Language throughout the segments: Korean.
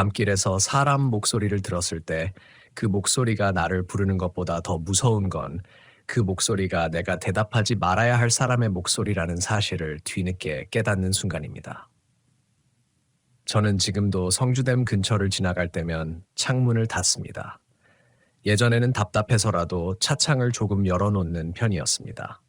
밤길에서 사람 목소리를 들었을 때 그 목소리가 나를 부르는 것보다 더 무서운 건 그 목소리가 내가 대답하지 말아야 할 사람의 목소리라는 사실을 뒤늦게 깨닫는 순간입니다. 저는 지금도 성주댐 근처를 지나갈 때면 창문을 닫습니다. 예전에는 답답해서라도 차창을 조금 열어놓는 편이었습니다.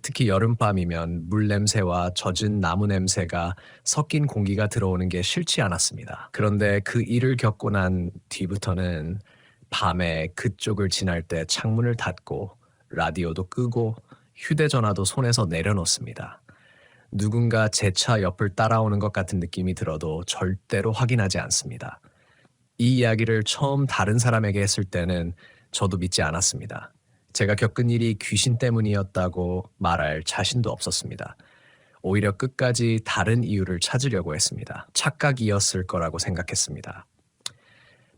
특히 여름밤이면 물 냄새와 젖은 나무 냄새가 섞인 공기가 들어오는 게 싫지 않았습니다. 그런데 그 일을 겪고 난 뒤부터는 밤에 그쪽을 지날 때 창문을 닫고 라디오도 끄고 휴대전화도 손에서 내려놓습니다. 누군가 제 차 옆을 따라오는 것 같은 느낌이 들어도 절대로 확인하지 않습니다. 이 이야기를 처음 다른 사람에게 했을 때는 저도 믿지 않았습니다. 제가 겪은 일이 귀신 때문이었다고 말할 자신도 없었습니다. 오히려 끝까지 다른 이유를 찾으려고 했습니다. 착각이었을 거라고 생각했습니다.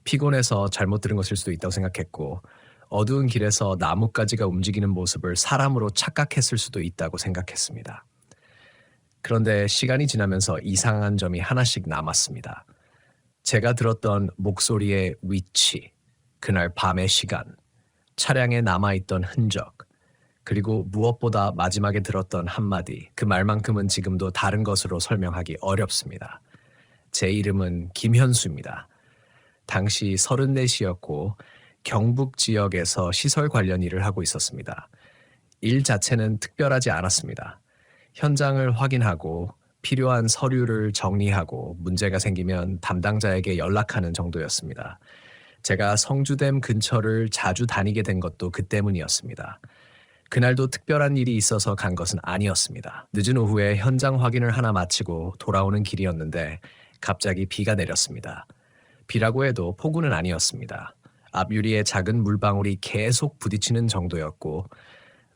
피곤해서 잘못 들은 것일 수도 있다고 생각했고, 어두운 길에서 나뭇가지가 움직이는 모습을 사람으로 착각했을 수도 있다고 생각했습니다. 그런데 시간이 지나면서 이상한 점이 하나씩 남았습니다. 제가 들었던 목소리의 위치, 그날 밤의 시간, 차량에 남아있던 흔적, 그리고 무엇보다 마지막에 들었던 한마디, 그 말만큼은 지금도 다른 것으로 설명하기 어렵습니다. 제 이름은 김현수입니다. 당시 34이었고 경북 지역에서 시설 관련 일을 하고 있었습니다. 일 자체는 특별하지 않았습니다. 현장을 확인하고 필요한 서류를 정리하고 문제가 생기면 담당자에게 연락하는 정도였습니다. 제가 성주댐 근처를 자주 다니게 된 것도 그 때문이었습니다. 그날도 특별한 일이 있어서 간 것은 아니었습니다. 늦은 오후에 현장 확인을 하나 마치고 돌아오는 길이었는데 갑자기 비가 내렸습니다. 비라고 해도 폭우는 아니었습니다. 앞유리에 작은 물방울이 계속 부딪히는 정도였고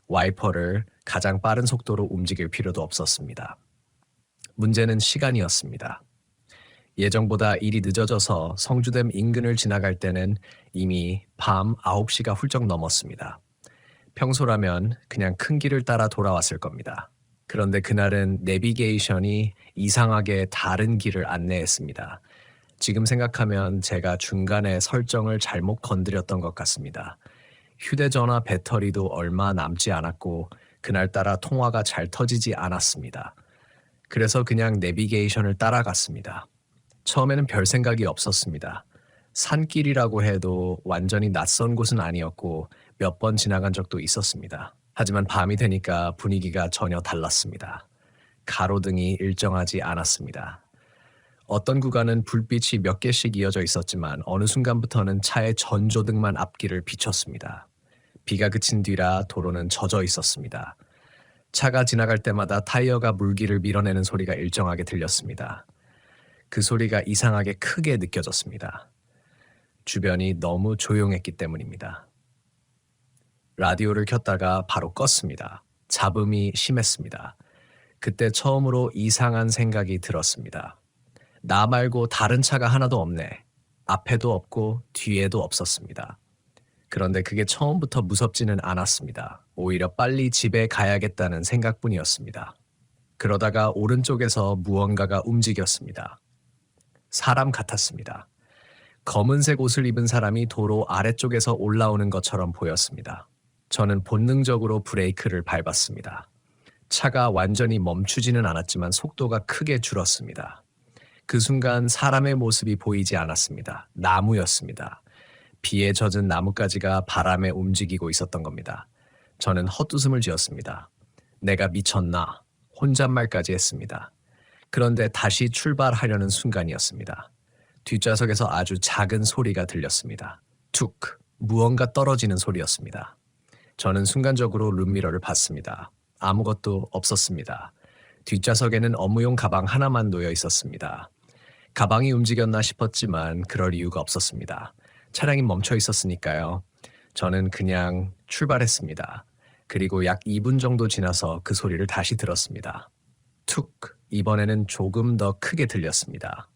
와이퍼를 가장 빠른 속도로 움직일 필요도 없었습니다. 문제는 시간이었습니다. 예정보다 일이 늦어져서 성주댐 인근을 지나갈 때는 이미 밤 9시가 훌쩍 넘었습니다. 평소라면 그냥 큰 길을 따라 돌아왔을 겁니다. 그런데 그날은 내비게이션이 이상하게 다른 길을 안내했습니다. 지금 생각하면 제가 중간에 설정을 잘못 건드렸던 것 같습니다. 휴대전화 배터리도 얼마 남지 않았고 그날따라 통화가 잘 터지지 않았습니다. 그래서 그냥 내비게이션을 따라갔습니다. 처음에는 별 생각이 없었습니다. 산길이라고 해도 완전히 낯선 곳은 아니었고 몇 번 지나간 적도 있었습니다. 하지만 밤이 되니까 분위기가 전혀 달랐습니다. 가로등이 일정하지 않았습니다. 어떤 구간은 불빛이 몇 개씩 이어져 있었지만 어느 순간부터는 차의 전조등만 앞길을 비췄습니다. 비가 그친 뒤라 도로는 젖어 있었습니다. 차가 지나갈 때마다 타이어가 물기를 밀어내는 소리가 일정하게 들렸습니다. 그 소리가 이상하게 크게 느껴졌습니다. 주변이 너무 조용했기 때문입니다. 라디오를 켰다가 바로 껐습니다. 잡음이 심했습니다. 그때 처음으로 이상한 생각이 들었습니다. 나 말고 다른 차가 하나도 없네. 앞에도 없고 뒤에도 없었습니다. 그런데 그게 처음부터 무섭지는 않았습니다. 오히려 빨리 집에 가야겠다는 생각뿐이었습니다. 그러다가 오른쪽에서 무언가가 움직였습니다. 사람 같았습니다. 검은색 옷을 입은 사람이 도로 아래쪽에서 올라오는 것처럼 보였습니다. 저는 본능적으로 브레이크를 밟았습니다. 차가 완전히 멈추지는 않았지만 속도가 크게 줄었습니다. 그 순간 사람의 모습이 보이지 않았습니다. 나무였습니다. 비에 젖은 나뭇가지가 바람에 움직이고 있었던 겁니다. 저는 헛웃음을 지었습니다. 내가 미쳤나? 혼잣말까지 했습니다. 그런데 다시 출발하려는 순간이었습니다. 뒷좌석에서 아주 작은 소리가 들렸습니다. 툭! 무언가 떨어지는 소리였습니다. 저는 순간적으로 룸미러를 봤습니다. 아무것도 없었습니다. 뒷좌석에는 업무용 가방 하나만 놓여 있었습니다. 가방이 움직였나 싶었지만 그럴 이유가 없었습니다. 차량이 멈춰 있었으니까요. 저는 그냥 출발했습니다. 그리고 약 2분 정도 지나서 그 소리를 다시 들었습니다. 툭! 이번에는 조금 더 크게 들렸습니다.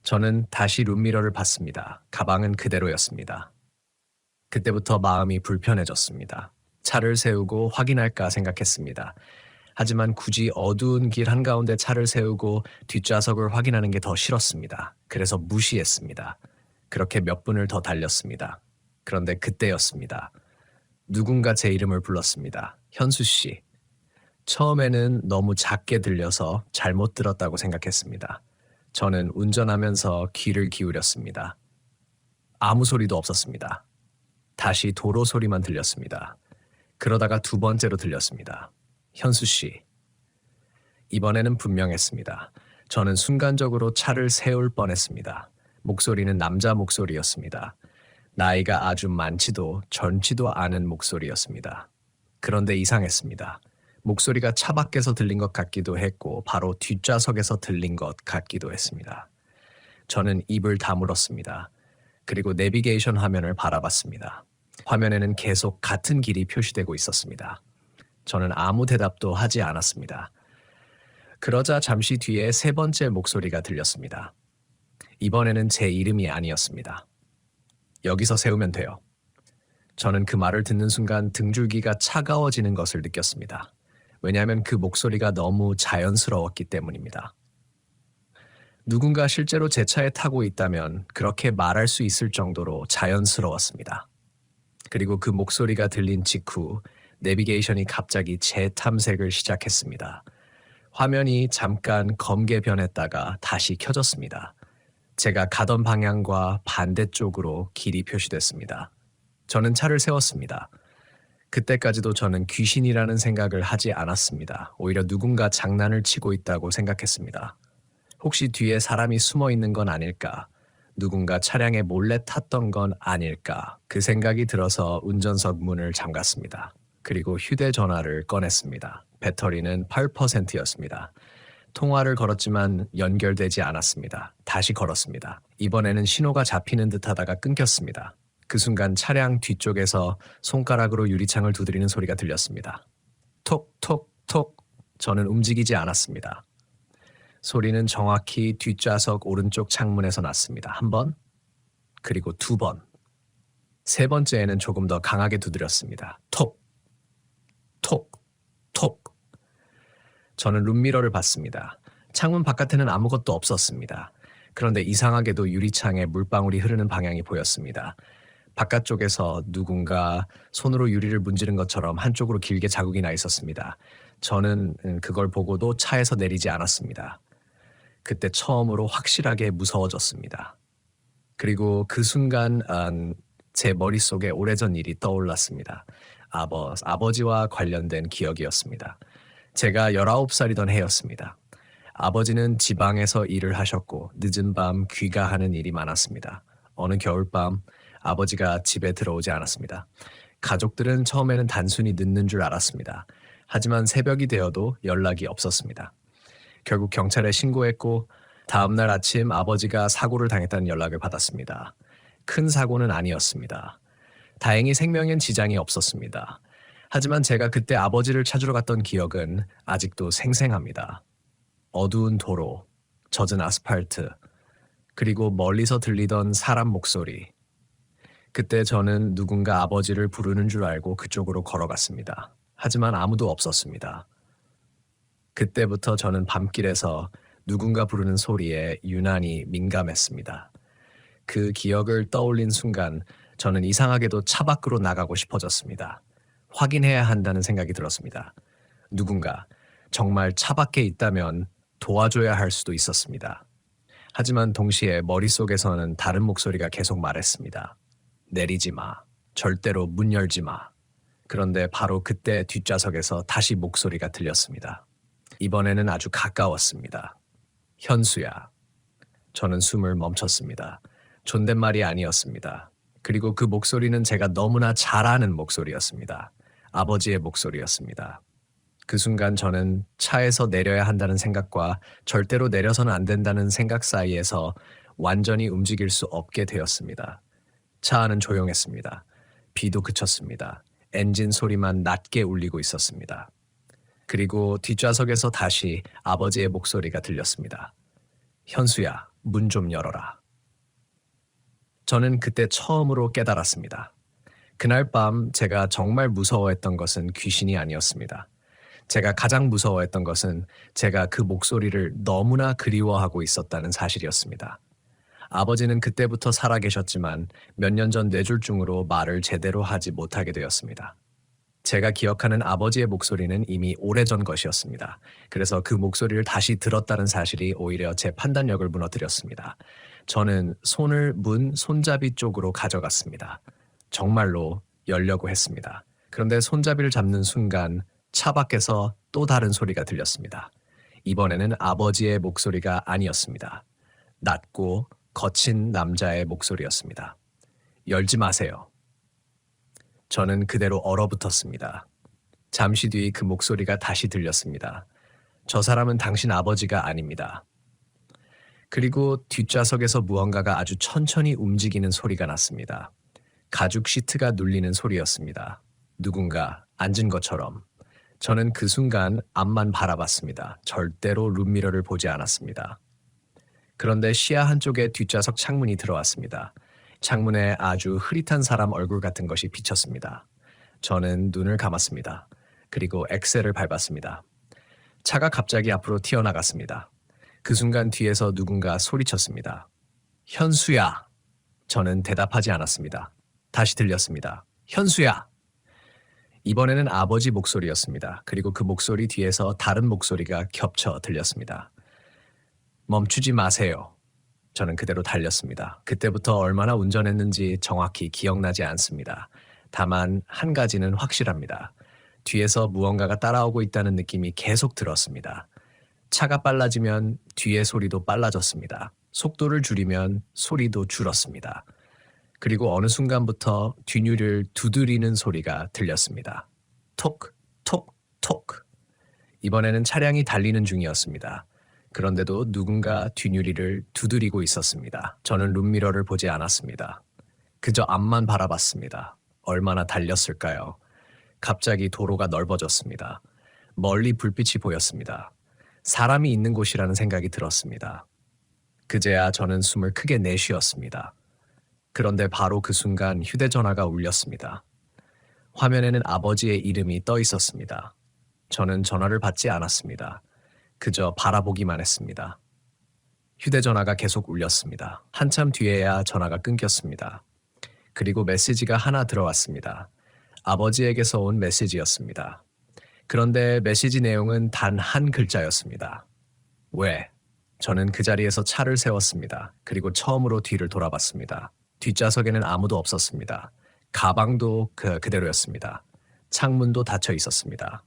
저는 다시 룸미러를 봤습니다. 가방은 그대로였습니다. 그때부터 마음이 불편해졌습니다. 차를 세우고 확인할까 생각했습니다. 하지만 굳이 어두운 길 한가운데 차를 세우고 뒷좌석을 확인하는 게 더 싫었습니다. 그래서 무시했습니다. 그렇게 몇 분을 더 달렸습니다. 그런데 그때였습니다. 누군가 제 이름을 불렀습니다. 현수 씨. 처음에는 너무 작게 들려서 잘못 들었다고 생각했습니다. 저는 운전하면서 귀를 기울였습니다. 아무 소리도 없었습니다. 다시 도로 소리만 들렸습니다. 그러다가 두 번째로 들렸습니다. 현수 씨. 이번에는 분명했습니다. 저는 순간적으로 차를 세울 뻔했습니다. 목소리는 남자 목소리였습니다. 나이가 아주 많지도 젊지도 않은 목소리였습니다. 그런데 이상했습니다. 목소리가 차 밖에서 들린 것 같기도 했고 바로 뒷좌석에서 들린 것 같기도 했습니다. 저는 입을 다물었습니다. 그리고 내비게이션 화면을 바라봤습니다. 화면에는 계속 같은 길이 표시되고 있었습니다. 저는 아무 대답도 하지 않았습니다. 그러자 잠시 뒤에 세 번째 목소리가 들렸습니다. 이번에는 제 이름이 아니었습니다. 여기서 세우면 돼요. 저는 그 말을 듣는 순간 등줄기가 차가워지는 것을 느꼈습니다. 왜냐하면 그 목소리가 너무 자연스러웠기 때문입니다. 누군가 실제로 제 차에 타고 있다면 그렇게 말할 수 있을 정도로 자연스러웠습니다. 그리고 그 목소리가 들린 직후 내비게이션이 갑자기 재탐색을 시작했습니다. 화면이 잠깐 검게 변했다가 다시 켜졌습니다. 제가 가던 방향과 반대쪽으로 길이 표시됐습니다. 저는 차를 세웠습니다. 그때까지도 저는 귀신이라는 생각을 하지 않았습니다. 오히려 누군가 장난을 치고 있다고 생각했습니다. 혹시 뒤에 사람이 숨어 있는 건 아닐까? 누군가 차량에 몰래 탔던 건 아닐까? 그 생각이 들어서 운전석 문을 잠갔습니다. 그리고 휴대전화를 꺼냈습니다. 배터리는 8%였습니다. 통화를 걸었지만 연결되지 않았습니다. 다시 걸었습니다. 이번에는 신호가 잡히는 듯 하다가 끊겼습니다. 그 순간 차량 뒤쪽에서 손가락으로 유리창을 두드리는 소리가 들렸습니다. 톡톡톡. 저는 움직이지 않았습니다. 소리는 정확히 뒷좌석 오른쪽 창문에서 났습니다. 한 번, 그리고 두 번. 세 번째에는 조금 더 강하게 두드렸습니다. 톡, 톡, 톡. 저는 룸미러를 봤습니다. 창문 바깥에는 아무것도 없었습니다. 그런데 이상하게도 유리창에 물방울이 흐르는 방향이 보였습니다. 바깥쪽에서 누군가 손으로 유리를 문지른 것처럼 한쪽으로 길게 자국이 나 있었습니다. 저는 그걸 보고도 차에서 내리지 않았습니다. 그때 처음으로 확실하게 무서워졌습니다. 그리고 그 순간 제 머릿속에 오래전 일이 떠올랐습니다. 아버지와 관련된 기억이었습니다. 제가 19살이던 해였습니다. 아버지는 지방에서 일을 하셨고 늦은 밤 귀가하는 일이 많았습니다. 어느 겨울밤 아버지가 집에 들어오지 않았습니다. 가족들은 처음에는 단순히 늦는 줄 알았습니다. 하지만 새벽이 되어도 연락이 없었습니다. 결국 경찰에 신고했고 다음날 아침 아버지가 사고를 당했다는 연락을 받았습니다. 큰 사고는 아니었습니다. 다행히 생명엔 지장이 없었습니다. 하지만 제가 그때 아버지를 찾으러 갔던 기억은 아직도 생생합니다. 어두운 도로, 젖은 아스팔트, 그리고 멀리서 들리던 사람 목소리. 그때 저는 누군가 아버지를 부르는 줄 알고 그쪽으로 걸어갔습니다. 하지만 아무도 없었습니다. 그때부터 저는 밤길에서 누군가 부르는 소리에 유난히 민감했습니다. 그 기억을 떠올린 순간 저는 이상하게도 차 밖으로 나가고 싶어졌습니다. 확인해야 한다는 생각이 들었습니다. 누군가 정말 차 밖에 있다면 도와줘야 할 수도 있었습니다. 하지만 동시에 머릿속에서는 다른 목소리가 계속 말했습니다. 내리지 마. 절대로 문 열지 마. 그런데 바로 그때 뒷좌석에서 다시 목소리가 들렸습니다. 이번에는 아주 가까웠습니다. 현수야. 저는 숨을 멈췄습니다. 존댓말이 아니었습니다. 그리고 그 목소리는 제가 너무나 잘 아는 목소리였습니다. 아버지의 목소리였습니다. 그 순간 저는 차에서 내려야 한다는 생각과 절대로 내려서는 안 된다는 생각 사이에서 완전히 움직일 수 없게 되었습니다. 차 안은 조용했습니다. 비도 그쳤습니다. 엔진 소리만 낮게 울리고 있었습니다. 그리고 뒷좌석에서 다시 아버지의 목소리가 들렸습니다. 현수야, 문 좀 열어라. 저는 그때 처음으로 깨달았습니다. 그날 밤 제가 정말 무서워했던 것은 귀신이 아니었습니다. 제가 가장 무서워했던 것은 제가 그 목소리를 너무나 그리워하고 있었다는 사실이었습니다. 아버지는 그때부터 살아계셨지만 몇 년 전 뇌졸중으로 말을 제대로 하지 못하게 되었습니다. 제가 기억하는 아버지의 목소리는 이미 오래전 것이었습니다. 그래서 그 목소리를 다시 들었다는 사실이 오히려 제 판단력을 무너뜨렸습니다. 저는 손을 문 손잡이 쪽으로 가져갔습니다. 정말로 열려고 했습니다. 그런데 손잡이를 잡는 순간 차 밖에서 또 다른 소리가 들렸습니다. 이번에는 아버지의 목소리가 아니었습니다. 낮고 거친 남자의 목소리였습니다. 열지 마세요. 저는 그대로 얼어붙었습니다. 잠시 뒤 그 목소리가 다시 들렸습니다. 저 사람은 당신 아버지가 아닙니다. 그리고 뒷좌석에서 무언가가 아주 천천히 움직이는 소리가 났습니다. 가죽 시트가 눌리는 소리였습니다. 누군가 앉은 것처럼. 저는 그 순간 앞만 바라봤습니다. 절대로 룸미러를 보지 않았습니다. 그런데 시야 한쪽에 뒷좌석 창문이 들어왔습니다. 창문에 아주 흐릿한 사람 얼굴 같은 것이 비쳤습니다. 저는 눈을 감았습니다. 그리고 엑셀을 밟았습니다. 차가 갑자기 앞으로 튀어나갔습니다. 그 순간 뒤에서 누군가 소리쳤습니다. 현수야! 저는 대답하지 않았습니다. 다시 들렸습니다. 현수야! 이번에는 아버지 목소리였습니다. 그리고 그 목소리 뒤에서 다른 목소리가 겹쳐 들렸습니다. 멈추지 마세요. 저는 그대로 달렸습니다. 그때부터 얼마나 운전했는지 정확히 기억나지 않습니다. 다만 한 가지는 확실합니다. 뒤에서 무언가가 따라오고 있다는 느낌이 계속 들었습니다. 차가 빨라지면 뒤의 소리도 빨라졌습니다. 속도를 줄이면 소리도 줄었습니다. 그리고 어느 순간부터 뒷유리를 두드리는 소리가 들렸습니다. 톡, 톡, 톡. 이번에는 차량이 달리는 중이었습니다. 그런데도 누군가 뒷유리를 두드리고 있었습니다. 저는 룸미러를 보지 않았습니다. 그저 앞만 바라봤습니다. 얼마나 달렸을까요? 갑자기 도로가 넓어졌습니다. 멀리 불빛이 보였습니다. 사람이 있는 곳이라는 생각이 들었습니다. 그제야 저는 숨을 크게 내쉬었습니다. 그런데 바로 그 순간 휴대전화가 울렸습니다. 화면에는 아버지의 이름이 떠 있었습니다. 저는 전화를 받지 않았습니다. 그저 바라보기만 했습니다. 휴대전화가 계속 울렸습니다. 한참 뒤에야 전화가 끊겼습니다. 그리고 메시지가 하나 들어왔습니다. 아버지에게서 온 메시지였습니다. 그런데 메시지 내용은 단 한 글자였습니다. 왜? 저는 그 자리에서 차를 세웠습니다. 그리고 처음으로 뒤를 돌아봤습니다. 뒷좌석에는 아무도 없었습니다. 가방도 그대로였습니다. 창문도 닫혀 있었습니다.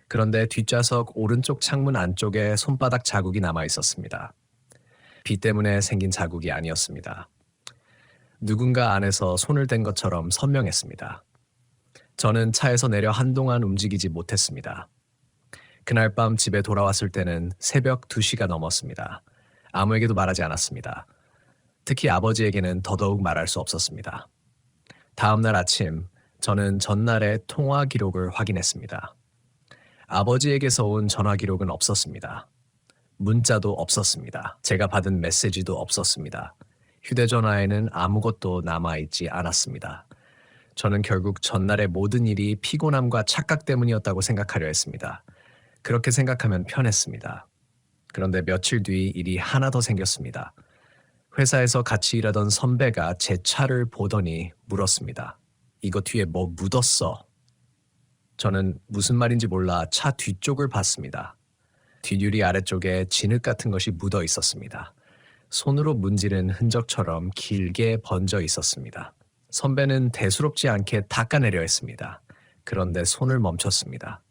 그런데 뒷좌석 오른쪽 창문 안쪽에 손바닥 자국이 남아 있었습니다. 비 때문에 생긴 자국이 아니었습니다. 누군가 안에서 손을 댄 것처럼 선명했습니다. 저는 차에서 내려 한동안 움직이지 못했습니다. 그날 밤 집에 돌아왔을 때는 새벽 2시가 넘었습니다. 아무에게도 말하지 않았습니다. 특히 아버지에게는 더더욱 말할 수 없었습니다. 다음 날 아침, 저는 전날의 통화 기록을 확인했습니다. 아버지에게서 온 전화 기록은 없었습니다. 문자도 없었습니다. 제가 받은 메시지도 없었습니다. 휴대전화에는 아무것도 남아있지 않았습니다. 저는 결국 전날의 모든 일이 피곤함과 착각 때문이었다고 생각하려 했습니다. 그렇게 생각하면 편했습니다. 그런데 며칠 뒤 일이 하나 더 생겼습니다. 회사에서 같이 일하던 선배가 제 차를 보더니 물었습니다. 이거 뒤에 뭐 묻었어? 저는 무슨 말인지 몰라 차 뒤쪽을 봤습니다. 뒷유리 아래쪽에 진흙 같은 것이 묻어 있었습니다. 손으로 문지른 흔적처럼 길게 번져 있었습니다. 선배는 대수롭지 않게 닦아내려 했습니다. 그런데 손을 멈췄습니다.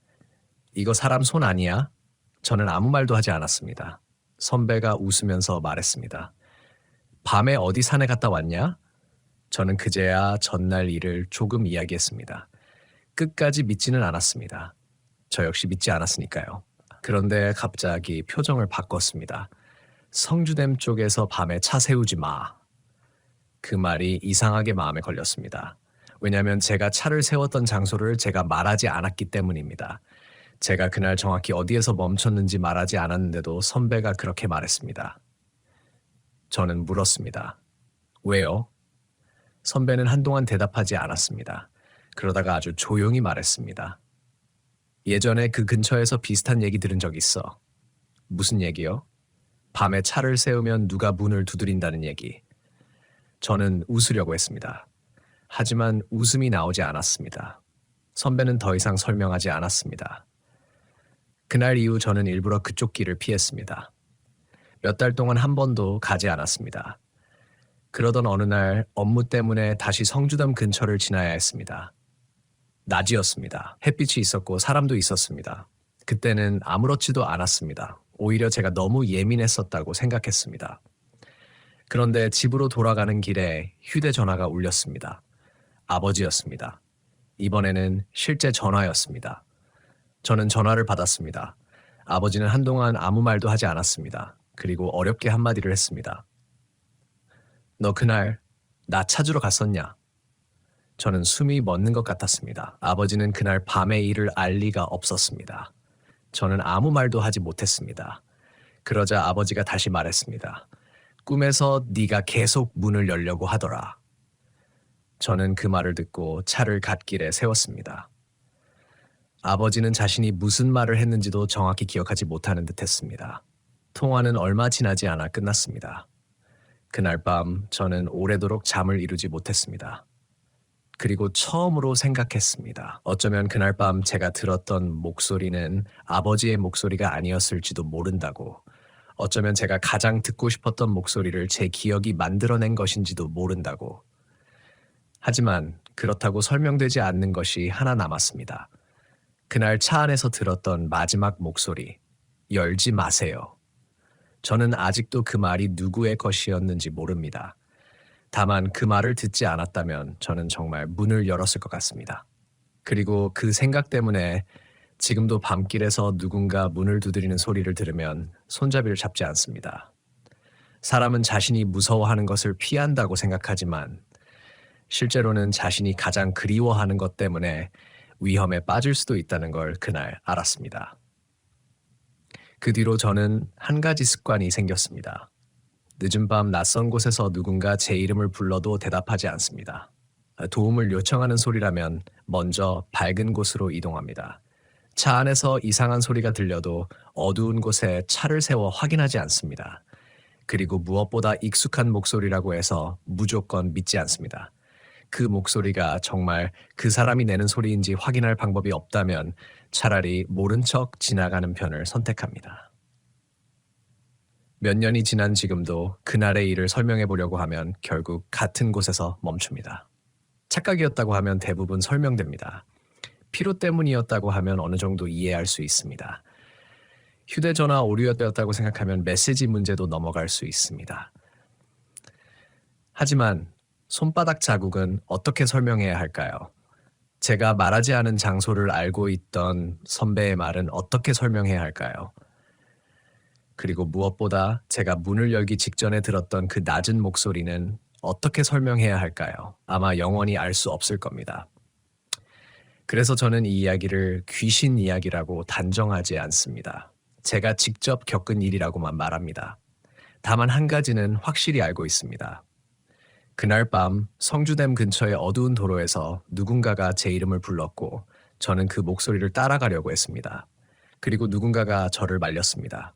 이거 사람 손 아니야? 저는 아무 말도 하지 않았습니다. 선배가 웃으면서 말했습니다. 밤에 어디 산에 갔다 왔냐? 저는 그제야 전날 일을 조금 이야기했습니다. 끝까지 믿지는 않았습니다. 저 역시 믿지 않았으니까요. 그런데 갑자기 표정을 바꿨습니다. 성주댐 쪽에서 밤에 차 세우지 마. 그 말이 이상하게 마음에 걸렸습니다. 왜냐하면 제가 차를 세웠던 장소를 제가 말하지 않았기 때문입니다. 제가 그날 정확히 어디에서 멈췄는지 말하지 않았는데도 선배가 그렇게 말했습니다. 저는 물었습니다. 왜요? 선배는 한동안 대답하지 않았습니다. 그러다가 아주 조용히 말했습니다. 예전에 그 근처에서 비슷한 얘기 들은 적 있어. 무슨 얘기요? 밤에 차를 세우면 누가 문을 두드린다는 얘기. 저는 웃으려고 했습니다. 하지만 웃음이 나오지 않았습니다. 선배는 더 이상 설명하지 않았습니다. 그날 이후 저는 일부러 그쪽 길을 피했습니다. 몇 달 동안 한 번도 가지 않았습니다. 그러던 어느 날 업무 때문에 다시 성주담 근처를 지나야 했습니다. 낮이었습니다. 햇빛이 있었고 사람도 있었습니다. 그때는 아무렇지도 않았습니다. 오히려 제가 너무 예민했었다고 생각했습니다. 그런데 집으로 돌아가는 길에 휴대전화가 울렸습니다. 아버지였습니다. 이번에는 실제 전화였습니다. 저는 전화를 받았습니다. 아버지는 한동안 아무 말도 하지 않았습니다. 그리고 어렵게 한마디를 했습니다. 너 그날 나 찾으러 갔었냐? 저는 숨이 멎는 것 같았습니다. 아버지는 그날 밤의 일을 알 리가 없었습니다. 저는 아무 말도 하지 못했습니다. 그러자 아버지가 다시 말했습니다. 꿈에서 네가 계속 문을 열려고 하더라. 저는 그 말을 듣고 차를 갓길에 세웠습니다. 아버지는 자신이 무슨 말을 했는지도 정확히 기억하지 못하는 듯 했습니다. 통화는 얼마 지나지 않아 끝났습니다. 그날 밤 저는 오래도록 잠을 이루지 못했습니다. 그리고 처음으로 생각했습니다. 어쩌면 그날 밤 제가 들었던 목소리는 아버지의 목소리가 아니었을지도 모른다고. 어쩌면 제가 가장 듣고 싶었던 목소리를 제 기억이 만들어낸 것인지도 모른다고. 하지만 그렇다고 설명되지 않는 것이 하나 남았습니다. 그날 차 안에서 들었던 마지막 목소리. 열지 마세요. 저는 아직도 그 말이 누구의 것이었는지 모릅니다. 다만 그 말을 듣지 않았다면 저는 정말 문을 열었을 것 같습니다. 그리고 그 생각 때문에 지금도 밤길에서 누군가 문을 두드리는 소리를 들으면 손잡이를 잡지 않습니다. 사람은 자신이 무서워하는 것을 피한다고 생각하지만 실제로는 자신이 가장 그리워하는 것 때문에 위험에 빠질 수도 있다는 걸 그날 알았습니다. 그 뒤로 저는 한 가지 습관이 생겼습니다. 늦은 밤 낯선 곳에서 누군가 제 이름을 불러도 대답하지 않습니다. 도움을 요청하는 소리라면 먼저 밝은 곳으로 이동합니다. 차 안에서 이상한 소리가 들려도 어두운 곳에 차를 세워 확인하지 않습니다. 그리고 무엇보다 익숙한 목소리라고 해서 무조건 믿지 않습니다. 그 목소리가 정말 그 사람이 내는 소리인지 확인할 방법이 없다면 차라리 모른 척 지나가는 편을 선택합니다. 몇 년이 지난 지금도 그날의 일을 설명해 보려고 하면 결국 같은 곳에서 멈춥니다. 착각이었다고 하면 대부분 설명됩니다. 피로 때문이었다고 하면 어느 정도 이해할 수 있습니다. 휴대전화 오류였다고 생각하면 메시지 문제도 넘어갈 수 있습니다. 하지만 손바닥 자국은 어떻게 설명해야 할까요? 제가 말하지 않은 장소를 알고 있던 선배의 말은 어떻게 설명해야 할까요? 그리고 무엇보다 제가 문을 열기 직전에 들었던 그 낮은 목소리는 어떻게 설명해야 할까요? 아마 영원히 알 수 없을 겁니다. 그래서 저는 이 이야기를 귀신 이야기라고 단정하지 않습니다. 제가 직접 겪은 일이라고만 말합니다. 다만 한 가지는 확실히 알고 있습니다. 그날 밤 성주댐 근처의 어두운 도로에서 누군가가 제 이름을 불렀고 저는 그 목소리를 따라가려고 했습니다. 그리고 누군가가 저를 말렸습니다.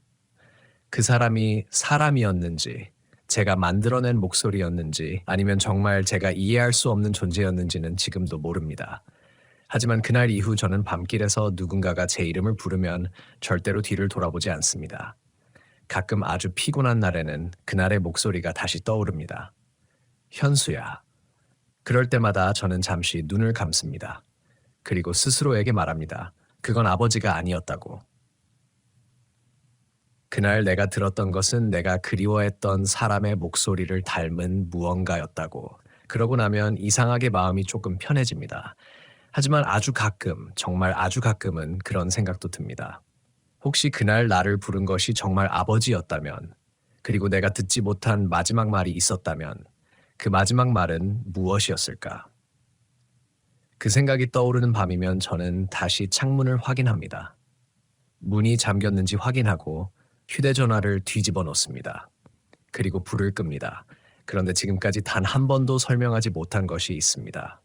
그 사람이 사람이었는지, 제가 만들어낸 목소리였는지, 아니면 정말 제가 이해할 수 없는 존재였는지는 지금도 모릅니다. 하지만 그날 이후 저는 밤길에서 누군가가 제 이름을 부르면 절대로 뒤를 돌아보지 않습니다. 가끔 아주 피곤한 날에는 그날의 목소리가 다시 떠오릅니다. 현수야. 그럴 때마다 저는 잠시 눈을 감습니다. 그리고 스스로에게 말합니다. 그건 아버지가 아니었다고. 그날 내가 들었던 것은 내가 그리워했던 사람의 목소리를 닮은 무언가였다고. 그러고 나면 이상하게 마음이 조금 편해집니다. 하지만 아주 가끔, 정말 아주 가끔은 그런 생각도 듭니다. 혹시 그날 나를 부른 것이 정말 아버지였다면, 그리고 내가 듣지 못한 마지막 말이 있었다면, 그 마지막 말은 무엇이었을까? 그 생각이 떠오르는 밤이면 저는 다시 창문을 확인합니다. 문이 잠겼는지 확인하고 휴대전화를 뒤집어 놓습니다. 그리고 불을 끕니다. 그런데 지금까지 단 한 번도 설명하지 못한 것이 있습니다.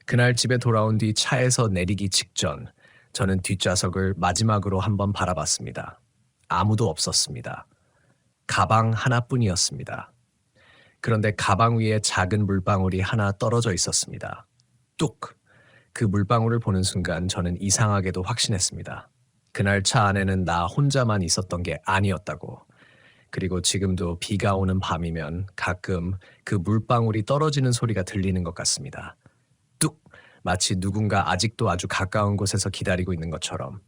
그날 집에 돌아온 뒤 차에서 내리기 직전 저는 뒷좌석을 마지막으로 한번 바라봤습니다. 아무도 없었습니다. 가방 하나뿐이었습니다. 그런데 가방 위에 작은 물방울이 하나 떨어져 있었습니다. 뚝! 그 물방울을 보는 순간 저는 이상하게도 확신했습니다. 그날 차 안에는 나 혼자만 있었던 게 아니었다고. 그리고 지금도 비가 오는 밤이면 가끔 그 물방울이 떨어지는 소리가 들리는 것 같습니다. 뚝! 마치 누군가 아직도 아주 가까운 곳에서 기다리고 있는 것처럼.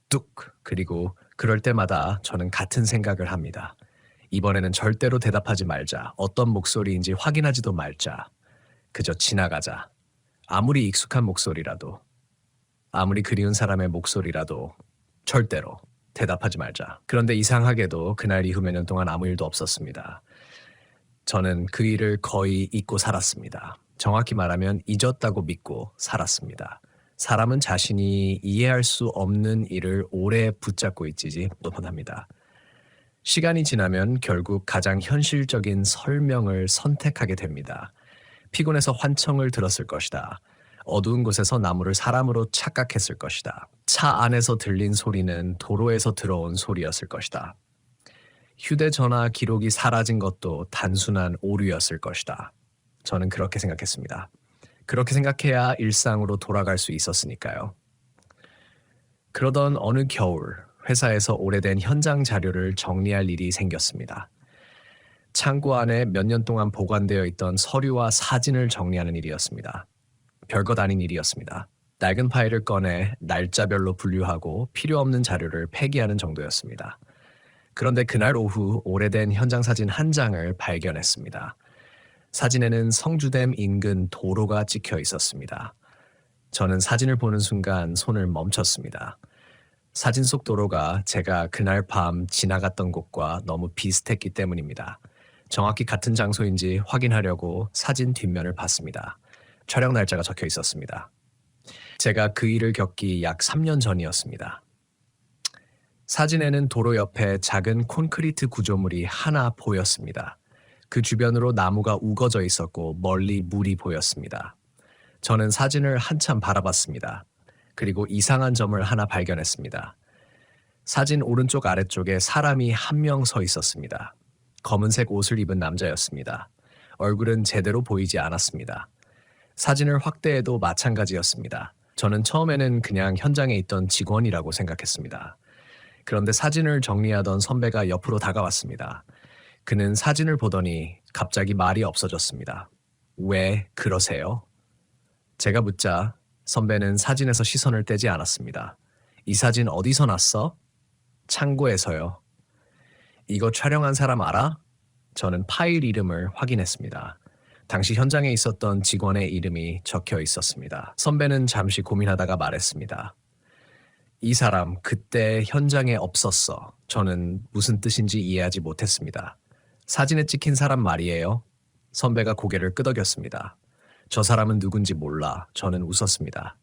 뚝! 그리고 그럴 때마다 저는 같은 생각을 합니다. 이번에는 절대로 대답하지 말자. 어떤 목소리인지 확인하지도 말자. 그저 지나가자. 아무리 익숙한 목소리라도, 아무리 그리운 사람의 목소리라도 절대로 대답하지 말자. 그런데 이상하게도 그날 이후 몇 년 동안 아무 일도 없었습니다. 저는 그 일을 거의 잊고 살았습니다. 정확히 말하면 잊었다고 믿고 살았습니다. 사람은 자신이 이해할 수 없는 일을 오래 붙잡고 있지 못합니다. 시간이 지나면 결국 가장 현실적인 설명을 선택하게 됩니다. 피곤해서 환청을 들었을 것이다. 어두운 곳에서 나무를 사람으로 착각했을 것이다. 차 안에서 들린 소리는 도로에서 들어온 소리였을 것이다. 휴대전화 기록이 사라진 것도 단순한 오류였을 것이다. 저는 그렇게 생각했습니다. 그렇게 생각해야 일상으로 돌아갈 수 있었으니까요. 그러던 어느 겨울, 회사에서 오래된 현장 자료를 정리할 일이 생겼습니다. 창고 안에 몇 년 동안 보관되어 있던 서류와 사진을 정리하는 일이었습니다. 별것 아닌 일이었습니다. 낡은 파일을 꺼내 날짜별로 분류하고 필요 없는 자료를 폐기하는 정도였습니다. 그런데 그날 오후 오래된 현장 사진 한 장을 발견했습니다. 사진에는 성주댐 인근 도로가 찍혀 있었습니다. 저는 사진을 보는 순간 손을 멈췄습니다. 사진 속 도로가 제가 그날 밤 지나갔던 곳과 너무 비슷했기 때문입니다. 정확히 같은 장소인지 확인하려고 사진 뒷면을 봤습니다. 촬영 날짜가 적혀 있었습니다. 제가 그 일을 겪기 약 3년 전이었습니다. 사진에는 도로 옆에 작은 콘크리트 구조물이 하나 보였습니다. 그 주변으로 나무가 우거져 있었고 멀리 물이 보였습니다. 저는 사진을 한참 바라봤습니다. 그리고 이상한 점을 하나 발견했습니다. 사진 오른쪽 아래쪽에 사람이 한 명 서 있었습니다. 검은색 옷을 입은 남자였습니다. 얼굴은 제대로 보이지 않았습니다. 사진을 확대해도 마찬가지였습니다. 저는 처음에는 그냥 현장에 있던 직원이라고 생각했습니다. 그런데 사진을 정리하던 선배가 옆으로 다가왔습니다. 그는 사진을 보더니 갑자기 말이 없어졌습니다. 왜 그러세요? 제가 묻자 선배는 사진에서 시선을 떼지 않았습니다. 이 사진 어디서 났어? 창고에서요. 이거 촬영한 사람 알아? 저는 파일 이름을 확인했습니다. 당시 현장에 있었던 직원의 이름이 적혀 있었습니다. 선배는 잠시 고민하다가 말했습니다. 이 사람 그때 현장에 없었어. 저는 무슨 뜻인지 이해하지 못했습니다. 사진에 찍힌 사람 말이에요. 선배가 고개를 끄덕였습니다. 저 사람은 누군지 몰라. 저는 웃었습니다.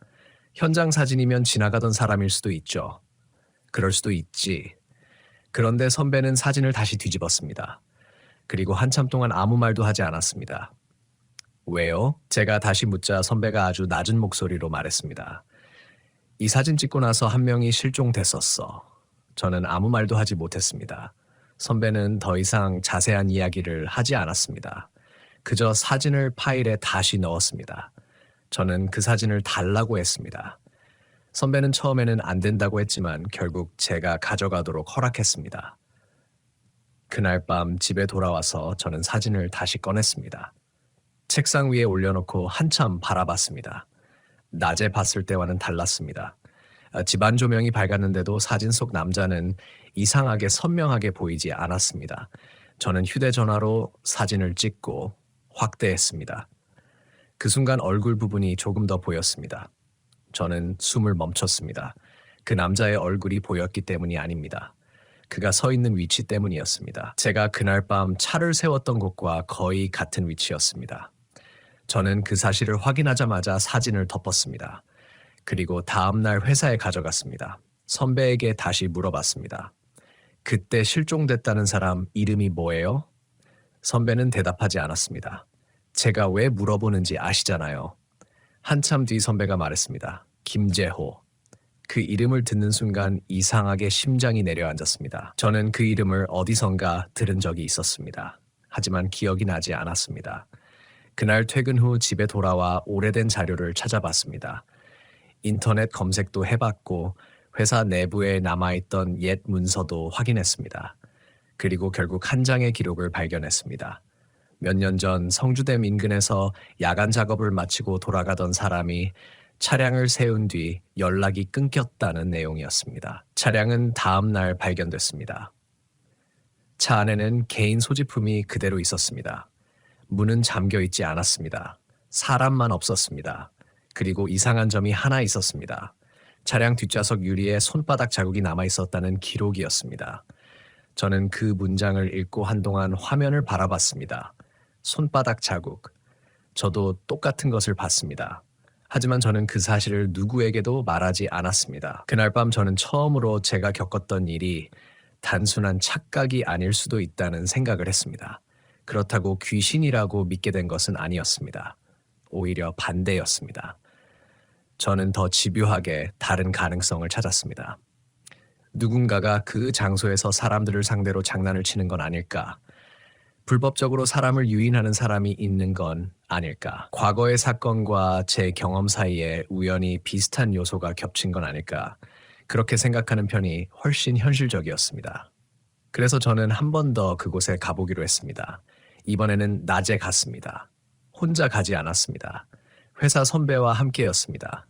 현장 사진이면 지나가던 사람일 수도 있죠. 그럴 수도 있지. 그런데 선배는 사진을 다시 뒤집었습니다. 그리고 한참 동안 아무 말도 하지 않았습니다. 왜요? 제가 다시 묻자 선배가 아주 낮은 목소리로 말했습니다. 이 사진 찍고 나서 한 명이 실종됐었어. 저는 아무 말도 하지 못했습니다. 선배는 더 이상 자세한 이야기를 하지 않았습니다. 그저 사진을 파일에 다시 넣었습니다. 저는 그 사진을 달라고 했습니다. 선배는 처음에는 안 된다고 했지만 결국 제가 가져가도록 허락했습니다. 그날 밤 집에 돌아와서 저는 사진을 다시 꺼냈습니다. 책상 위에 올려놓고 한참 바라봤습니다. 낮에 봤을 때와는 달랐습니다. 집안 조명이 밝았는데도 사진 속 남자는 이상하게 선명하게 보이지 않았습니다. 저는 휴대전화로 사진을 찍고 확대했습니다. 그 순간 얼굴 부분이 조금 더 보였습니다. 저는 숨을 멈췄습니다. 그 남자의 얼굴이 보였기 때문이 아닙니다. 그가 서 있는 위치 때문이었습니다. 제가 그날 밤 차를 세웠던 곳과 거의 같은 위치였습니다. 저는 그 사실을 확인하자마자 사진을 덮었습니다. 그리고 다음날 회사에 가져갔습니다. 선배에게 다시 물어봤습니다. 그때 실종됐다는 사람 이름이 뭐예요? 선배는 대답하지 않았습니다. 제가 왜 물어보는지 아시잖아요. 한참 뒤 선배가 말했습니다. 김재호. 그 이름을 듣는 순간 이상하게 심장이 내려앉았습니다. 저는 그 이름을 어디선가 들은 적이 있었습니다. 하지만 기억이 나지 않았습니다. 그날 퇴근 후 집에 돌아와 오래된 자료를 찾아봤습니다. 인터넷 검색도 해봤고 회사 내부에 남아있던 옛 문서도 확인했습니다. 그리고 결국 한 장의 기록을 발견했습니다. 몇 년 전 성주댐 인근에서 야간 작업을 마치고 돌아가던 사람이 차량을 세운 뒤 연락이 끊겼다는 내용이었습니다. 차량은 다음 날 발견됐습니다. 차 안에는 개인 소지품이 그대로 있었습니다. 문은 잠겨 있지 않았습니다. 사람만 없었습니다. 그리고 이상한 점이 하나 있었습니다. 차량 뒷좌석 유리에 손바닥 자국이 남아 있었다는 기록이었습니다. 저는 그 문장을 읽고 한동안 화면을 바라봤습니다. 손바닥 자국. 저도 똑같은 것을 봤습니다. 하지만 저는 그 사실을 누구에게도 말하지 않았습니다. 그날 밤 저는 처음으로 제가 겪었던 일이 단순한 착각이 아닐 수도 있다는 생각을 했습니다. 그렇다고 귀신이라고 믿게 된 것은 아니었습니다. 오히려 반대였습니다. 저는 더 집요하게 다른 가능성을 찾았습니다. 누군가가 그 장소에서 사람들을 상대로 장난을 치는 건 아닐까? 불법적으로 사람을 유인하는 사람이 있는 건 아닐까? 과거의 사건과 제 경험 사이에 우연히 비슷한 요소가 겹친 건 아닐까? 그렇게 생각하는 편이 훨씬 현실적이었습니다. 그래서 저는 한 번 더 그곳에 가보기로 했습니다. 이번에는 낮에 갔습니다. 혼자 가지 않았습니다. 회사 선배와 함께였습니다.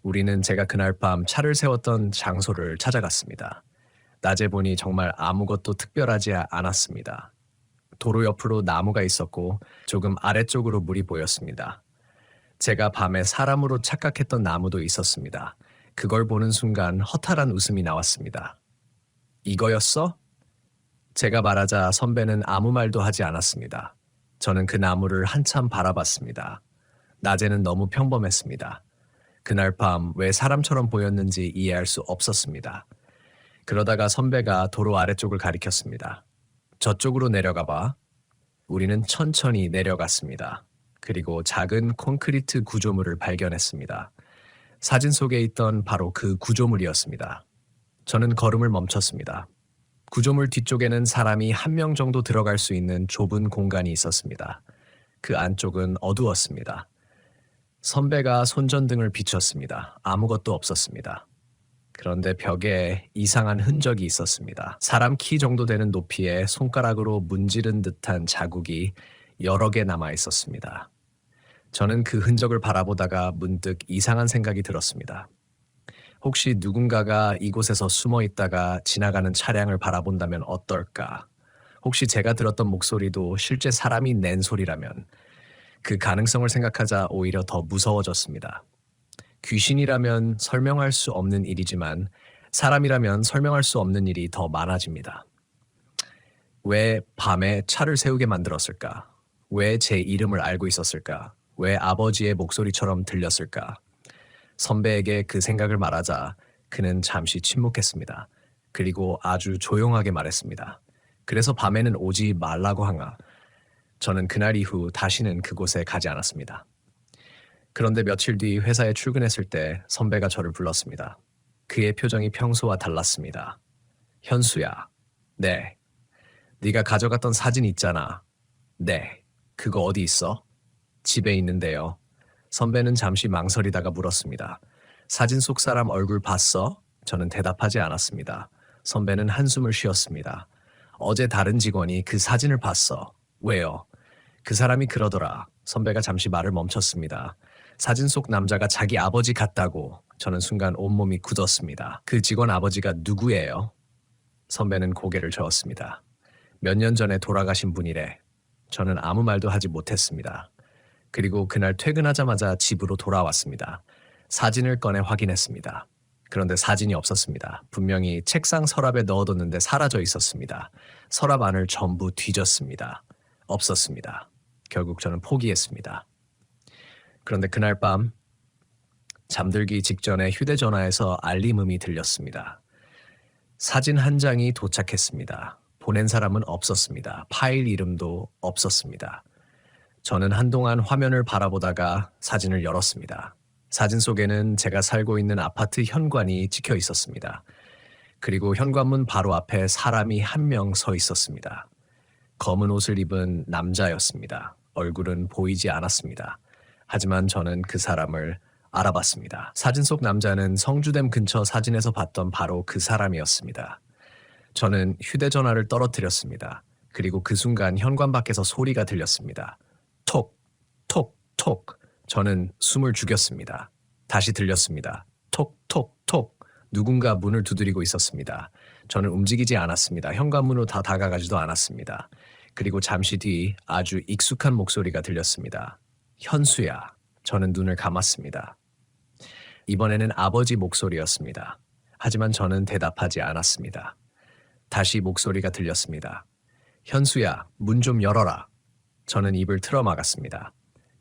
우리는 제가 그날 밤 차를 세웠던 장소를 찾아갔습니다. 낮에 보니 정말 아무것도 특별하지 않았습니다. 도로 옆으로 나무가 있었고 조금 아래쪽으로 물이 보였습니다. 제가 밤에 사람으로 착각했던 나무도 있었습니다. 그걸 보는 순간 허탈한 웃음이 나왔습니다. 이거였어? 제가 말하자 선배는 아무 말도 하지 않았습니다. 저는 그 나무를 한참 바라봤습니다. 낮에는 너무 평범했습니다. 그날 밤 왜 사람처럼 보였는지 이해할 수 없었습니다. 그러다가 선배가 도로 아래쪽을 가리켰습니다. 저쪽으로 내려가 봐. 우리는 천천히 내려갔습니다. 그리고 작은 콘크리트 구조물을 발견했습니다. 사진 속에 있던 바로 그 구조물이었습니다. 저는 걸음을 멈췄습니다. 구조물 뒤쪽에는 사람이 한 명 정도 들어갈 수 있는 좁은 공간이 있었습니다. 그 안쪽은 어두웠습니다. 선배가 손전등을 비췄습니다. 아무것도 없었습니다. 그런데 벽에 이상한 흔적이 있었습니다. 사람 키 정도 되는 높이에 손가락으로 문지른 듯한 자국이 여러 개 남아 있었습니다. 저는 그 흔적을 바라보다가 문득 이상한 생각이 들었습니다. 혹시 누군가가 이곳에서 숨어 있다가 지나가는 차량을 바라본다면 어떨까? 혹시 제가 들었던 목소리도 실제 사람이 낸 소리라면 그 가능성을 생각하자 오히려 더 무서워졌습니다. 귀신이라면 설명할 수 없는 일이지만 사람이라면 설명할 수 없는 일이 더 많아집니다. 왜 밤에 차를 세우게 만들었을까? 왜 제 이름을 알고 있었을까? 왜 아버지의 목소리처럼 들렸을까? 선배에게 그 생각을 말하자 그는 잠시 침묵했습니다. 그리고 아주 조용하게 말했습니다. 그래서 밤에는 오지 말라고 하나. 저는 그날 이후 다시는 그곳에 가지 않았습니다. 그런데 며칠 뒤 회사에 출근했을 때 선배가 저를 불렀습니다. 그의 표정이 평소와 달랐습니다. 현수야. 네. 네가 가져갔던 사진 있잖아. 네. 그거 어디 있어? 집에 있는데요. 선배는 잠시 망설이다가 물었습니다. 사진 속 사람 얼굴 봤어? 저는 대답하지 않았습니다. 선배는 한숨을 쉬었습니다. 어제 다른 직원이 그 사진을 봤어. 왜요? 그 사람이 그러더라. 선배가 잠시 말을 멈췄습니다. 사진 속 남자가 자기 아버지 같다고. 저는 순간 온몸이 굳었습니다. 그 직원 아버지가 누구예요? 선배는 고개를 저었습니다. 몇 년 전에 돌아가신 분이래. 저는 아무 말도 하지 못했습니다. 그리고 그날 퇴근하자마자 집으로 돌아왔습니다. 사진을 꺼내 확인했습니다. 그런데 사진이 없었습니다. 분명히 책상 서랍에 넣어뒀는데 사라져 있었습니다. 서랍 안을 전부 뒤졌습니다. 없었습니다. 결국 저는 포기했습니다. 그런데 그날 밤 잠들기 직전에 휴대전화에서 알림음이 들렸습니다. 사진 한 장이 도착했습니다. 보낸 사람은 없었습니다. 파일 이름도 없었습니다. 저는 한동안 화면을 바라보다가 사진을 열었습니다. 사진 속에는 제가 살고 있는 아파트 현관이 찍혀 있었습니다. 그리고 현관문 바로 앞에 사람이 한 명 서 있었습니다. 검은 옷을 입은 남자였습니다. 얼굴은 보이지 않았습니다. 하지만 저는 그 사람을 알아봤습니다. 사진 속 남자는 성주댐 근처 사진에서 봤던 바로 그 사람이었습니다. 저는 휴대전화를 떨어뜨렸습니다. 그리고 그 순간 현관 밖에서 소리가 들렸습니다. 톡, 톡, 톡. 저는 숨을 죽였습니다. 다시 들렸습니다. 톡, 톡, 톡. 누군가 문을 두드리고 있었습니다. 저는 움직이지 않았습니다. 현관문으로 다 다가가지도 않았습니다. 그리고 잠시 뒤 아주 익숙한 목소리가 들렸습니다. 현수야. 저는 눈을 감았습니다. 이번에는 아버지 목소리였습니다. 하지만 저는 대답하지 않았습니다. 다시 목소리가 들렸습니다. 현수야, 문 좀 열어라. 저는 입을 틀어 막았습니다.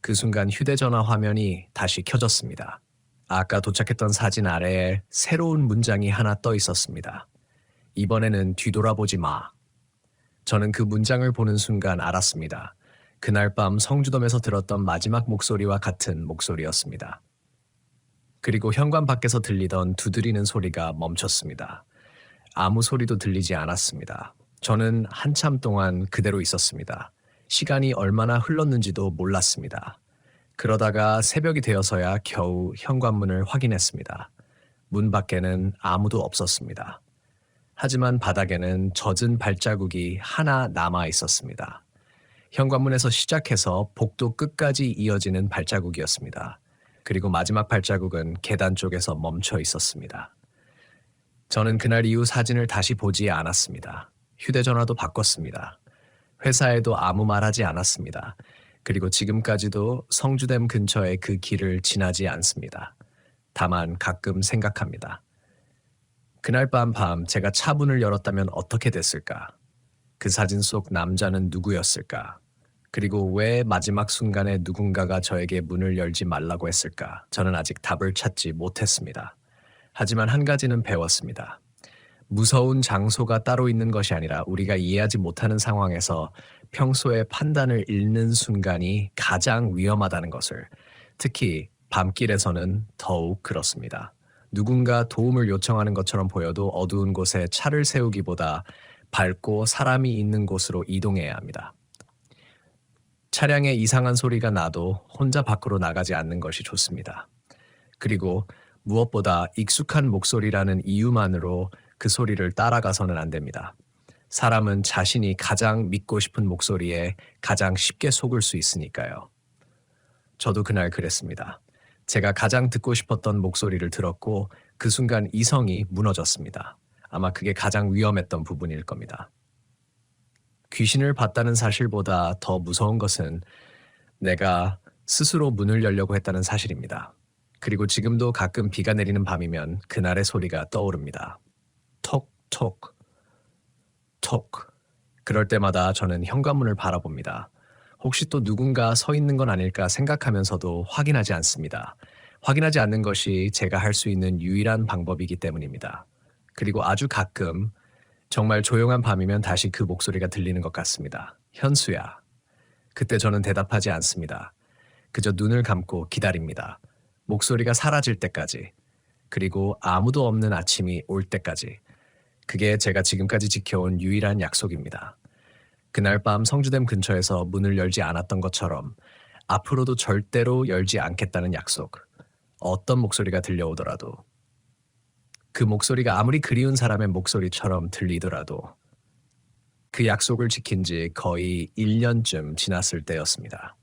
그 순간 휴대전화 화면이 다시 켜졌습니다. 아까 도착했던 사진 아래에 새로운 문장이 하나 떠 있었습니다. 이번에는 뒤돌아보지 마. 저는 그 문장을 보는 순간 알았습니다. 그날 밤 성주돔에서 들었던 마지막 목소리와 같은 목소리였습니다. 그리고 현관 밖에서 들리던 두드리는 소리가 멈췄습니다. 아무 소리도 들리지 않았습니다. 저는 한참 동안 그대로 있었습니다. 시간이 얼마나 흘렀는지도 몰랐습니다. 그러다가 새벽이 되어서야 겨우 현관문을 확인했습니다. 문 밖에는 아무도 없었습니다. 하지만 바닥에는 젖은 발자국이 하나 남아 있었습니다. 현관문에서 시작해서 복도 끝까지 이어지는 발자국이었습니다. 그리고 마지막 발자국은 계단 쪽에서 멈춰 있었습니다. 저는 그날 이후 사진을 다시 보지 않았습니다. 휴대전화도 바꿨습니다. 회사에도 아무 말하지 않았습니다. 그리고 지금까지도 성주댐 근처의 그 길을 지나지 않습니다. 다만 가끔 생각합니다. 그날 밤 제가 차문을 열었다면 어떻게 됐을까? 그 사진 속 남자는 누구였을까? 그리고 왜 마지막 순간에 누군가가 저에게 문을 열지 말라고 했을까? 저는 아직 답을 찾지 못했습니다. 하지만 한 가지는 배웠습니다. 무서운 장소가 따로 있는 것이 아니라 우리가 이해하지 못하는 상황에서 평소에 판단을 잃는 순간이 가장 위험하다는 것을, 특히 밤길에서는 더욱 그렇습니다. 누군가 도움을 요청하는 것처럼 보여도 어두운 곳에 차를 세우기보다 밝고 사람이 있는 곳으로 이동해야 합니다. 차량에 이상한 소리가 나도 혼자 밖으로 나가지 않는 것이 좋습니다. 그리고 무엇보다 익숙한 목소리라는 이유만으로 그 소리를 따라가서는 안 됩니다. 사람은 자신이 가장 믿고 싶은 목소리에 가장 쉽게 속을 수 있으니까요. 저도 그날 그랬습니다. 제가 가장 듣고 싶었던 목소리를 들었고 그 순간 이성이 무너졌습니다. 아마 그게 가장 위험했던 부분일 겁니다. 귀신을 봤다는 사실보다 더 무서운 것은 내가 스스로 문을 열려고 했다는 사실입니다. 그리고 지금도 가끔 비가 내리는 밤이면 그날의 소리가 떠오릅니다. 톡, 톡, 톡. 그럴 때마다 저는 현관문을 바라봅니다. 혹시 또 누군가 서 있는 건 아닐까 생각하면서도 확인하지 않습니다. 확인하지 않는 것이 제가 할 수 있는 유일한 방법이기 때문입니다. 그리고 아주 가끔 정말 조용한 밤이면 다시 그 목소리가 들리는 것 같습니다. 현수야. 그때 저는 대답하지 않습니다. 그저 눈을 감고 기다립니다. 목소리가 사라질 때까지, 그리고 아무도 없는 아침이 올 때까지. 그게 제가 지금까지 지켜온 유일한 약속입니다. 그날 밤 성주댐 근처에서 문을 열지 않았던 것처럼 앞으로도 절대로 열지 않겠다는 약속. 어떤 목소리가 들려오더라도, 그 목소리가 아무리 그리운 사람의 목소리처럼 들리더라도 그 약속을 지킨 지 거의 1년쯤 지났을 때였습니다.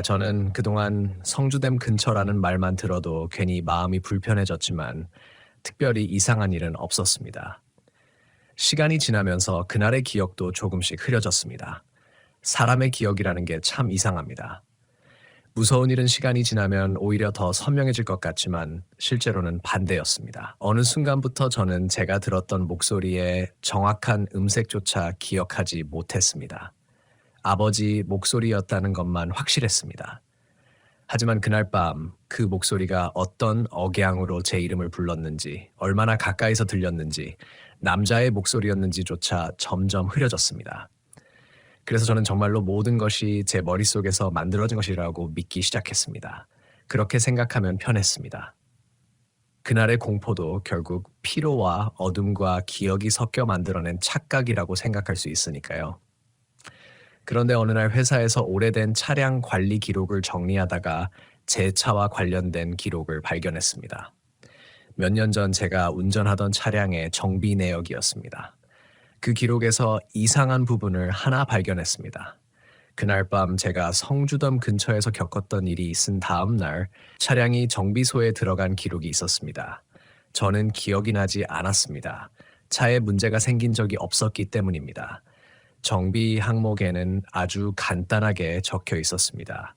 저는 그동안 성주댐 근처라는 말만 들어도 괜히 마음이 불편해졌지만 특별히 이상한 일은 없었습니다. 시간이 지나면서 그날의 기억도 조금씩 흐려졌습니다. 사람의 기억이라는 게 참 이상합니다. 무서운 일은 시간이 지나면 오히려 더 선명해질 것 같지만 실제로는 반대였습니다. 어느 순간부터 저는 제가 들었던 목소리의 정확한 음색조차 기억하지 못했습니다. 아버지 목소리였다는 것만 확실했습니다. 하지만 그날 밤 그 목소리가 어떤 억양으로 제 이름을 불렀는지, 얼마나 가까이서 들렸는지, 남자의 목소리였는지조차 점점 흐려졌습니다. 그래서 저는 정말로 모든 것이 제 머릿속에서 만들어진 것이라고 믿기 시작했습니다. 그렇게 생각하면 편했습니다. 그날의 공포도 결국 피로와 어둠과 기억이 섞여 만들어낸 착각이라고 생각할 수 있으니까요. 그런데 어느 날 회사에서 오래된 차량 관리 기록을 정리하다가 제 차와 관련된 기록을 발견했습니다. 몇 년 전 제가 운전하던 차량의 정비 내역이었습니다. 그 기록에서 이상한 부분을 하나 발견했습니다. 그날 밤 제가 성주섬 근처에서 겪었던 일이 있은 다음 날 차량이 정비소에 들어간 기록이 있었습니다. 저는 기억이 나지 않았습니다. 차에 문제가 생긴 적이 없었기 때문입니다. 정비 항목에는 아주 간단하게 적혀 있었습니다.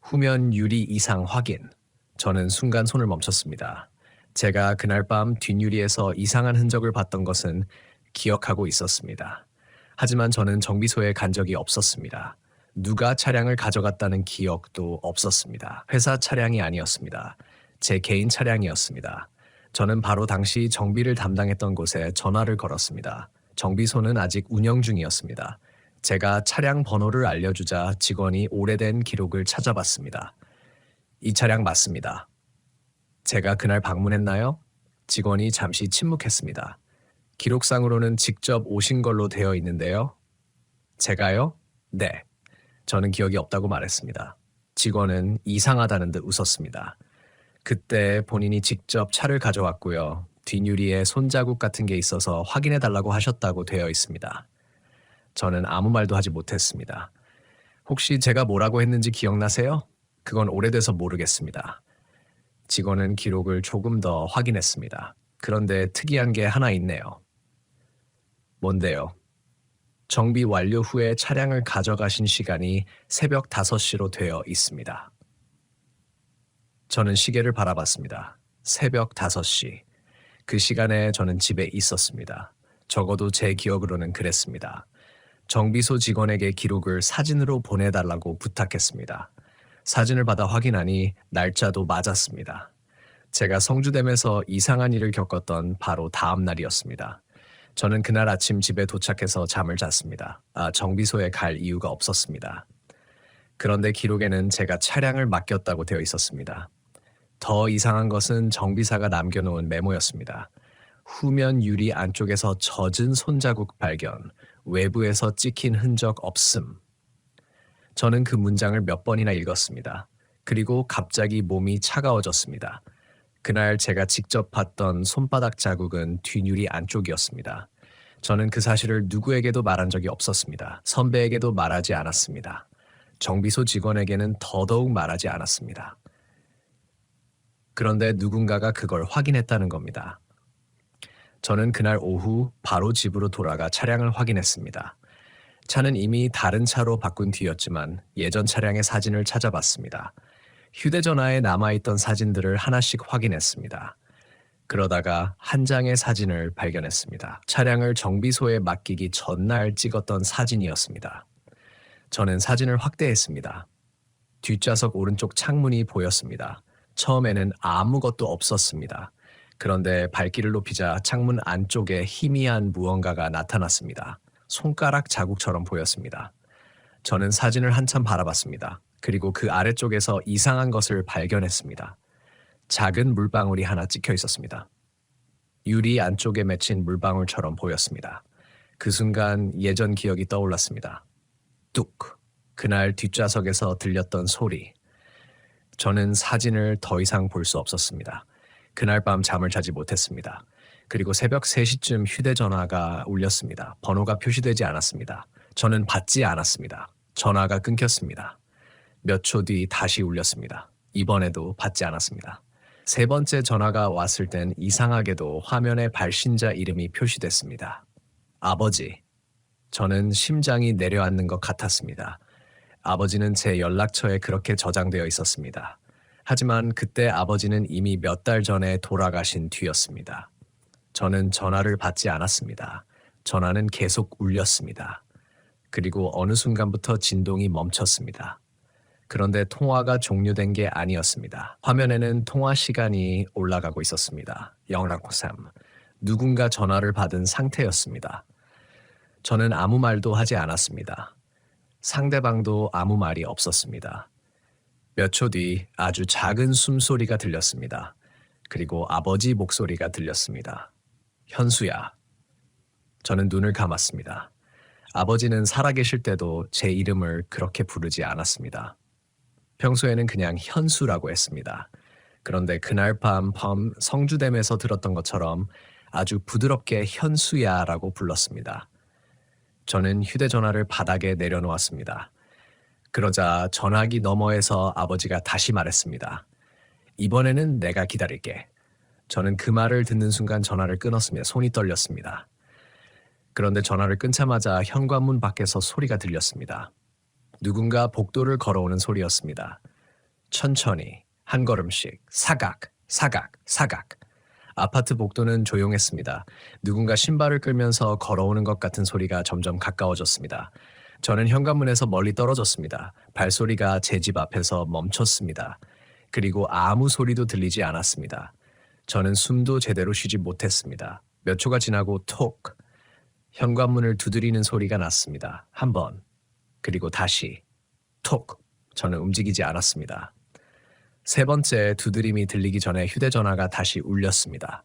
후면 유리 이상 확인. 저는 순간 손을 멈췄습니다. 제가 그날 밤 뒷유리에서 이상한 흔적을 봤던 것은 기억하고 있었습니다. 하지만 저는 정비소에 간 적이 없었습니다. 누가 차량을 가져갔다는 기억도 없었습니다. 회사 차량이 아니었습니다. 제 개인 차량이었습니다. 저는 바로 당시 정비를 담당했던 곳에 전화를 걸었습니다. 정비소는 아직 운영 중이었습니다. 제가 차량 번호를 알려주자 직원이 오래된 기록을 찾아봤습니다. 이 차량 맞습니다. 제가 그날 방문했나요? 직원이 잠시 침묵했습니다. 기록상으로는 직접 오신 걸로 되어 있는데요. 제가요? 네. 저는 기억이 없다고 말했습니다. 직원은 이상하다는 듯 웃었습니다. 그때 본인이 직접 차를 가져왔고요. 뒷유리에 손자국 같은 게 있어서 확인해 달라고 하셨다고 되어 있습니다. 저는 아무 말도 하지 못했습니다. 혹시 제가 뭐라고 했는지 기억나세요? 그건 오래돼서 모르겠습니다. 직원은 기록을 조금 더 확인했습니다. 그런데 특이한 게 하나 있네요. 뭔데요? 정비 완료 후에 차량을 가져가신 시간이 새벽 5시로 되어 있습니다. 저는 시계를 바라봤습니다. 새벽 5시. 그 시간에 저는 집에 있었습니다. 적어도 제 기억으로는 그랬습니다. 정비소 직원에게 기록을 사진으로 보내달라고 부탁했습니다. 사진을 받아 확인하니 날짜도 맞았습니다. 제가 성주댐에서 이상한 일을 겪었던 바로 다음 날이었습니다. 저는 그날 아침 집에 도착해서 잠을 잤습니다. 정비소에 갈 이유가 없었습니다. 그런데 기록에는 제가 차량을 맡겼다고 되어 있었습니다. 더 이상한 것은 정비사가 남겨놓은 메모였습니다. 후면 유리 안쪽에서 젖은 손자국 발견, 외부에서 찍힌 흔적 없음. 저는 그 문장을 몇 번이나 읽었습니다. 그리고 갑자기 몸이 차가워졌습니다. 그날 제가 직접 봤던 손바닥 자국은 뒷유리 안쪽이었습니다. 저는 그 사실을 누구에게도 말한 적이 없었습니다. 선배에게도 말하지 않았습니다. 정비소 직원에게는 더더욱 말하지 않았습니다. 그런데 누군가가 그걸 확인했다는 겁니다. 저는 그날 오후 바로 집으로 돌아가 차량을 확인했습니다. 차는 이미 다른 차로 바꾼 뒤였지만 예전 차량의 사진을 찾아봤습니다. 휴대전화에 남아있던 사진들을 하나씩 확인했습니다. 그러다가 한 장의 사진을 발견했습니다. 차량을 정비소에 맡기기 전날 찍었던 사진이었습니다. 저는 사진을 확대했습니다. 뒷좌석 오른쪽 창문이 보였습니다. 처음에는 아무것도 없었습니다. 그런데 발길을 높이자 창문 안쪽에 희미한 무언가가 나타났습니다. 손가락 자국처럼 보였습니다. 저는 사진을 한참 바라봤습니다. 그리고 그 아래쪽에서 이상한 것을 발견했습니다. 작은 물방울이 하나 찍혀 있었습니다. 유리 안쪽에 맺힌 물방울처럼 보였습니다. 그 순간 예전 기억이 떠올랐습니다. 뚝! 그날 뒷좌석에서 들렸던 소리. 저는 사진을 더 이상 볼 수 없었습니다. 그날 밤 잠을 자지 못했습니다. 그리고 새벽 3시쯤 휴대전화가 울렸습니다. 번호가 표시되지 않았습니다. 저는 받지 않았습니다. 전화가 끊겼습니다. 몇 초 뒤 다시 울렸습니다. 이번에도 받지 않았습니다. 세 번째 전화가 왔을 땐 이상하게도 화면에 발신자 이름이 표시됐습니다. 아버지. 저는 심장이 내려앉는 것 같았습니다. 아버지는 제 연락처에 그렇게 저장되어 있었습니다. 하지만 그때 아버지는 이미 몇 달 전에 돌아가신 뒤였습니다. 저는 전화를 받지 않았습니다. 전화는 계속 울렸습니다. 그리고 어느 순간부터 진동이 멈췄습니다. 그런데 통화가 종료된 게 아니었습니다. 화면에는 통화 시간이 올라가고 있었습니다. 0.3. 누군가 전화를 받은 상태였습니다. 저는 아무 말도 하지 않았습니다. 상대방도 아무 말이 없었습니다. 몇 초 뒤 아주 작은 숨소리가 들렸습니다. 그리고 아버지 목소리가 들렸습니다. 현수야. 저는 눈을 감았습니다. 아버지는 살아계실 때도 제 이름을 그렇게 부르지 않았습니다. 평소에는 그냥 현수라고 했습니다. 그런데 그날 밤 성주댐에서 들었던 것처럼 아주 부드럽게 현수야라고 불렀습니다. 저는 휴대전화를 바닥에 내려놓았습니다. 그러자 전화기 너머에서 아버지가 다시 말했습니다. 이번에는 내가 기다릴게. 저는 그 말을 듣는 순간 전화를 끊었으며 손이 떨렸습니다. 그런데 전화를 끊자마자 현관문 밖에서 소리가 들렸습니다. 누군가 복도를 걸어오는 소리였습니다. 천천히, 한 걸음씩, 사각, 사각, 사각. 아파트 복도는 조용했습니다. 누군가 신발을 끌면서 걸어오는 것 같은 소리가 점점 가까워졌습니다. 저는 현관문에서 멀리 떨어졌습니다. 발소리가 제 집 앞에서 멈췄습니다. 그리고 아무 소리도 들리지 않았습니다. 저는 숨도 제대로 쉬지 못했습니다. 몇 초가 지나고 톡! 현관문을 두드리는 소리가 났습니다. 한 번, 그리고 다시 톡! 저는 움직이지 않았습니다. 세 번째 두드림이 들리기 전에 휴대전화가 다시 울렸습니다.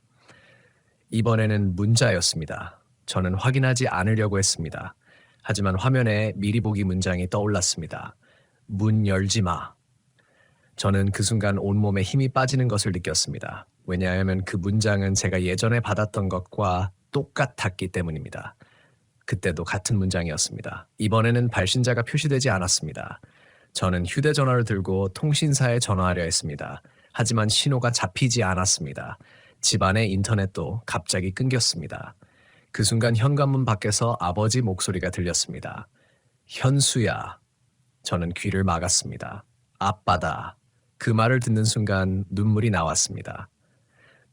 이번에는 문자였습니다. 저는 확인하지 않으려고 했습니다. 하지만 화면에 미리 보기 문장이 떠올랐습니다. 문 열지 마. 저는 그 순간 온몸에 힘이 빠지는 것을 느꼈습니다. 왜냐하면 그 문장은 제가 예전에 받았던 것과 똑같았기 때문입니다. 그때도 같은 문장이었습니다. 이번에는 발신자가 표시되지 않았습니다. 저는 휴대전화를 들고 통신사에 전화하려 했습니다. 하지만 신호가 잡히지 않았습니다. 집안의 인터넷도 갑자기 끊겼습니다. 그 순간 현관문 밖에서 아버지 목소리가 들렸습니다. 현수야. 저는 귀를 막았습니다. 아빠다. 그 말을 듣는 순간 눈물이 나왔습니다.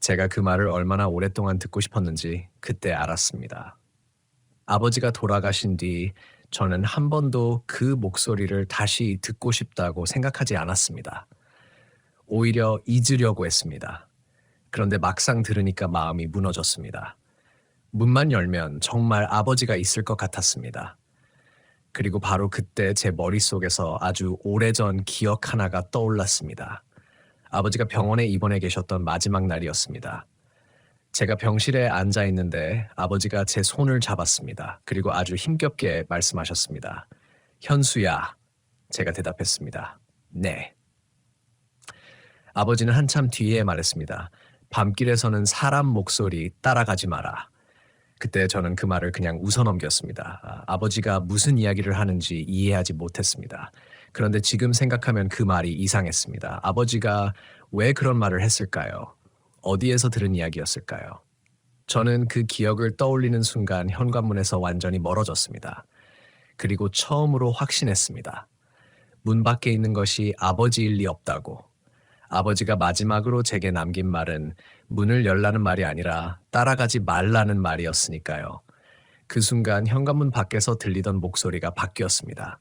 제가 그 말을 얼마나 오랫동안 듣고 싶었는지 그때 알았습니다. 아버지가 돌아가신 뒤 저는 한 번도 그 목소리를 다시 듣고 싶다고 생각하지 않았습니다. 오히려 잊으려고 했습니다. 그런데 막상 들으니까 마음이 무너졌습니다. 문만 열면 정말 아버지가 있을 것 같았습니다. 그리고 바로 그때 제 머릿속에서 아주 오래전 기억 하나가 떠올랐습니다. 아버지가 병원에 입원해 계셨던 마지막 날이었습니다. 제가 병실에 앉아 있는데 아버지가 제 손을 잡았습니다. 그리고 아주 힘겹게 말씀하셨습니다. 현수야. 제가 대답했습니다. 네. 아버지는 한참 뒤에 말했습니다. 밤길에서는 사람 목소리 따라가지 마라. 그때 저는 그 말을 그냥 웃어넘겼습니다. 아버지가 무슨 이야기를 하는지 이해하지 못했습니다. 그런데 지금 생각하면 그 말이 이상했습니다. 아버지가 왜 그런 말을 했을까요? 어디에서 들은 이야기였을까요? 저는 그 기억을 떠올리는 순간 현관문에서 완전히 멀어졌습니다. 그리고 처음으로 확신했습니다. 문 밖에 있는 것이 아버지일 리 없다고. 아버지가 마지막으로 제게 남긴 말은 문을 열라는 말이 아니라 따라가지 말라는 말이었으니까요. 그 순간 현관문 밖에서 들리던 목소리가 바뀌었습니다.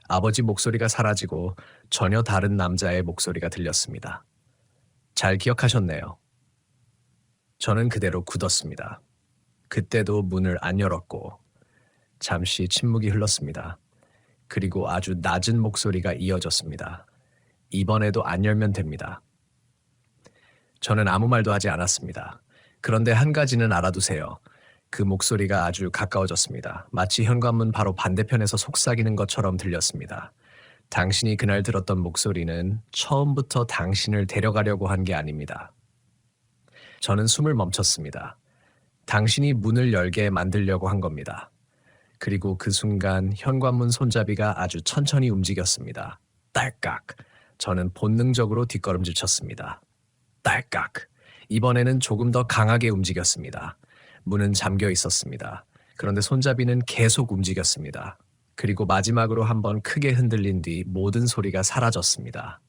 아버지 목소리가 사라지고 전혀 다른 남자의 목소리가 들렸습니다. 잘 기억하셨네요. 저는 그대로 굳었습니다. 그때도 문을 안 열었고 잠시 침묵이 흘렀습니다. 그리고 아주 낮은 목소리가 이어졌습니다. 이번에도 안 열면 됩니다. 저는 아무 말도 하지 않았습니다. 그런데 한 가지는 알아두세요. 그 목소리가 아주 가까워졌습니다. 마치 현관문 바로 반대편에서 속삭이는 것처럼 들렸습니다. 당신이 그날 들었던 목소리는 처음부터 당신을 데려가려고 한 게 아닙니다. 저는 숨을 멈췄습니다. 당신이 문을 열게 만들려고 한 겁니다. 그리고 그 순간 현관문 손잡이가 아주 천천히 움직였습니다. 딸깍. 저는 본능적으로 뒷걸음질 쳤습니다. 딸깍. 이번에는 조금 더 강하게 움직였습니다. 문은 잠겨 있었습니다. 그런데 손잡이는 계속 움직였습니다. 그리고 마지막으로 한번 크게 흔들린 뒤 모든 소리가 사라졌습니다.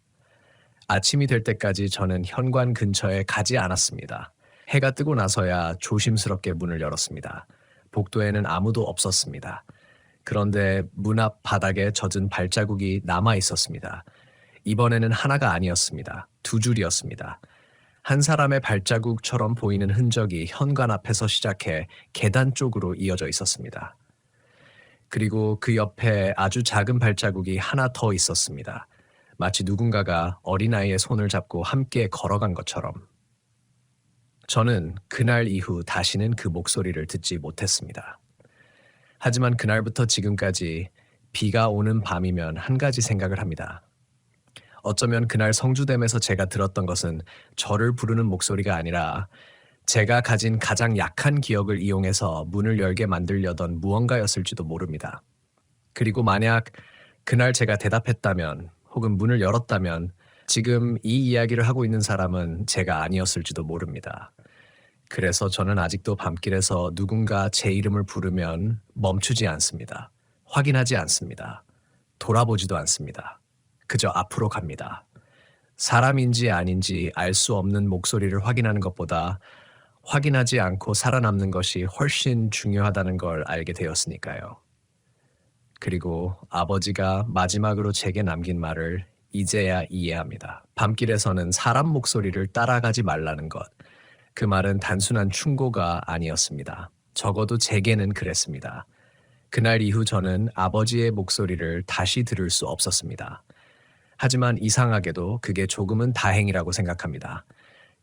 아침이 될 때까지 저는 현관 근처에 가지 않았습니다. 해가 뜨고 나서야 조심스럽게 문을 열었습니다. 복도에는 아무도 없었습니다. 그런데 문 앞 바닥에 젖은 발자국이 남아 있었습니다. 이번에는 하나가 아니었습니다. 두 줄이었습니다. 한 사람의 발자국처럼 보이는 흔적이 현관 앞에서 시작해 계단 쪽으로 이어져 있었습니다. 그리고 그 옆에 아주 작은 발자국이 하나 더 있었습니다. 마치 누군가가 어린아이의 손을 잡고 함께 걸어간 것처럼. 저는 그날 이후 다시는 그 목소리를 듣지 못했습니다. 하지만 그날부터 지금까지 비가 오는 밤이면 한 가지 생각을 합니다. 어쩌면 그날 성주댐에서 제가 들었던 것은 저를 부르는 목소리가 아니라 제가 가진 가장 약한 기억을 이용해서 문을 열게 만들려던 무언가였을지도 모릅니다. 그리고 만약 그날 제가 대답했다면 혹은 문을 열었다면 지금 이 이야기를 하고 있는 사람은 제가 아니었을지도 모릅니다. 그래서 저는 아직도 밤길에서 누군가 제 이름을 부르면 멈추지 않습니다. 확인하지 않습니다. 돌아보지도 않습니다. 그저 앞으로 갑니다. 사람인지 아닌지 알 수 없는 목소리를 확인하는 것보다 확인하지 않고 살아남는 것이 훨씬 중요하다는 걸 알게 되었으니까요. 그리고 아버지가 마지막으로 제게 남긴 말을 이제야 이해합니다. 밤길에서는 사람 목소리를 따라가지 말라는 것. 그 말은 단순한 충고가 아니었습니다. 적어도 제게는 그랬습니다. 그날 이후 저는 아버지의 목소리를 다시 들을 수 없었습니다. 하지만 이상하게도 그게 조금은 다행이라고 생각합니다.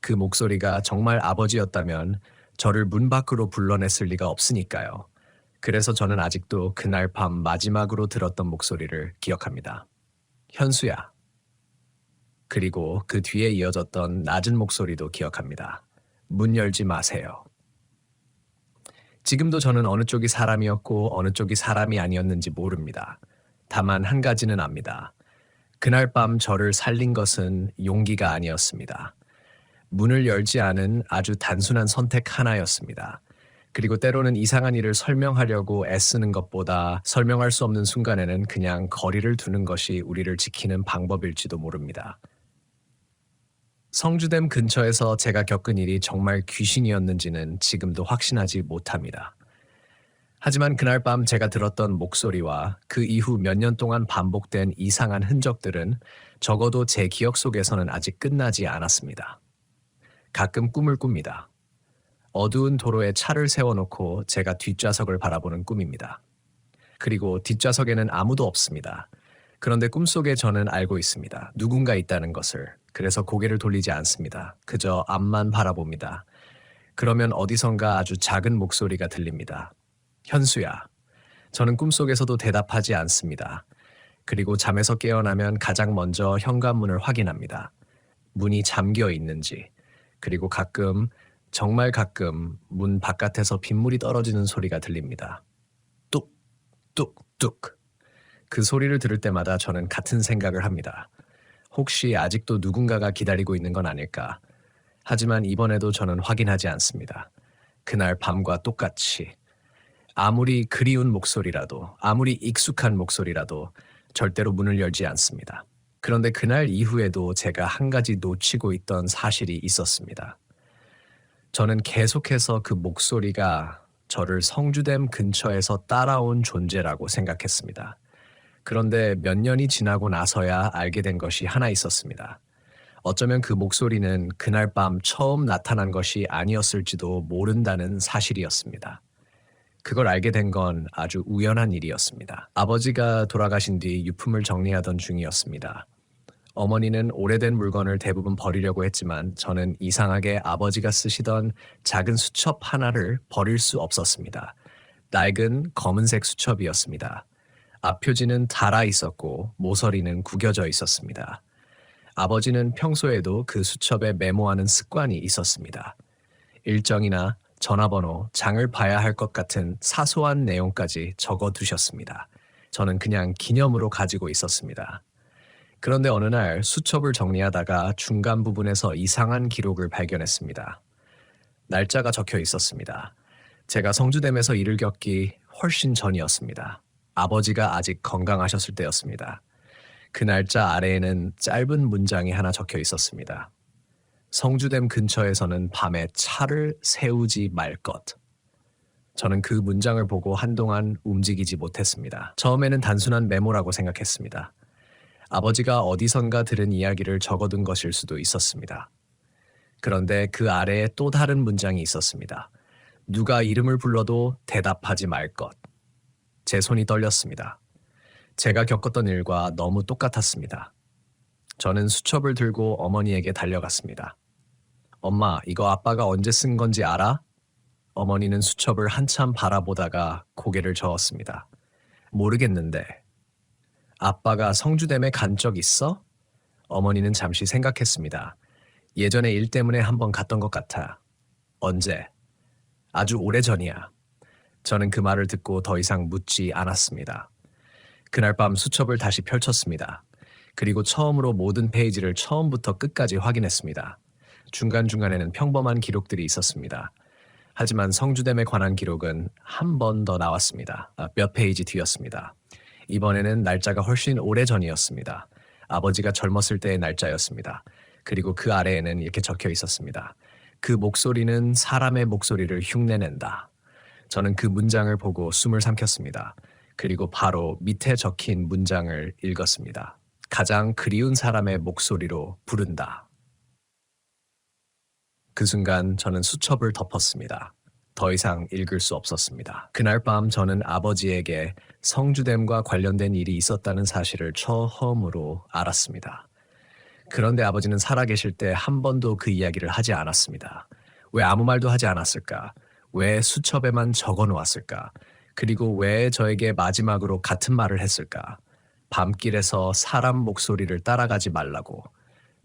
그 목소리가 정말 아버지였다면 저를 문 밖으로 불러냈을 리가 없으니까요. 그래서 저는 아직도 그날 밤 마지막으로 들었던 목소리를 기억합니다. 현수야. 그리고 그 뒤에 이어졌던 낮은 목소리도 기억합니다. 문 열지 마세요. 지금도 저는 어느 쪽이 사람이었고 어느 쪽이 사람이 아니었는지 모릅니다. 다만 한 가지는 압니다. 그날 밤 저를 살린 것은 용기가 아니었습니다. 문을 열지 않은 아주 단순한 선택 하나였습니다. 그리고 때로는 이상한 일을 설명하려고 애쓰는 것보다 설명할 수 없는 순간에는 그냥 거리를 두는 것이 우리를 지키는 방법일지도 모릅니다. 성주댐 근처에서 제가 겪은 일이 정말 귀신이었는지는 지금도 확신하지 못합니다. 하지만 그날 밤 제가 들었던 목소리와 그 이후 몇 년 동안 반복된 이상한 흔적들은 적어도 제 기억 속에서는 아직 끝나지 않았습니다. 가끔 꿈을 꿉니다. 어두운 도로에 차를 세워놓고 제가 뒷좌석을 바라보는 꿈입니다. 그리고 뒷좌석에는 아무도 없습니다. 그런데 꿈속에 저는 알고 있습니다. 누군가 있다는 것을. 그래서 고개를 돌리지 않습니다. 그저 앞만 바라봅니다. 그러면 어디선가 아주 작은 목소리가 들립니다. 현수야. 저는 꿈속에서도 대답하지 않습니다. 그리고 잠에서 깨어나면 가장 먼저 현관문을 확인합니다. 문이 잠겨 있는지. 그리고 가끔, 정말 가끔 문 바깥에서 빗물이 떨어지는 소리가 들립니다. 뚝, 뚝, 뚝. 그 소리를 들을 때마다 저는 같은 생각을 합니다. 혹시 아직도 누군가가 기다리고 있는 건 아닐까? 하지만 이번에도 저는 확인하지 않습니다. 그날 밤과 똑같이. 아무리 그리운 목소리라도, 아무리 익숙한 목소리라도 절대로 문을 열지 않습니다. 그런데 그날 이후에도 제가 한 가지 놓치고 있던 사실이 있었습니다. 저는 계속해서 그 목소리가 저를 성주댐 근처에서 따라온 존재라고 생각했습니다. 그런데 몇 년이 지나고 나서야 알게 된 것이 하나 있었습니다. 어쩌면 그 목소리는 그날 밤 처음 나타난 것이 아니었을지도 모른다는 사실이었습니다. 그걸 알게 된 건 아주 우연한 일이었습니다. 아버지가 돌아가신 뒤 유품을 정리하던 중이었습니다. 어머니는 오래된 물건을 대부분 버리려고 했지만 저는 이상하게 아버지가 쓰시던 작은 수첩 하나를 버릴 수 없었습니다. 낡은 검은색 수첩이었습니다. 앞표지는 닳아 있었고 모서리는 구겨져 있었습니다. 아버지는 평소에도 그 수첩에 메모하는 습관이 있었습니다. 일정이나 전화번호, 장을 봐야 할 것 같은 사소한 내용까지 적어두셨습니다. 저는 그냥 기념으로 가지고 있었습니다. 그런데 어느 날 수첩을 정리하다가 중간 부분에서 이상한 기록을 발견했습니다. 날짜가 적혀 있었습니다. 제가 성주댐에서 일을 겪기 훨씬 전이었습니다. 아버지가 아직 건강하셨을 때였습니다. 그 날짜 아래에는 짧은 문장이 하나 적혀 있었습니다. 성주댐 근처에서는 밤에 차를 세우지 말 것. 저는 그 문장을 보고 한동안 움직이지 못했습니다. 처음에는 단순한 메모라고 생각했습니다. 아버지가 어디선가 들은 이야기를 적어둔 것일 수도 있었습니다. 그런데 그 아래에 또 다른 문장이 있었습니다. 누가 이름을 불러도 대답하지 말 것. 제 손이 떨렸습니다. 제가 겪었던 일과 너무 똑같았습니다. 저는 수첩을 들고 어머니에게 달려갔습니다. 엄마, 이거 아빠가 언제 쓴 건지 알아? 어머니는 수첩을 한참 바라보다가 고개를 저었습니다. 모르겠는데. 아빠가 성주댐에 간 적 있어? 어머니는 잠시 생각했습니다. 예전에 일 때문에 한번 갔던 것 같아. 언제? 아주 오래전이야. 저는 그 말을 듣고 더 이상 묻지 않았습니다. 그날 밤 수첩을 다시 펼쳤습니다. 그리고 처음으로 모든 페이지를 처음부터 끝까지 확인했습니다. 중간중간에는 평범한 기록들이 있었습니다. 하지만 성주댐에 관한 기록은 한 번 더 나왔습니다. 몇 페이지 뒤였습니다. 이번에는 날짜가 훨씬 오래전이었습니다. 아버지가 젊었을 때의 날짜였습니다. 그리고 그 아래에는 이렇게 적혀 있었습니다. 그 목소리는 사람의 목소리를 흉내낸다. 저는 그 문장을 보고 숨을 삼켰습니다. 그리고 바로 밑에 적힌 문장을 읽었습니다. 가장 그리운 사람의 목소리로 부른다. 그 순간 저는 수첩을 덮었습니다. 더 이상 읽을 수 없었습니다. 그날 밤 저는 아버지에게 성주댐과 관련된 일이 있었다는 사실을 처음으로 알았습니다. 그런데 아버지는 살아계실 때 한 번도 그 이야기를 하지 않았습니다. 왜 아무 말도 하지 않았을까? 왜 수첩에만 적어 놓았을까? 그리고 왜 저에게 마지막으로 같은 말을 했을까? 밤길에서 사람 목소리를 따라가지 말라고.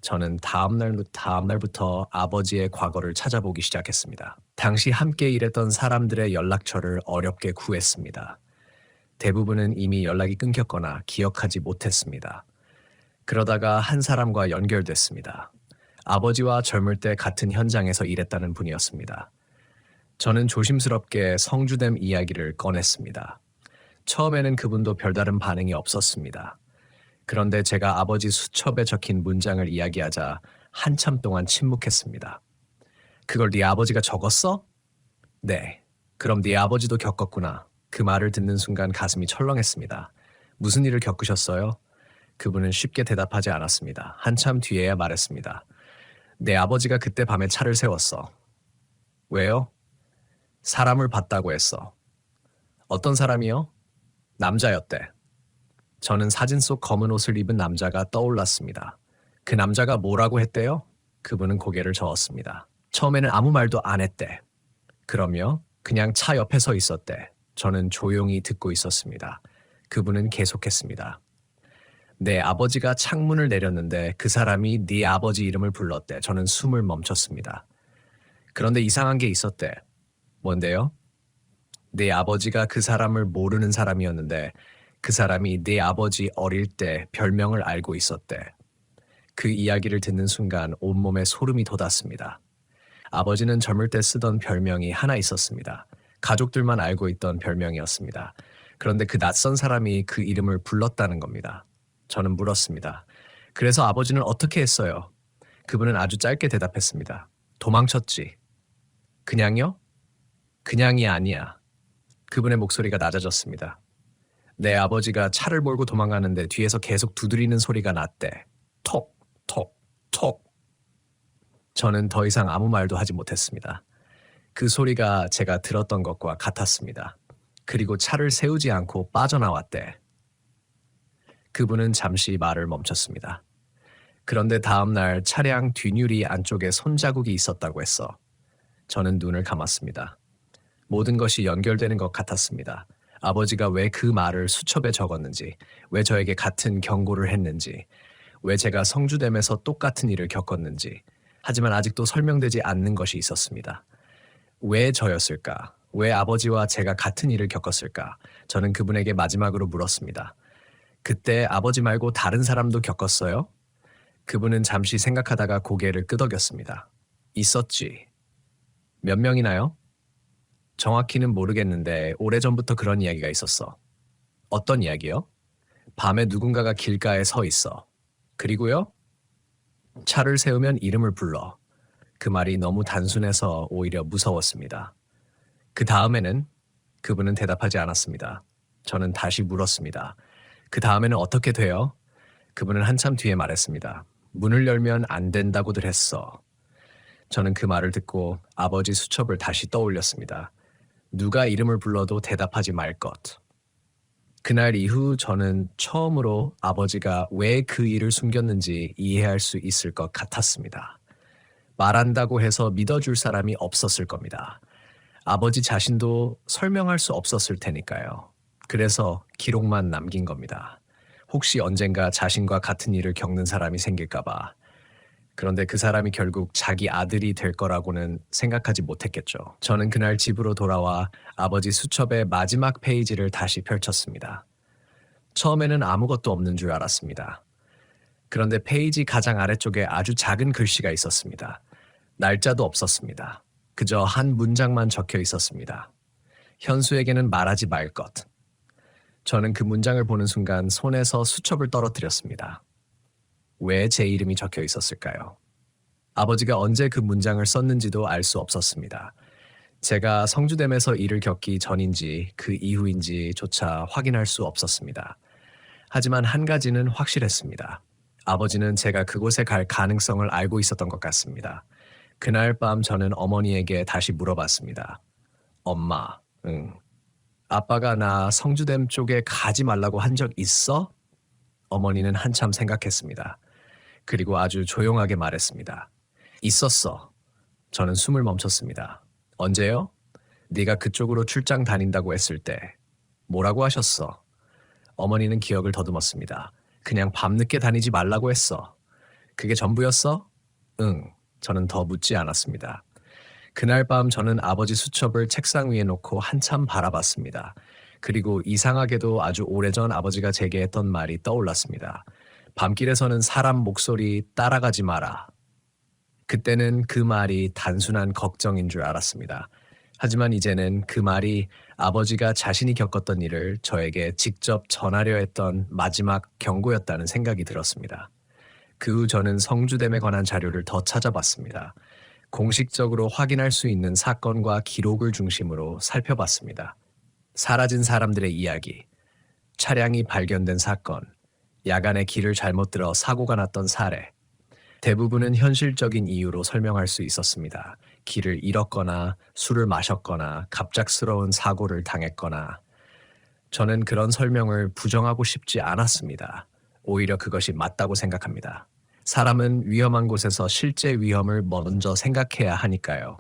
저는 다음날부터 아버지의 과거를 찾아보기 시작했습니다. 당시 함께 일했던 사람들의 연락처를 어렵게 구했습니다. 대부분은 이미 연락이 끊겼거나 기억하지 못했습니다. 그러다가 한 사람과 연결됐습니다. 아버지와 젊을 때 같은 현장에서 일했다는 분이었습니다. 저는 조심스럽게 성주댐 이야기를 꺼냈습니다. 처음에는 그분도 별다른 반응이 없었습니다. 그런데 제가 아버지 수첩에 적힌 문장을 이야기하자 한참 동안 침묵했습니다. 그걸 네 아버지가 적었어? 네. 그럼 네 아버지도 겪었구나. 그 말을 듣는 순간 가슴이 철렁했습니다. 무슨 일을 겪으셨어요? 그분은 쉽게 대답하지 않았습니다. 한참 뒤에야 말했습니다. 내 아버지가 그때 밤에 차를 세웠어. 왜요? 사람을 봤다고 했어. 어떤 사람이요? 남자였대. 저는 사진 속 검은 옷을 입은 남자가 떠올랐습니다. 그 남자가 뭐라고 했대요? 그분은 고개를 저었습니다. 처음에는 아무 말도 안 했대. 그럼요? 그냥 차 옆에 서 있었대. 저는 조용히 듣고 있었습니다. 그분은 계속했습니다. 내 아버지가 창문을 내렸는데 그 사람이 네 아버지 이름을 불렀대. 저는 숨을 멈췄습니다. 그런데 이상한 게 있었대. 뭔데요? 네 아버지가 그 사람을 모르는 사람이었는데 그 사람이 네 아버지 어릴 때 별명을 알고 있었대. 그 이야기를 듣는 순간 온몸에 소름이 돋았습니다. 아버지는 젊을 때 쓰던 별명이 하나 있었습니다. 가족들만 알고 있던 별명이었습니다. 그런데 그 낯선 사람이 그 이름을 불렀다는 겁니다. 저는 물었습니다. 그래서 아버지는 어떻게 했어요? 그분은 아주 짧게 대답했습니다. 도망쳤지. 그냥요? 그냥이 아니야. 그분의 목소리가 낮아졌습니다. 내 아버지가 차를 몰고 도망가는데 뒤에서 계속 두드리는 소리가 났대. 톡, 톡, 톡. 저는 더 이상 아무 말도 하지 못했습니다. 그 소리가 제가 들었던 것과 같았습니다. 그리고 차를 세우지 않고 빠져나왔대. 그분은 잠시 말을 멈췄습니다. 그런데 다음 날 차량 뒷유리 안쪽에 손자국이 있었다고 했어. 저는 눈을 감았습니다. 모든 것이 연결되는 것 같았습니다. 아버지가 왜 그 말을 수첩에 적었는지, 왜 저에게 같은 경고를 했는지, 왜 제가 성주댐에서 똑같은 일을 겪었는지, 하지만 아직도 설명되지 않는 것이 있었습니다. 왜 저였을까? 왜 아버지와 제가 같은 일을 겪었을까? 저는 그분에게 마지막으로 물었습니다. 그때 아버지 말고 다른 사람도 겪었어요? 그분은 잠시 생각하다가 고개를 끄덕였습니다. 있었지. 몇 명이나요? 정확히는 모르겠는데 오래전부터 그런 이야기가 있었어. 어떤 이야기요? 밤에 누군가가 길가에 서 있어. 그리고요? 차를 세우면 이름을 불러. 그 말이 너무 단순해서 오히려 무서웠습니다. 그 다음에는 그분은 대답하지 않았습니다. 저는 다시 물었습니다. 그 다음에는 어떻게 돼요? 그분은 한참 뒤에 말했습니다. 문을 열면 안 된다고들 했어. 저는 그 말을 듣고 아버지 수첩을 다시 떠올렸습니다. 누가 이름을 불러도 대답하지 말 것. 그날 이후 저는 처음으로 아버지가 왜 그 일을 숨겼는지 이해할 수 있을 것 같았습니다. 말한다고 해서 믿어줄 사람이 없었을 겁니다. 아버지 자신도 설명할 수 없었을 테니까요. 그래서 기록만 남긴 겁니다. 혹시 언젠가 자신과 같은 일을 겪는 사람이 생길까봐. 그런데 그 사람이 결국 자기 아들이 될 거라고는 생각하지 못했겠죠. 저는 그날 집으로 돌아와 아버지 수첩의 마지막 페이지를 다시 펼쳤습니다. 처음에는 아무것도 없는 줄 알았습니다. 그런데 페이지 가장 아래쪽에 아주 작은 글씨가 있었습니다. 날짜도 없었습니다. 그저 한 문장만 적혀 있었습니다. 현수에게는 말하지 말 것. 저는 그 문장을 보는 순간 손에서 수첩을 떨어뜨렸습니다. 왜 제 이름이 적혀 있었을까요? 아버지가 언제 그 문장을 썼는지도 알 수 없었습니다. 제가 성주댐에서 일을 겪기 전인지 그 이후인지조차 확인할 수 없었습니다. 하지만 한 가지는 확실했습니다. 아버지는 제가 그곳에 갈 가능성을 알고 있었던 것 같습니다. 그날 밤 저는 어머니에게 다시 물어봤습니다. 엄마, 응. 아빠가 나 성주댐 쪽에 가지 말라고 한 적 있어? 어머니는 한참 생각했습니다. 그리고 아주 조용하게 말했습니다. 있었어. 저는 숨을 멈췄습니다. 언제요? 네가 그쪽으로 출장 다닌다고 했을 때. 뭐라고 하셨어? 어머니는 기억을 더듬었습니다. 그냥 밤늦게 다니지 말라고 했어. 그게 전부였어? 응. 저는 더 묻지 않았습니다. 그날 밤 저는 아버지 수첩을 책상 위에 놓고 한참 바라봤습니다. 그리고 이상하게도 아주 오래전 아버지가 제게 했던 말이 떠올랐습니다. 밤길에서는 사람 목소리 따라가지 마라. 그때는 그 말이 단순한 걱정인 줄 알았습니다. 하지만 이제는 그 말이 아버지가 자신이 겪었던 일을 저에게 직접 전하려 했던 마지막 경고였다는 생각이 들었습니다. 그 후 저는 성주댐에 관한 자료를 더 찾아봤습니다. 공식적으로 확인할 수 있는 사건과 기록을 중심으로 살펴봤습니다. 사라진 사람들의 이야기, 차량이 발견된 사건, 야간에 길을 잘못 들어 사고가 났던 사례, 대부분은 현실적인 이유로 설명할 수 있었습니다. 길을 잃었거나 술을 마셨거나 갑작스러운 사고를 당했거나. 저는 그런 설명을 부정하고 싶지 않았습니다. 오히려 그것이 맞다고 생각합니다. 사람은 위험한 곳에서 실제 위험을 먼저 생각해야 하니까요.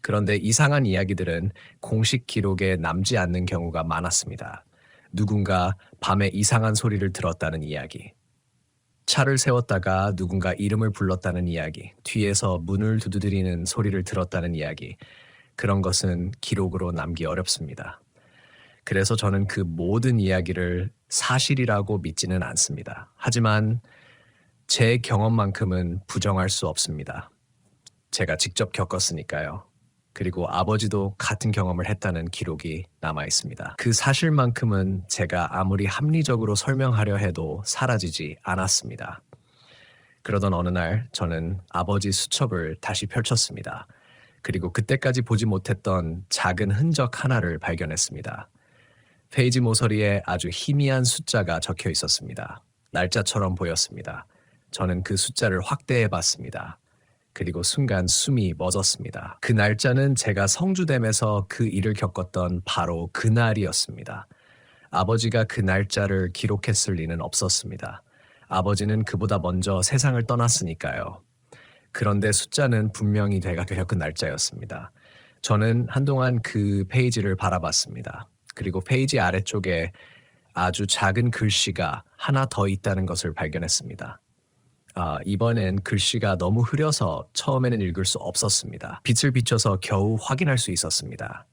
그런데 이상한 이야기들은 공식 기록에 남지 않는 경우가 많았습니다. 누군가 밤에 이상한 소리를 들었다는 이야기. 차를 세웠다가 누군가 이름을 불렀다는 이야기, 뒤에서 문을 두드리는 소리를 들었다는 이야기, 그런 것은 기록으로 남기 어렵습니다. 그래서 저는 그 모든 이야기를 사실이라고 믿지는 않습니다. 하지만 제 경험만큼은 부정할 수 없습니다. 제가 직접 겪었으니까요. 그리고 아버지도 같은 경험을 했다는 기록이 남아 있습니다. 그 사실만큼은 제가 아무리 합리적으로 설명하려 해도 사라지지 않았습니다. 그러던 어느 날 저는 아버지 수첩을 다시 펼쳤습니다. 그리고 그때까지 보지 못했던 작은 흔적 하나를 발견했습니다. 페이지 모서리에 아주 희미한 숫자가 적혀 있었습니다. 날짜처럼 보였습니다. 저는 그 숫자를 확대해 봤습니다. 그리고 순간 숨이 멎었습니다. 그 날짜는 제가 성주댐에서 그 일을 겪었던 바로 그날이었습니다. 아버지가 그 날짜를 기록했을 리는 없었습니다. 아버지는 그보다 먼저 세상을 떠났으니까요. 그런데 숫자는 분명히 제가 겪은 날짜였습니다. 저는 한동안 그 페이지를 바라봤습니다. 그리고 페이지 아래쪽에 아주 작은 글씨가 하나 더 있다는 것을 발견했습니다. 이번엔 글씨가 너무 흐려서 처음에는 읽을 수 없었습니다. 빛을 비춰서 겨우 확인할 수 있었습니다.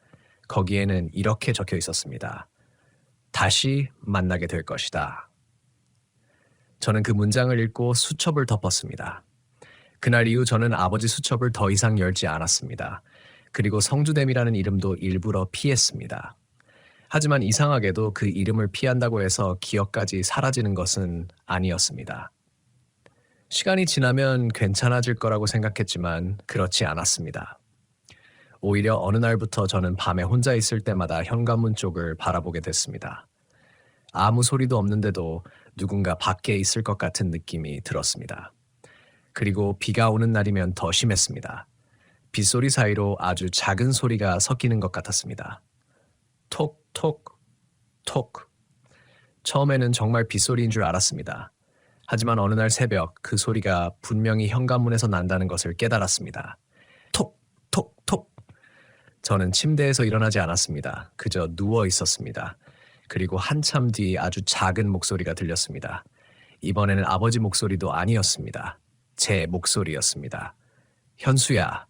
거기에는 이렇게 적혀 있었습니다. 다시 만나게 될 것이다. 저는 그 문장을 읽고 수첩을 덮었습니다. 그날 이후 저는 아버지 수첩을 더 이상 열지 않았습니다. 그리고 성주댐이라는 이름도 일부러 피했습니다. 하지만 이상하게도 그 이름을 피한다고 해서 기억까지 사라지는 것은 아니었습니다. 시간이 지나면 괜찮아질 거라고 생각했지만 그렇지 않았습니다. 오히려 어느 날부터 저는 밤에 혼자 있을 때마다 현관문 쪽을 바라보게 됐습니다. 아무 소리도 없는데도 누군가 밖에 있을 것 같은 느낌이 들었습니다. 그리고 비가 오는 날이면 더 심했습니다. 빗소리 사이로 아주 작은 소리가 섞이는 것 같았습니다. 톡, 톡, 톡. 처음에는 정말 빗소리인 줄 알았습니다. 하지만 어느 날 새벽 그 소리가 분명히 현관문에서 난다는 것을 깨달았습니다. 톡! 톡! 톡! 저는 침대에서 일어나지 않았습니다. 그저 누워 있었습니다. 그리고 한참 뒤 아주 작은 목소리가 들렸습니다. 이번에는 아버지 목소리도 아니었습니다. 제 목소리였습니다. 현수야.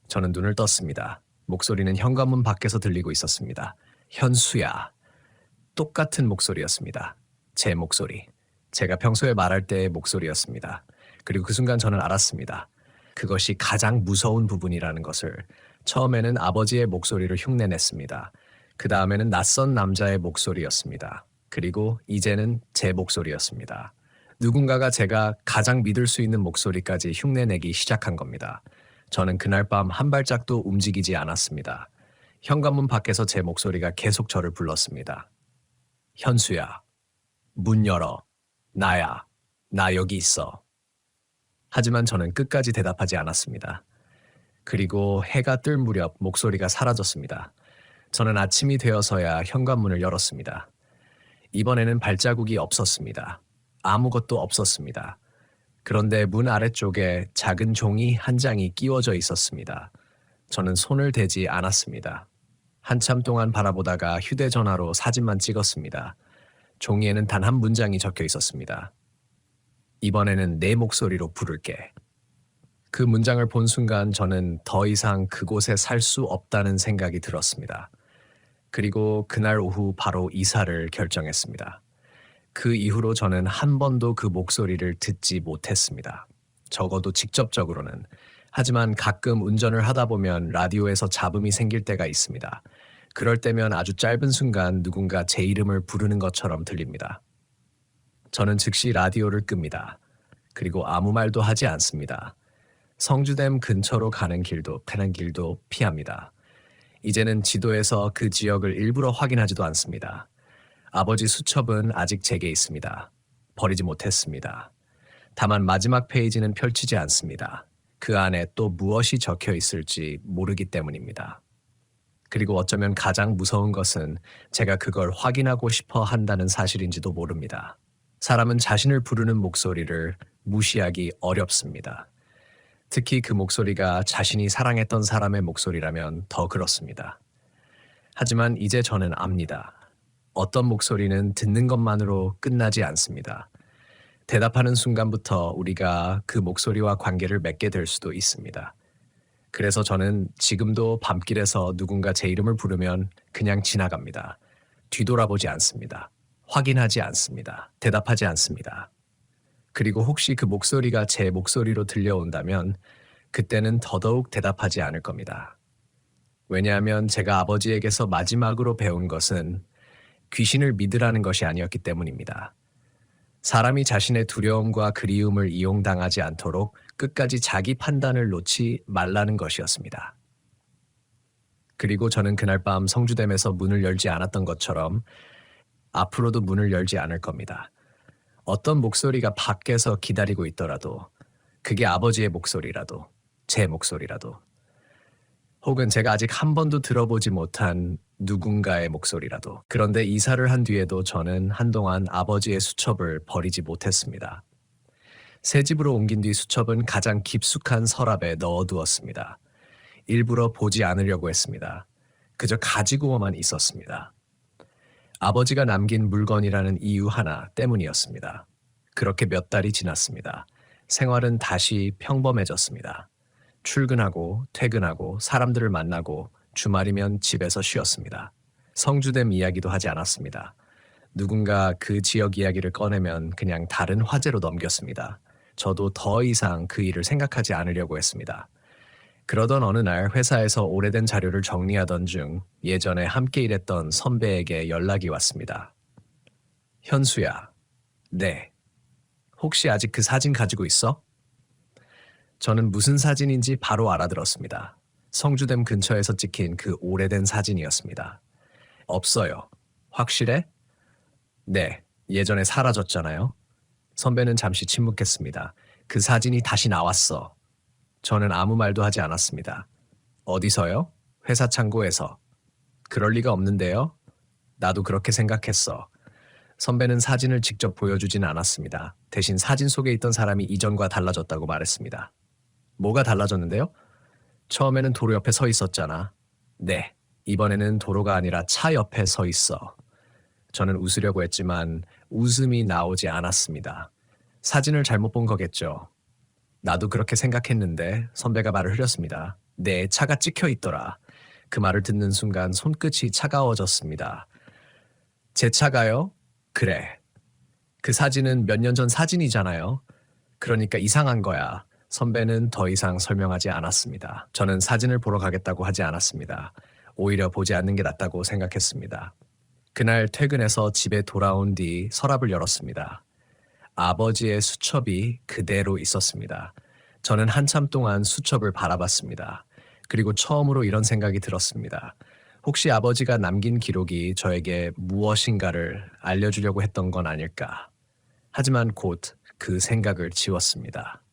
저는 눈을 떴습니다. 목소리는 현관문 밖에서 들리고 있었습니다. 현수야. 똑같은 목소리였습니다. 제 목소리. 제가 평소에 말할 때의 목소리였습니다. 그리고 그 순간 저는 알았습니다. 그것이 가장 무서운 부분이라는 것을. 처음에는 아버지의 목소리를 흉내냈습니다. 그 다음에는 낯선 남자의 목소리였습니다. 그리고 이제는 제 목소리였습니다. 누군가가 제가 가장 믿을 수 있는 목소리까지 흉내내기 시작한 겁니다. 저는 그날 밤 한 발짝도 움직이지 않았습니다. 현관문 밖에서 제 목소리가 계속 저를 불렀습니다. 현수야, 문 열어. 나야. 나 여기 있어. 하지만 저는 끝까지 대답하지 않았습니다. 그리고 해가 뜰 무렵 목소리가 사라졌습니다. 저는 아침이 되어서야 현관문을 열었습니다. 이번에는 발자국이 없었습니다. 아무것도 없었습니다. 그런데 문 아래쪽에 작은 종이 한 장이 끼워져 있었습니다. 저는 손을 대지 않았습니다. 한참 동안 바라보다가 휴대전화로 사진만 찍었습니다. 종이에는 단 한 문장이 적혀 있었습니다. 이번에는 내 목소리로 부를게. 그 문장을 본 순간 저는 더 이상 그곳에 살 수 없다는 생각이 들었습니다. 그리고 그날 오후 바로 이사를 결정했습니다. 그 이후로 저는 한 번도 그 목소리를 듣지 못했습니다. 적어도 직접적으로는. 하지만 가끔 운전을 하다 보면 라디오에서 잡음이 생길 때가 있습니다. 그럴 때면 아주 짧은 순간 누군가 제 이름을 부르는 것처럼 들립니다. 저는 즉시 라디오를 끕니다. 그리고 아무 말도 하지 않습니다. 성주댐 근처로 가는 길도 패는 길도 피합니다. 이제는 지도에서 그 지역을 일부러 확인하지도 않습니다. 아버지 수첩은 아직 제게 있습니다. 버리지 못했습니다. 다만 마지막 페이지는 펼치지 않습니다. 그 안에 또 무엇이 적혀 있을지 모르기 때문입니다. 그리고 어쩌면 가장 무서운 것은 제가 그걸 확인하고 싶어 한다는 사실인지도 모릅니다. 사람은 자신을 부르는 목소리를 무시하기 어렵습니다. 특히 그 목소리가 자신이 사랑했던 사람의 목소리라면 더 그렇습니다. 하지만 이제 저는 압니다. 어떤 목소리는 듣는 것만으로 끝나지 않습니다. 대답하는 순간부터 우리가 그 목소리와 관계를 맺게 될 수도 있습니다. 그래서 저는 지금도 밤길에서 누군가 제 이름을 부르면 그냥 지나갑니다. 뒤돌아보지 않습니다. 확인하지 않습니다. 대답하지 않습니다. 그리고 혹시 그 목소리가 제 목소리로 들려온다면 그때는 더더욱 대답하지 않을 겁니다. 왜냐하면 제가 아버지에게서 마지막으로 배운 것은 귀신을 믿으라는 것이 아니었기 때문입니다. 사람이 자신의 두려움과 그리움을 이용당하지 않도록 끝까지 자기 판단을 놓지 말라는 것이었습니다. 그리고 저는 그날 밤 성주댐에서 문을 열지 않았던 것처럼 앞으로도 문을 열지 않을 겁니다. 어떤 목소리가 밖에서 기다리고 있더라도, 그게 아버지의 목소리라도, 제 목소리라도, 혹은 제가 아직 한 번도 들어보지 못한 누군가의 목소리라도. 그런데 이사를 한 뒤에도 저는 한동안 아버지의 수첩을 버리지 못했습니다. 새 집으로 옮긴 뒤 수첩은 가장 깊숙한 서랍에 넣어두었습니다. 일부러 보지 않으려고 했습니다. 그저 가지고만 있었습니다. 아버지가 남긴 물건이라는 이유 하나 때문이었습니다. 그렇게 몇 달이 지났습니다. 생활은 다시 평범해졌습니다. 출근하고 퇴근하고 사람들을 만나고 주말이면 집에서 쉬었습니다. 성주댐 이야기도 하지 않았습니다. 누군가 그 지역 이야기를 꺼내면 그냥 다른 화제로 넘겼습니다. 저도 더 이상 그 일을 생각하지 않으려고 했습니다. 그러던 어느 날 회사에서 오래된 자료를 정리하던 중 예전에 함께 일했던 선배에게 연락이 왔습니다. 현수야. 네. 혹시 아직 그 사진 가지고 있어? 저는 무슨 사진인지 바로 알아들었습니다. 성주댐 근처에서 찍힌 그 오래된 사진이었습니다. 없어요. 확실해? 네. 예전에 사라졌잖아요. 선배는 잠시 침묵했습니다. 그 사진이 다시 나왔어. 저는 아무 말도 하지 않았습니다. 어디서요? 회사 창고에서. 그럴 리가 없는데요? 나도 그렇게 생각했어. 선배는 사진을 직접 보여주진 않았습니다. 대신 사진 속에 있던 사람이 이전과 달라졌다고 말했습니다. 뭐가 달라졌는데요? 처음에는 도로 옆에 서 있었잖아. 네, 이번에는 도로가 아니라 차 옆에 서 있어. 저는 웃으려고 했지만 웃음이 나오지 않았습니다. 사진을 잘못 본 거겠죠. 나도 그렇게 생각했는데 선배가 말을 흘렸습니다. 내 차가 찍혀 있더라. 그 말을 듣는 순간 손끝이 차가워졌습니다. 제 차가요? 그래. 그 사진은 몇 년 전 사진이잖아요. 그러니까 이상한 거야. 선배는 더 이상 설명하지 않았습니다. 저는 사진을 보러 가겠다고 하지 않았습니다. 오히려 보지 않는 게 낫다고 생각했습니다. 그날 퇴근해서 집에 돌아온 뒤 서랍을 열었습니다. 아버지의 수첩이 그대로 있었습니다. 저는 한참 동안 수첩을 바라봤습니다. 그리고 처음으로 이런 생각이 들었습니다. 혹시 아버지가 남긴 기록이 저에게 무엇인가를 알려주려고 했던 건 아닐까. 하지만 곧 그 생각을 지웠습니다.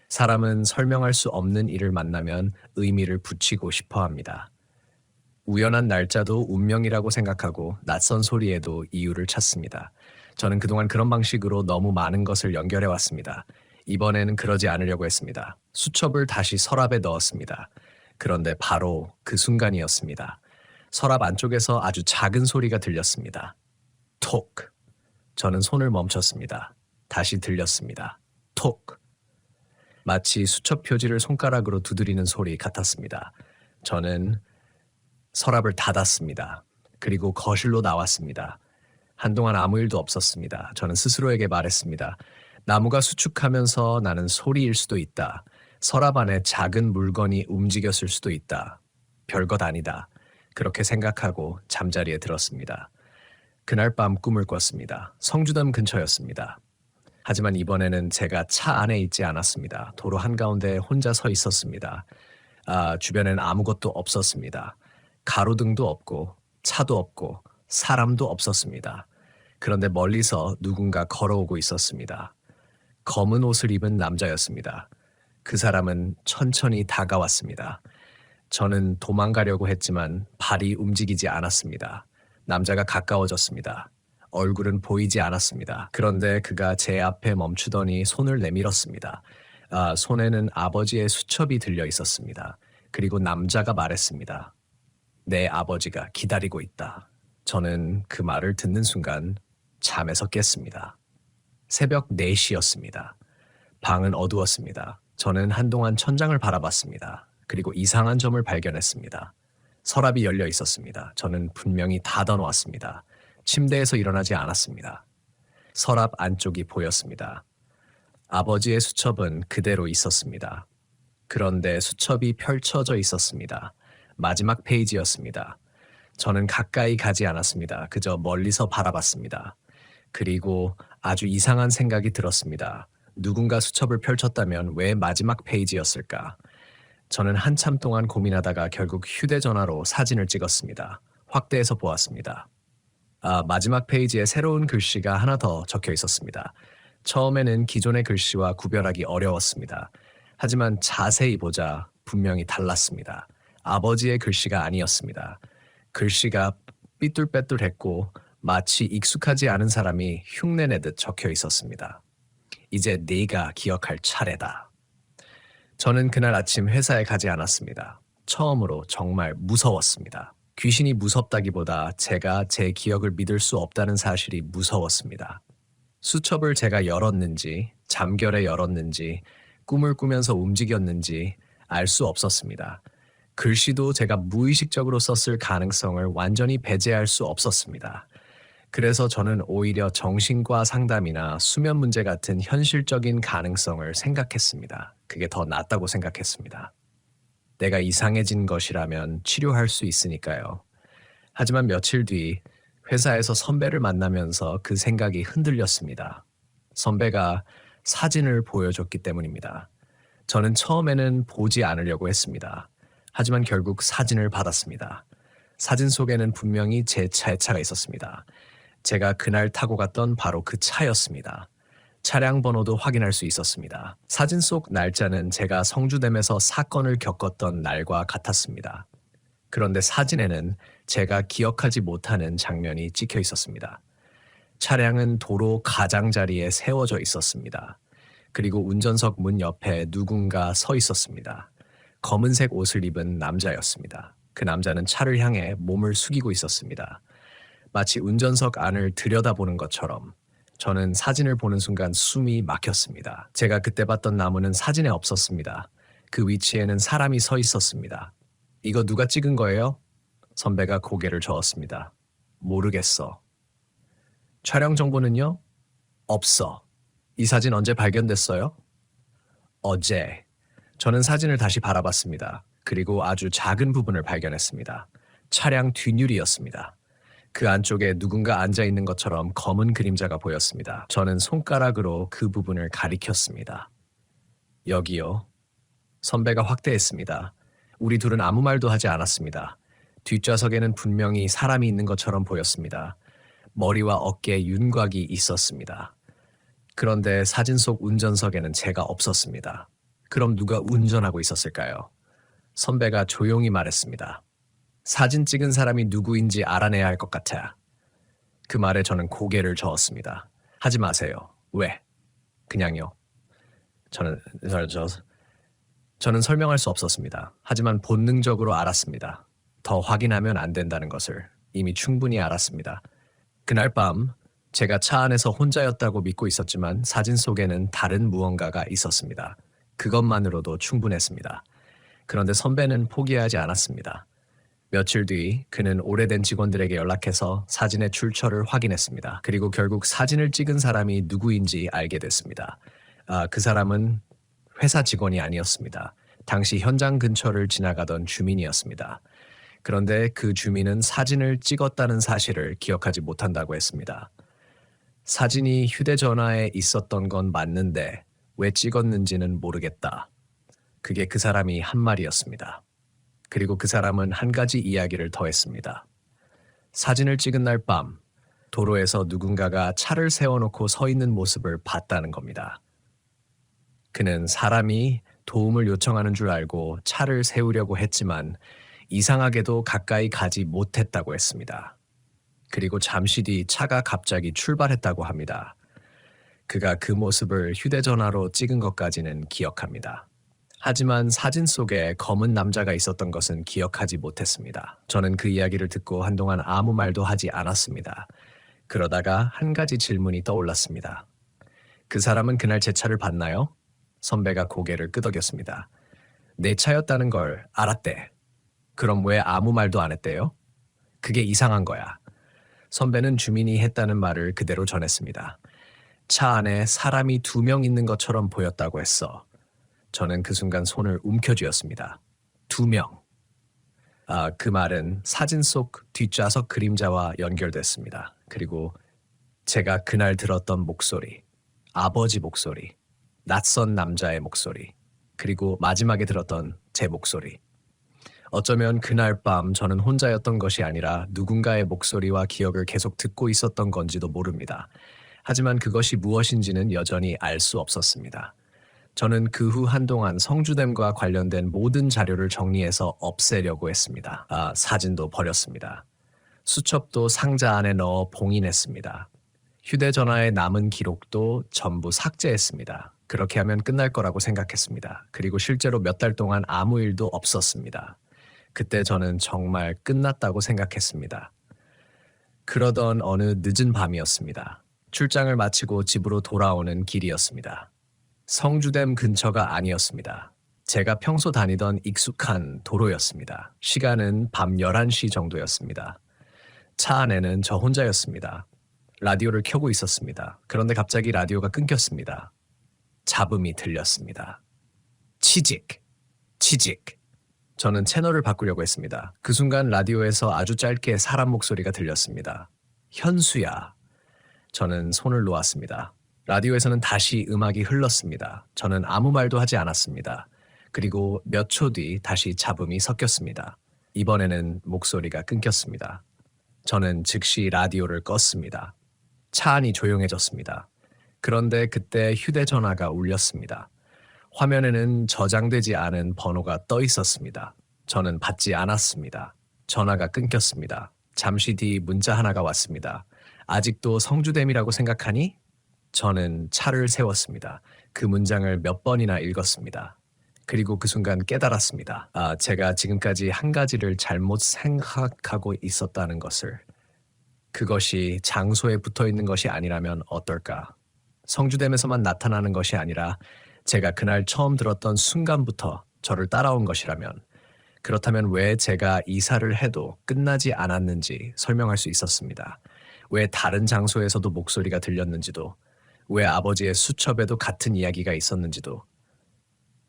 사람은 설명할 수 없는 일을 만나면 의미를 붙이고 싶어 합니다. 우연한 날짜도 운명이라고 생각하고 낯선 소리에도 이유를 찾습니다. 저는 그동안 그런 방식으로 너무 많은 것을 연결해 왔습니다. 이번에는 그러지 않으려고 했습니다. 수첩을 다시 서랍에 넣었습니다. 그런데 바로 그 순간이었습니다. 서랍 안쪽에서 아주 작은 소리가 들렸습니다. 톡. 저는 손을 멈췄습니다. 다시 들렸습니다. 톡. 마치 수첩 표지를 손가락으로 두드리는 소리 같았습니다. 저는 서랍을 닫았습니다. 그리고 거실로 나왔습니다. 한동안 아무 일도 없었습니다. 저는 스스로에게 말했습니다. 나무가 수축하면서 나는 소리일 수도 있다. 서랍 안에 작은 물건이 움직였을 수도 있다. 별것 아니다. 그렇게 생각하고 잠자리에 들었습니다. 그날 밤 꿈을 꿨습니다. 성주담 근처였습니다. 하지만 이번에는 제가 차 안에 있지 않았습니다. 도로 한가운데 혼자 서 있었습니다. 주변엔 아무것도 없었습니다. 가로등도 없고 차도 없고 사람도 없었습니다. 그런데 멀리서 누군가 걸어오고 있었습니다. 검은 옷을 입은 남자였습니다. 그 사람은 천천히 다가왔습니다. 저는 도망가려고 했지만 발이 움직이지 않았습니다. 남자가 가까워졌습니다. 얼굴은 보이지 않았습니다. 그런데 그가 제 앞에 멈추더니 손을 내밀었습니다. 손에는 아버지의 수첩이 들려 있었습니다. 그리고 남자가 말했습니다. 내 아버지가 기다리고 있다. 저는 그 말을 듣는 순간 잠에서 깼습니다. 새벽 4시였습니다. 방은 어두웠습니다. 저는 한동안 천장을 바라봤습니다. 그리고 이상한 점을 발견했습니다. 서랍이 열려 있었습니다. 저는 분명히 닫아놓았습니다. 침대에서 일어나지 않았습니다. 서랍 안쪽이 보였습니다. 아버지의 수첩은 그대로 있었습니다. 그런데 수첩이 펼쳐져 있었습니다. 마지막 페이지였습니다. 저는 가까이 가지 않았습니다. 그저 멀리서 바라봤습니다. 그리고 아주 이상한 생각이 들었습니다. 누군가 수첩을 펼쳤다면 왜 마지막 페이지였을까? 저는 한참 동안 고민하다가 결국 휴대전화로 사진을 찍었습니다. 확대해서 보았습니다. 마지막 페이지에 새로운 글씨가 하나 더 적혀 있었습니다. 처음에는 기존의 글씨와 구별하기 어려웠습니다. 하지만 자세히 보자 분명히 달랐습니다. 아버지의 글씨가 아니었습니다. 글씨가 삐뚤빼뚤했고 마치 익숙하지 않은 사람이 흉내내듯 적혀 있었습니다. 이제 네가 기억할 차례다. 저는 그날 아침 회사에 가지 않았습니다. 처음으로 정말 무서웠습니다. 귀신이 무섭다기보다 제가 제 기억을 믿을 수 없다는 사실이 무서웠습니다. 수첩을 제가 열었는지, 잠결에 열었는지, 꿈을 꾸면서 움직였는지 알 수 없었습니다. 글씨도 제가 무의식적으로 썼을 가능성을 완전히 배제할 수 없었습니다. 그래서 저는 오히려 정신과 상담이나 수면 문제 같은 현실적인 가능성을 생각했습니다. 그게 더 낫다고 생각했습니다. 내가 이상해진 것이라면 치료할 수 있으니까요. 하지만 며칠 뒤 회사에서 선배를 만나면서 그 생각이 흔들렸습니다. 선배가 사진을 보여줬기 때문입니다. 저는 처음에는 보지 않으려고 했습니다. 하지만 결국 사진을 받았습니다. 사진 속에는 분명히 제 차의 차가 있었습니다. 제가 그날 타고 갔던 바로 그 차였습니다. 차량 번호도 확인할 수 있었습니다. 사진 속 날짜는 제가 성주댐에서 사건을 겪었던 날과 같았습니다. 그런데 사진에는 제가 기억하지 못하는 장면이 찍혀 있었습니다. 차량은 도로 가장자리에 세워져 있었습니다. 그리고 운전석 문 옆에 누군가 서 있었습니다. 검은색 옷을 입은 남자였습니다. 그 남자는 차를 향해 몸을 숙이고 있었습니다. 마치 운전석 안을 들여다보는 것처럼. 저는 사진을 보는 순간 숨이 막혔습니다. 제가 그때 봤던 나무는 사진에 없었습니다. 그 위치에는 사람이 서 있었습니다. 이거 누가 찍은 거예요? 선배가 고개를 저었습니다. 모르겠어. 촬영 정보는요? 없어. 이 사진 언제 발견됐어요? 어제. 저는 사진을 다시 바라봤습니다. 그리고 아주 작은 부분을 발견했습니다. 차량 뒷유리였습니다. 그 안쪽에 누군가 앉아 있는 것처럼 검은 그림자가 보였습니다. 저는 손가락으로 그 부분을 가리켰습니다. 여기요. 선배가 확대했습니다. 우리 둘은 아무 말도 하지 않았습니다. 뒷좌석에는 분명히 사람이 있는 것처럼 보였습니다. 머리와 어깨에 윤곽이 있었습니다. 그런데 사진 속 운전석에는 제가 없었습니다. 그럼 누가 운전하고 있었을까요? 선배가 조용히 말했습니다. 사진 찍은 사람이 누구인지 알아내야 할 것 같아. 그 말에 저는 고개를 저었습니다. 하지 마세요. 왜? 그냥요. 저는 설명할 수 없었습니다. 하지만 본능적으로 알았습니다. 더 확인하면 안 된다는 것을 이미 충분히 알았습니다. 그날 밤 제가 차 안에서 혼자였다고 믿고 있었지만 사진 속에는 다른 무언가가 있었습니다. 그것만으로도 충분했습니다. 그런데 선배는 포기하지 않았습니다. 며칠 뒤 그는 오래된 직원들에게 연락해서 사진의 출처를 확인했습니다. 그리고 결국 사진을 찍은 사람이 누구인지 알게 됐습니다. 그 사람은 회사 직원이 아니었습니다. 당시 현장 근처를 지나가던 주민이었습니다. 그런데 그 주민은 사진을 찍었다는 사실을 기억하지 못한다고 했습니다. 사진이 휴대전화에 있었던 건 맞는데 왜 찍었는지는 모르겠다. 그게 그 사람이 한 말이었습니다. 그리고 그 사람은 한 가지 이야기를 더했습니다. 사진을 찍은 날 밤 도로에서 누군가가 차를 세워놓고 서 있는 모습을 봤다는 겁니다. 그는 사람이 도움을 요청하는 줄 알고 차를 세우려고 했지만 이상하게도 가까이 가지 못했다고 했습니다. 그리고 잠시 뒤 차가 갑자기 출발했다고 합니다. 그가 그 모습을 휴대전화로 찍은 것까지는 기억합니다. 하지만 사진 속에 검은 남자가 있었던 것은 기억하지 못했습니다. 저는 그 이야기를 듣고 한동안 아무 말도 하지 않았습니다. 그러다가 한 가지 질문이 떠올랐습니다. 그 사람은 그날 제 차를 봤나요? 선배가 고개를 끄덕였습니다. 내 차였다는 걸 알았대. 그럼 왜 아무 말도 안 했대요? 그게 이상한 거야. 선배는 주민이 했다는 말을 그대로 전했습니다. 차 안에 사람이 2명 있는 것처럼 보였다고 했어. 저는 그 순간 손을 움켜쥐었습니다. 2명. 그 말은 사진 속 뒷좌석 그림자와 연결됐습니다. 그리고 제가 그날 들었던 목소리, 아버지 목소리, 낯선 남자의 목소리, 그리고 마지막에 들었던 제 목소리. 어쩌면 그날 밤 저는 혼자였던 것이 아니라 누군가의 목소리와 기억을 계속 듣고 있었던 건지도 모릅니다. 하지만 그것이 무엇인지는 여전히 알 수 없었습니다. 저는 그 후 한동안 성주댐과 관련된 모든 자료를 정리해서 없애려고 했습니다. 사진도 버렸습니다. 수첩도 상자 안에 넣어 봉인했습니다. 휴대전화에 남은 기록도 전부 삭제했습니다. 그렇게 하면 끝날 거라고 생각했습니다. 그리고 실제로 몇 달 동안 아무 일도 없었습니다. 그때 저는 정말 끝났다고 생각했습니다. 그러던 어느 늦은 밤이었습니다. 출장을 마치고 집으로 돌아오는 길이었습니다. 성주댐 근처가 아니었습니다. 제가 평소 다니던 익숙한 도로였습니다. 시간은 밤 11시 정도였습니다. 차 안에는 저 혼자였습니다. 라디오를 켜고 있었습니다. 그런데 갑자기 라디오가 끊겼습니다. 잡음이 들렸습니다. 치직, 치직. 저는 채널을 바꾸려고 했습니다. 그 순간 라디오에서 아주 짧게 사람 목소리가 들렸습니다. 현수야. 저는 손을 놓았습니다. 라디오에서는 다시 음악이 흘렀습니다. 저는 아무 말도 하지 않았습니다. 그리고 몇 초 뒤 다시 잡음이 섞였습니다. 이번에는 목소리가 끊겼습니다. 저는 즉시 라디오를 껐습니다. 차 안이 조용해졌습니다. 그런데 그때 휴대전화가 울렸습니다. 화면에는 저장되지 않은 번호가 떠 있었습니다. 저는 받지 않았습니다. 전화가 끊겼습니다. 잠시 뒤 문자 하나가 왔습니다. 아직도 성주댐이라고 생각하니? 저는 차를 세웠습니다. 그 문장을 몇 번이나 읽었습니다. 그리고 그 순간 깨달았습니다. 제가 지금까지 한 가지를 잘못 생각하고 있었다는 것을. 그것이 장소에 붙어 있는 것이 아니라면 어떨까? 성주댐에서만 나타나는 것이 아니라 제가 그날 처음 들었던 순간부터 저를 따라온 것이라면, 그렇다면 왜 제가 이사를 해도 끝나지 않았는지 설명할 수 있었습니다. 왜 다른 장소에서도 목소리가 들렸는지도, 왜 아버지의 수첩에도 같은 이야기가 있었는지도.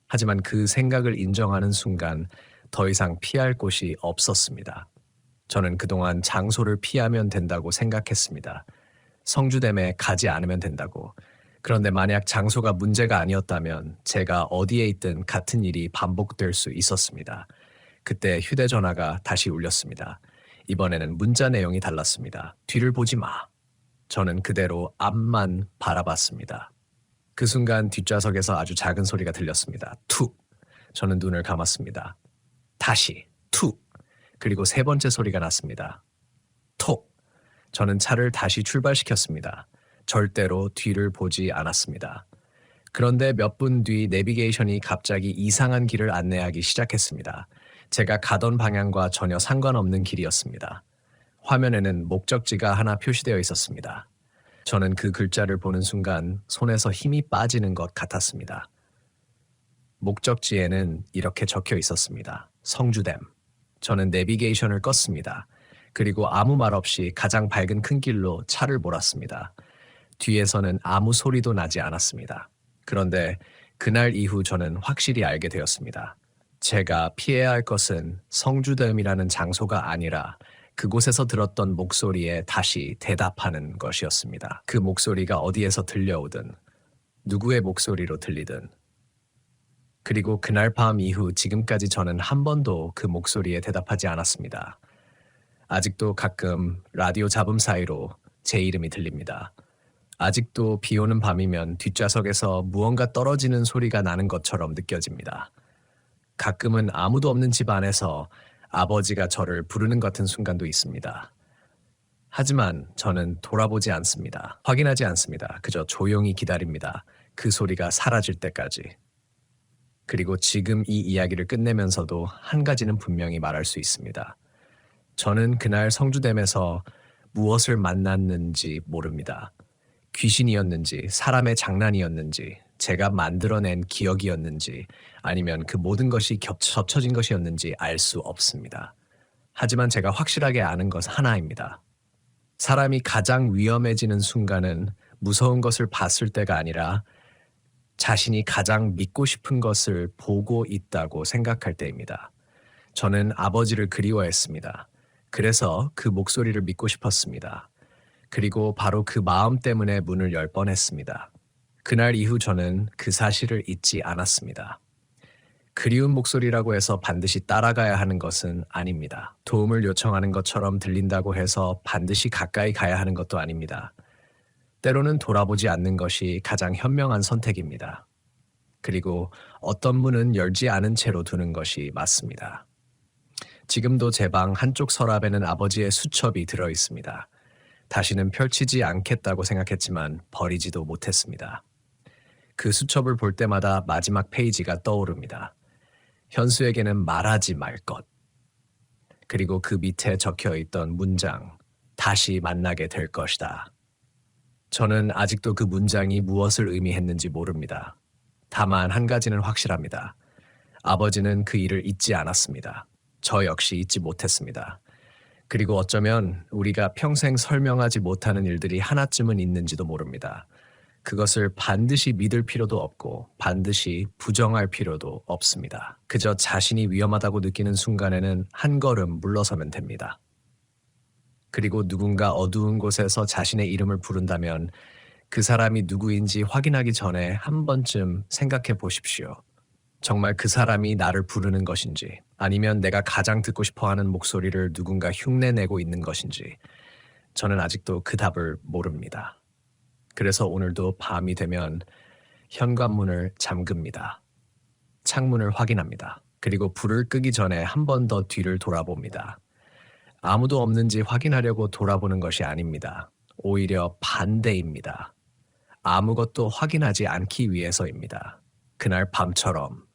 하지만 그 생각을 인정하는 순간 더 이상 피할 곳이 없었습니다. 저는 그동안 장소를 피하면 된다고 생각했습니다. 성주댐에 가지 않으면 된다고. 그런데 만약 장소가 문제가 아니었다면 제가 어디에 있든 같은 일이 반복될 수 있었습니다. 그때 휴대전화가 다시 울렸습니다. 이번에는 문자 내용이 달랐습니다. 뒤를 보지 마. 저는 그대로 앞만 바라봤습니다. 그 순간 뒷좌석에서 아주 작은 소리가 들렸습니다. 툭. 저는 눈을 감았습니다. 다시 툭. 그리고 세 번째 소리가 났습니다. 톡. 저는 차를 다시 출발시켰습니다. 절대로 뒤를 보지 않았습니다. 그런데 몇 분 뒤 내비게이션이 갑자기 이상한 길을 안내하기 시작했습니다. 제가 가던 방향과 전혀 상관없는 길이었습니다. 화면에는 목적지가 하나 표시되어 있었습니다. 저는 그 글자를 보는 순간 손에서 힘이 빠지는 것 같았습니다. 목적지에는 이렇게 적혀 있었습니다. 성주댐. 저는 내비게이션을 껐습니다. 그리고 아무 말 없이 가장 밝은 큰 길로 차를 몰았습니다. 뒤에서는 아무 소리도 나지 않았습니다. 그런데 그날 이후 저는 확실히 알게 되었습니다. 제가 피해야 할 것은 성주댐이라는 장소가 아니라 그곳에서 들었던 목소리에 다시 대답하는 것이었습니다. 그 목소리가 어디에서 들려오든, 누구의 목소리로 들리든. 그리고 그날 밤 이후 지금까지 저는 한 번도 그 목소리에 대답하지 않았습니다. 아직도 가끔 라디오 잡음 사이로 제 이름이 들립니다. 아직도 비 오는 밤이면 뒷좌석에서 무언가 떨어지는 소리가 나는 것처럼 느껴집니다. 가끔은 아무도 없는 집 안에서 아버지가 저를 부르는 같은 순간도 있습니다. 하지만 저는 돌아보지 않습니다. 확인하지 않습니다. 그저 조용히 기다립니다. 그 소리가 사라질 때까지. 그리고 지금 이 이야기를 끝내면서도 한 가지는 분명히 말할 수 있습니다. 저는 그날 성주댐에서 무엇을 만났는지 모릅니다. 귀신이었는지, 사람의 장난이었는지, 제가 만들어낸 기억이었는지, 아니면 그 모든 것이 겹쳐진 것이었는지 알 수 없습니다. 하지만 제가 확실하게 아는 것 하나입니다. 사람이 가장 위험해지는 순간은 무서운 것을 봤을 때가 아니라 자신이 가장 믿고 싶은 것을 보고 있다고 생각할 때입니다. 저는 아버지를 그리워했습니다. 그래서 그 목소리를 믿고 싶었습니다. 그리고 바로 그 마음 때문에 문을 열 뻔했습니다. 그날 이후 저는 그 사실을 잊지 않았습니다. 그리운 목소리라고 해서 반드시 따라가야 하는 것은 아닙니다. 도움을 요청하는 것처럼 들린다고 해서 반드시 가까이 가야 하는 것도 아닙니다. 때로는 돌아보지 않는 것이 가장 현명한 선택입니다. 그리고 어떤 문은 열지 않은 채로 두는 것이 맞습니다. 지금도 제 방 한쪽 서랍에는 아버지의 수첩이 들어 있습니다. 다시는 펼치지 않겠다고 생각했지만 버리지도 못했습니다. 그 수첩을 볼 때마다 마지막 페이지가 떠오릅니다. 현수에게는 말하지 말 것. 그리고 그 밑에 적혀 있던 문장, 다시 만나게 될 것이다. 저는 아직도 그 문장이 무엇을 의미했는지 모릅니다. 다만 한 가지는 확실합니다. 아버지는 그 일을 잊지 않았습니다. 저 역시 잊지 못했습니다. 그리고 어쩌면 우리가 평생 설명하지 못하는 일들이 하나쯤은 있는지도 모릅니다. 그것을 반드시 믿을 필요도 없고 반드시 부정할 필요도 없습니다. 그저 자신이 위험하다고 느끼는 순간에는 한 걸음 물러서면 됩니다. 그리고 누군가 어두운 곳에서 자신의 이름을 부른다면 그 사람이 누구인지 확인하기 전에 한 번쯤 생각해 보십시오. 정말 그 사람이 나를 부르는 것인지, 아니면 내가 가장 듣고 싶어 하는 목소리를 누군가 흉내내고 있는 것인지, 저는 아직도 그 답을 모릅니다. 그래서 오늘도 밤이 되면 현관문을 잠급니다. 창문을 확인합니다. 그리고 불을 끄기 전에 한 번 더 뒤를 돌아봅니다. 아무도 없는지 확인하려고 돌아보는 것이 아닙니다. 오히려 반대입니다. 아무것도 확인하지 않기 위해서입니다. 그날 밤처럼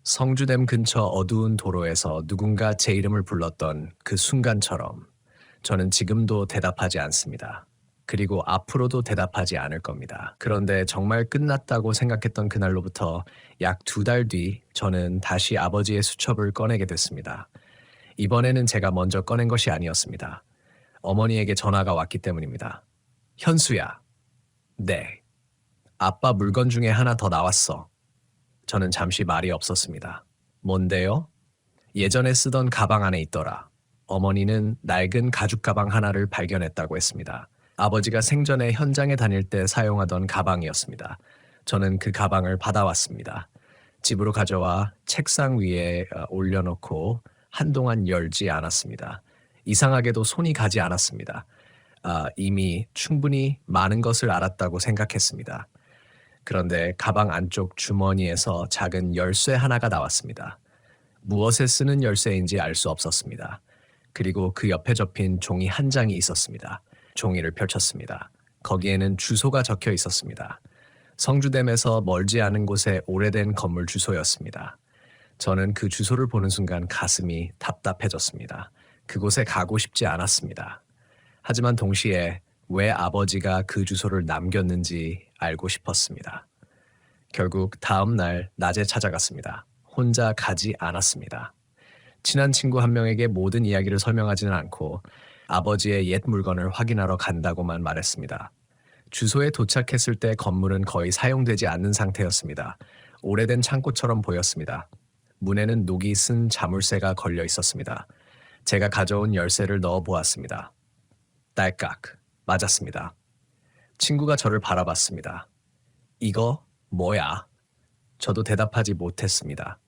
성주댐 근처 어두운 도로에서 누군가 제 이름을 불렀던 그 순간처럼 저는 지금도 대답하지 않습니다. 그리고 앞으로도 대답하지 않을 겁니다. 그런데 정말 끝났다고 생각했던 그날로부터 약 2달 뒤 저는 다시 아버지의 수첩을 꺼내게 됐습니다. 이번에는 제가 먼저 꺼낸 것이 아니었습니다. 어머니에게 전화가 왔기 때문입니다. 현수야. 네. 아빠 물건 중에 하나 더 나왔어. 저는 잠시 말이 없었습니다. 뭔데요? 예전에 쓰던 가방 안에 있더라. 어머니는 낡은 가죽 가방 하나를 발견했다고 했습니다. 아버지가 생전에 현장에 다닐 때 사용하던 가방이었습니다. 저는 그 가방을 받아왔습니다. 집으로 가져와 책상 위에 올려놓고 한동안 열지 않았습니다. 이상하게도 손이 가지 않았습니다. 이미 충분히 많은 것을 알았다고 생각했습니다. 그런데 가방 안쪽 주머니에서 작은 열쇠 하나가 나왔습니다. 무엇에 쓰는 열쇠인지 알 수 없었습니다. 그리고 그 옆에 접힌 종이 한 장이 있었습니다. 종이를 펼쳤습니다. 거기에는 주소가 적혀 있었습니다. 성주댐에서 멀지 않은 곳에 오래된 건물 주소였습니다. 저는 그 주소를 보는 순간 가슴이 답답해졌습니다. 그곳에 가고 싶지 않았습니다. 하지만 동시에 왜 아버지가 그 주소를 남겼는지 알고 싶었습니다. 결국 다음 날 낮에 찾아갔습니다. 혼자 가지 않았습니다. 친한 친구 한 명에게 모든 이야기를 설명하지는 않고 아버지의 옛 물건을 확인하러 간다고만 말했습니다. 주소에 도착했을 때 건물은 거의 사용되지 않는 상태였습니다. 오래된 창고처럼 보였습니다. 문에는 녹이 쓴 자물쇠가 걸려 있었습니다. 제가 가져온 열쇠를 넣어 보았습니다. 딸깍, 맞았습니다. 친구가 저를 바라봤습니다. 이거 뭐야? 저도 대답하지 못했습니다.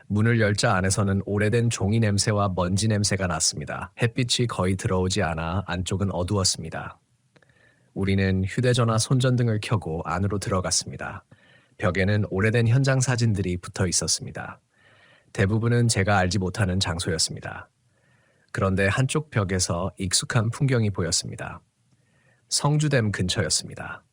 문을 열자 안에서는 오래된 종이 냄새와 먼지 냄새가 났습니다. 햇빛이 거의 들어오지 않아 안쪽은 어두웠습니다. 우리는 휴대전화 손전등을 켜고 안으로 들어갔습니다. 벽에는 오래된 현장 사진들이 붙어 있었습니다. 대부분은 제가 알지 못하는 장소였습니다. 그런데 한쪽 벽에서 익숙한 풍경이 보였습니다. 성주댐 근처였습니다.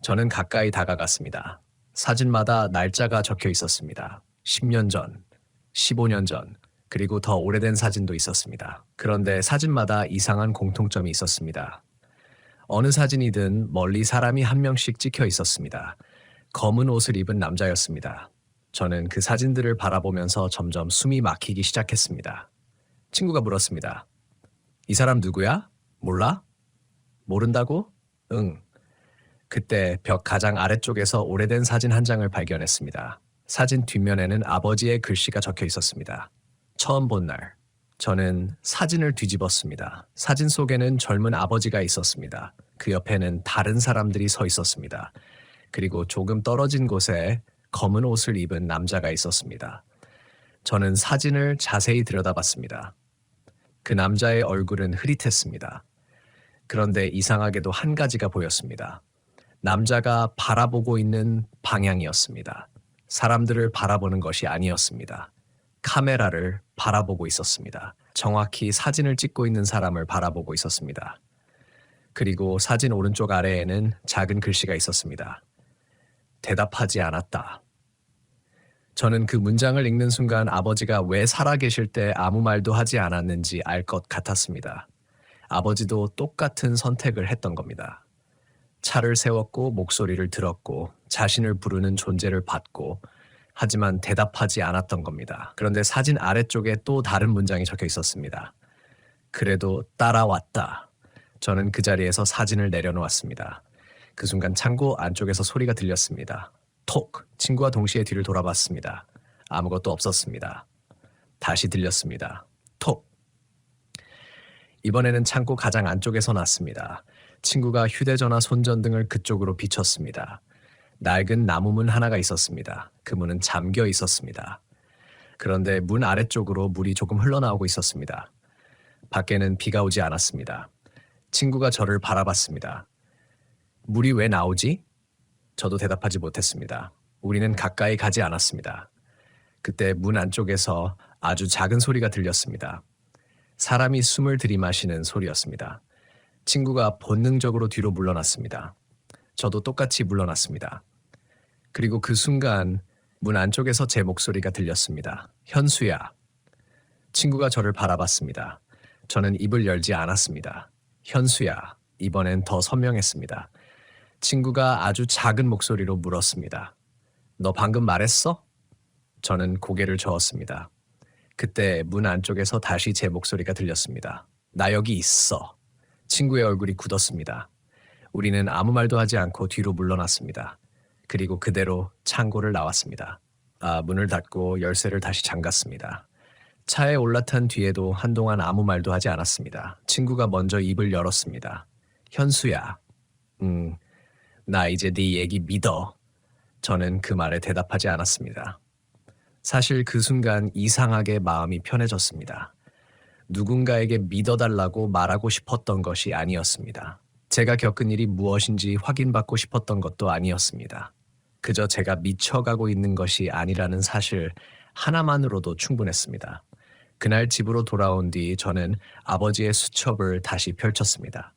저는 가까이 다가갔습니다. 사진마다 날짜가 적혀 있었습니다. 10년 전, 15년 전, 그리고 더 오래된 사진도 있었습니다. 그런데 사진마다 이상한 공통점이 있었습니다. 어느 사진이든 멀리 사람이 한 명씩 찍혀 있었습니다. 검은 옷을 입은 남자였습니다. 저는 그 사진들을 바라보면서 점점 숨이 막히기 시작했습니다. 친구가 물었습니다. 이 사람 누구야? 몰라? 모른다고? 응. 그때 벽 가장 아래쪽에서 오래된 사진 한 장을 발견했습니다. 사진 뒷면에는 아버지의 글씨가 적혀 있었습니다. 처음 본 날. 저는 사진을 뒤집었습니다. 사진 속에는 젊은 아버지가 있었습니다. 그 옆에는 다른 사람들이 서 있었습니다. 그리고 조금 떨어진 곳에 검은 옷을 입은 남자가 있었습니다. 저는 사진을 자세히 들여다봤습니다. 그 남자의 얼굴은 흐릿했습니다. 그런데 이상하게도 한 가지가 보였습니다. 남자가 바라보고 있는 방향이었습니다. 사람들을 바라보는 것이 아니었습니다. 카메라를 바라보고 있었습니다. 정확히 사진을 찍고 있는 사람을 바라보고 있었습니다. 그리고 사진 오른쪽 아래에는 작은 글씨가 있었습니다. 대답하지 않았다. 저는 그 문장을 읽는 순간 아버지가 왜 살아계실 때 아무 말도 하지 않았는지 알 것 같았습니다. 아버지도 똑같은 선택을 했던 겁니다. 차를 세웠고 목소리를 들었고 자신을 부르는 존재를 봤고 하지만 대답하지 않았던 겁니다. 그런데 사진 아래쪽에 또 다른 문장이 적혀 있었습니다. 그래도 따라왔다. 저는 그 자리에서 사진을 내려놓았습니다. 그 순간 창고 안쪽에서 소리가 들렸습니다. 톡! 친구와 동시에 뒤를 돌아봤습니다. 아무것도 없었습니다. 다시 들렸습니다. 톡! 이번에는 창고 가장 안쪽에서 났습니다. 친구가 휴대전화 손전등을 그쪽으로 비췄습니다. 낡은 나무문 하나가 있었습니다. 그 문은 잠겨 있었습니다. 그런데 문 아래쪽으로 물이 조금 흘러나오고 있었습니다. 밖에는 비가 오지 않았습니다. 친구가 저를 바라봤습니다. 물이 왜 나오지? 저도 대답하지 못했습니다. 우리는 가까이 가지 않았습니다. 그때 문 안쪽에서 아주 작은 소리가 들렸습니다. 사람이 숨을 들이마시는 소리였습니다. 친구가 본능적으로 뒤로 물러났습니다. 저도 똑같이 물러났습니다. 그리고 그 순간 문 안쪽에서 제 목소리가 들렸습니다. 현수야. 친구가 저를 바라봤습니다. 저는 입을 열지 않았습니다. 현수야. 이번엔 더 선명했습니다. 친구가 아주 작은 목소리로 물었습니다. 너 방금 말했어? 저는 고개를 저었습니다. 그때 문 안쪽에서 다시 제 목소리가 들렸습니다. 나 여기 있어. 친구의 얼굴이 굳었습니다. 우리는 아무 말도 하지 않고 뒤로 물러났습니다. 그리고 그대로 창고를 나왔습니다. 문을 닫고 열쇠를 다시 잠갔습니다. 차에 올라탄 뒤에도 한동안 아무 말도 하지 않았습니다. 친구가 먼저 입을 열었습니다. 현수야. 나 이제 네 얘기 믿어. 저는 그 말에 대답하지 않았습니다. 사실 그 순간 이상하게 마음이 편해졌습니다. 누군가에게 믿어달라고 말하고 싶었던 것이 아니었습니다. 제가 겪은 일이 무엇인지 확인받고 싶었던 것도 아니었습니다. 그저 제가 미쳐가고 있는 것이 아니라는 사실 하나만으로도 충분했습니다. 그날 집으로 돌아온 뒤 저는 아버지의 수첩을 다시 펼쳤습니다.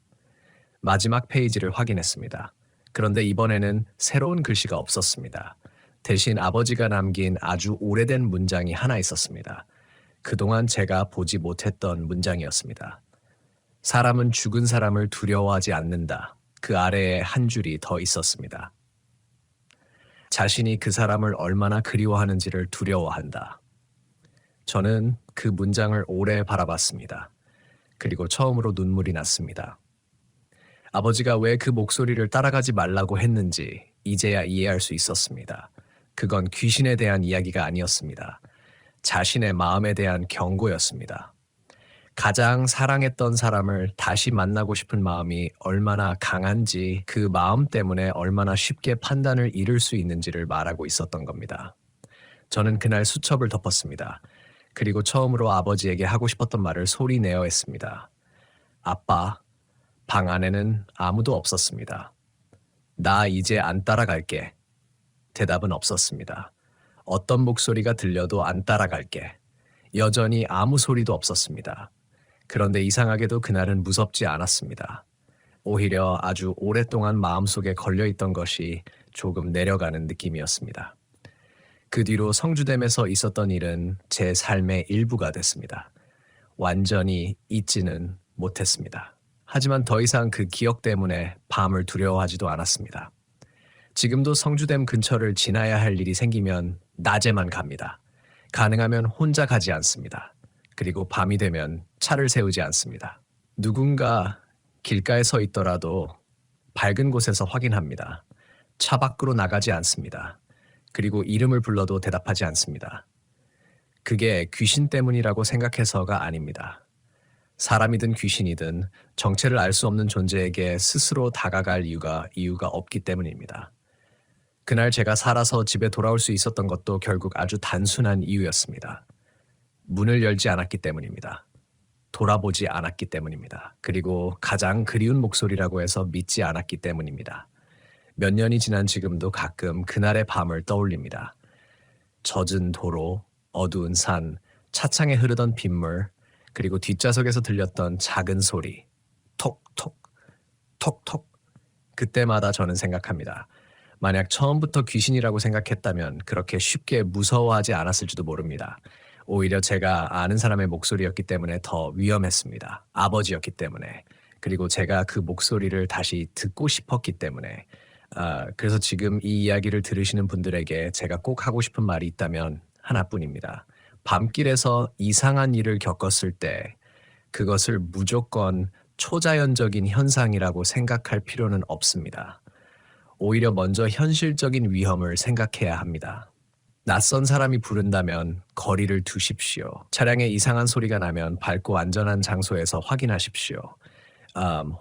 마지막 페이지를 확인했습니다. 그런데 이번에는 새로운 글씨가 없었습니다. 대신 아버지가 남긴 아주 오래된 문장이 하나 있었습니다. 그동안 제가 보지 못했던 문장이었습니다. 사람은 죽은 사람을 두려워하지 않는다. 그 아래에 한 줄이 더 있었습니다. 자신이 그 사람을 얼마나 그리워하는지를 두려워한다. 저는 그 문장을 오래 바라봤습니다. 그리고 처음으로 눈물이 났습니다. 아버지가 왜 그 목소리를 따라가지 말라고 했는지 이제야 이해할 수 있었습니다. 그건 귀신에 대한 이야기가 아니었습니다. 자신의 마음에 대한 경고였습니다. 가장 사랑했던 사람을 다시 만나고 싶은 마음이 얼마나 강한지 그 마음 때문에 얼마나 쉽게 판단을 잃을 수 있는지를 말하고 있었던 겁니다. 저는 그날 수첩을 덮었습니다. 그리고 처음으로 아버지에게 하고 싶었던 말을 소리내어 했습니다. 아빠, 방 안에는 아무도 없었습니다. 나 이제 안 따라갈게. 대답은 없었습니다. 어떤 목소리가 들려도 안 따라갈게. 여전히 아무 소리도 없었습니다. 그런데 이상하게도 그날은 무섭지 않았습니다. 오히려 아주 오랫동안 마음속에 걸려있던 것이 조금 내려가는 느낌이었습니다. 그 뒤로 성주댐에서 있었던 일은 제 삶의 일부가 됐습니다. 완전히 잊지는 못했습니다. 하지만 더 이상 그 기억 때문에 밤을 두려워하지도 않았습니다. 지금도 성주댐 근처를 지나야 할 일이 생기면 낮에만 갑니다. 가능하면 혼자 가지 않습니다. 그리고 밤이 되면 차를 세우지 않습니다. 누군가 길가에 서 있더라도 밝은 곳에서 확인합니다. 차 밖으로 나가지 않습니다. 그리고 이름을 불러도 대답하지 않습니다. 그게 귀신 때문이라고 생각해서가 아닙니다. 사람이든 귀신이든 정체를 알 수 없는 존재에게 스스로 다가갈 이유가 없기 때문입니다. 그날 제가 살아서 집에 돌아올 수 있었던 것도 결국 아주 단순한 이유였습니다. 문을 열지 않았기 때문입니다. 돌아보지 않았기 때문입니다. 그리고 가장 그리운 목소리라고 해서 믿지 않았기 때문입니다. 몇 년이 지난 지금도 가끔 그날의 밤을 떠올립니다. 젖은 도로, 어두운 산, 차창에 흐르던 빗물, 그리고 뒷좌석에서 들렸던 작은 소리, 톡톡, 톡톡. 그때마다 저는 생각합니다. 만약 처음부터 귀신이라고 생각했다면 그렇게 쉽게 무서워하지 않았을지도 모릅니다. 오히려 제가 아는 사람의 목소리였기 때문에 더 위험했습니다. 아버지였기 때문에. 그리고 제가 그 목소리를 다시 듣고 싶었기 때문에. 그래서 지금 이 이야기를 들으시는 분들에게 제가 꼭 하고 싶은 말이 있다면 하나뿐입니다. 밤길에서 이상한 일을 겪었을 때 그것을 무조건 초자연적인 현상이라고 생각할 필요는 없습니다. 오히려 먼저 현실적인 위험을 생각해야 합니다. 낯선 사람이 부른다면 거리를 두십시오. 차량에 이상한 소리가 나면 밝고 안전한 장소에서 확인하십시오.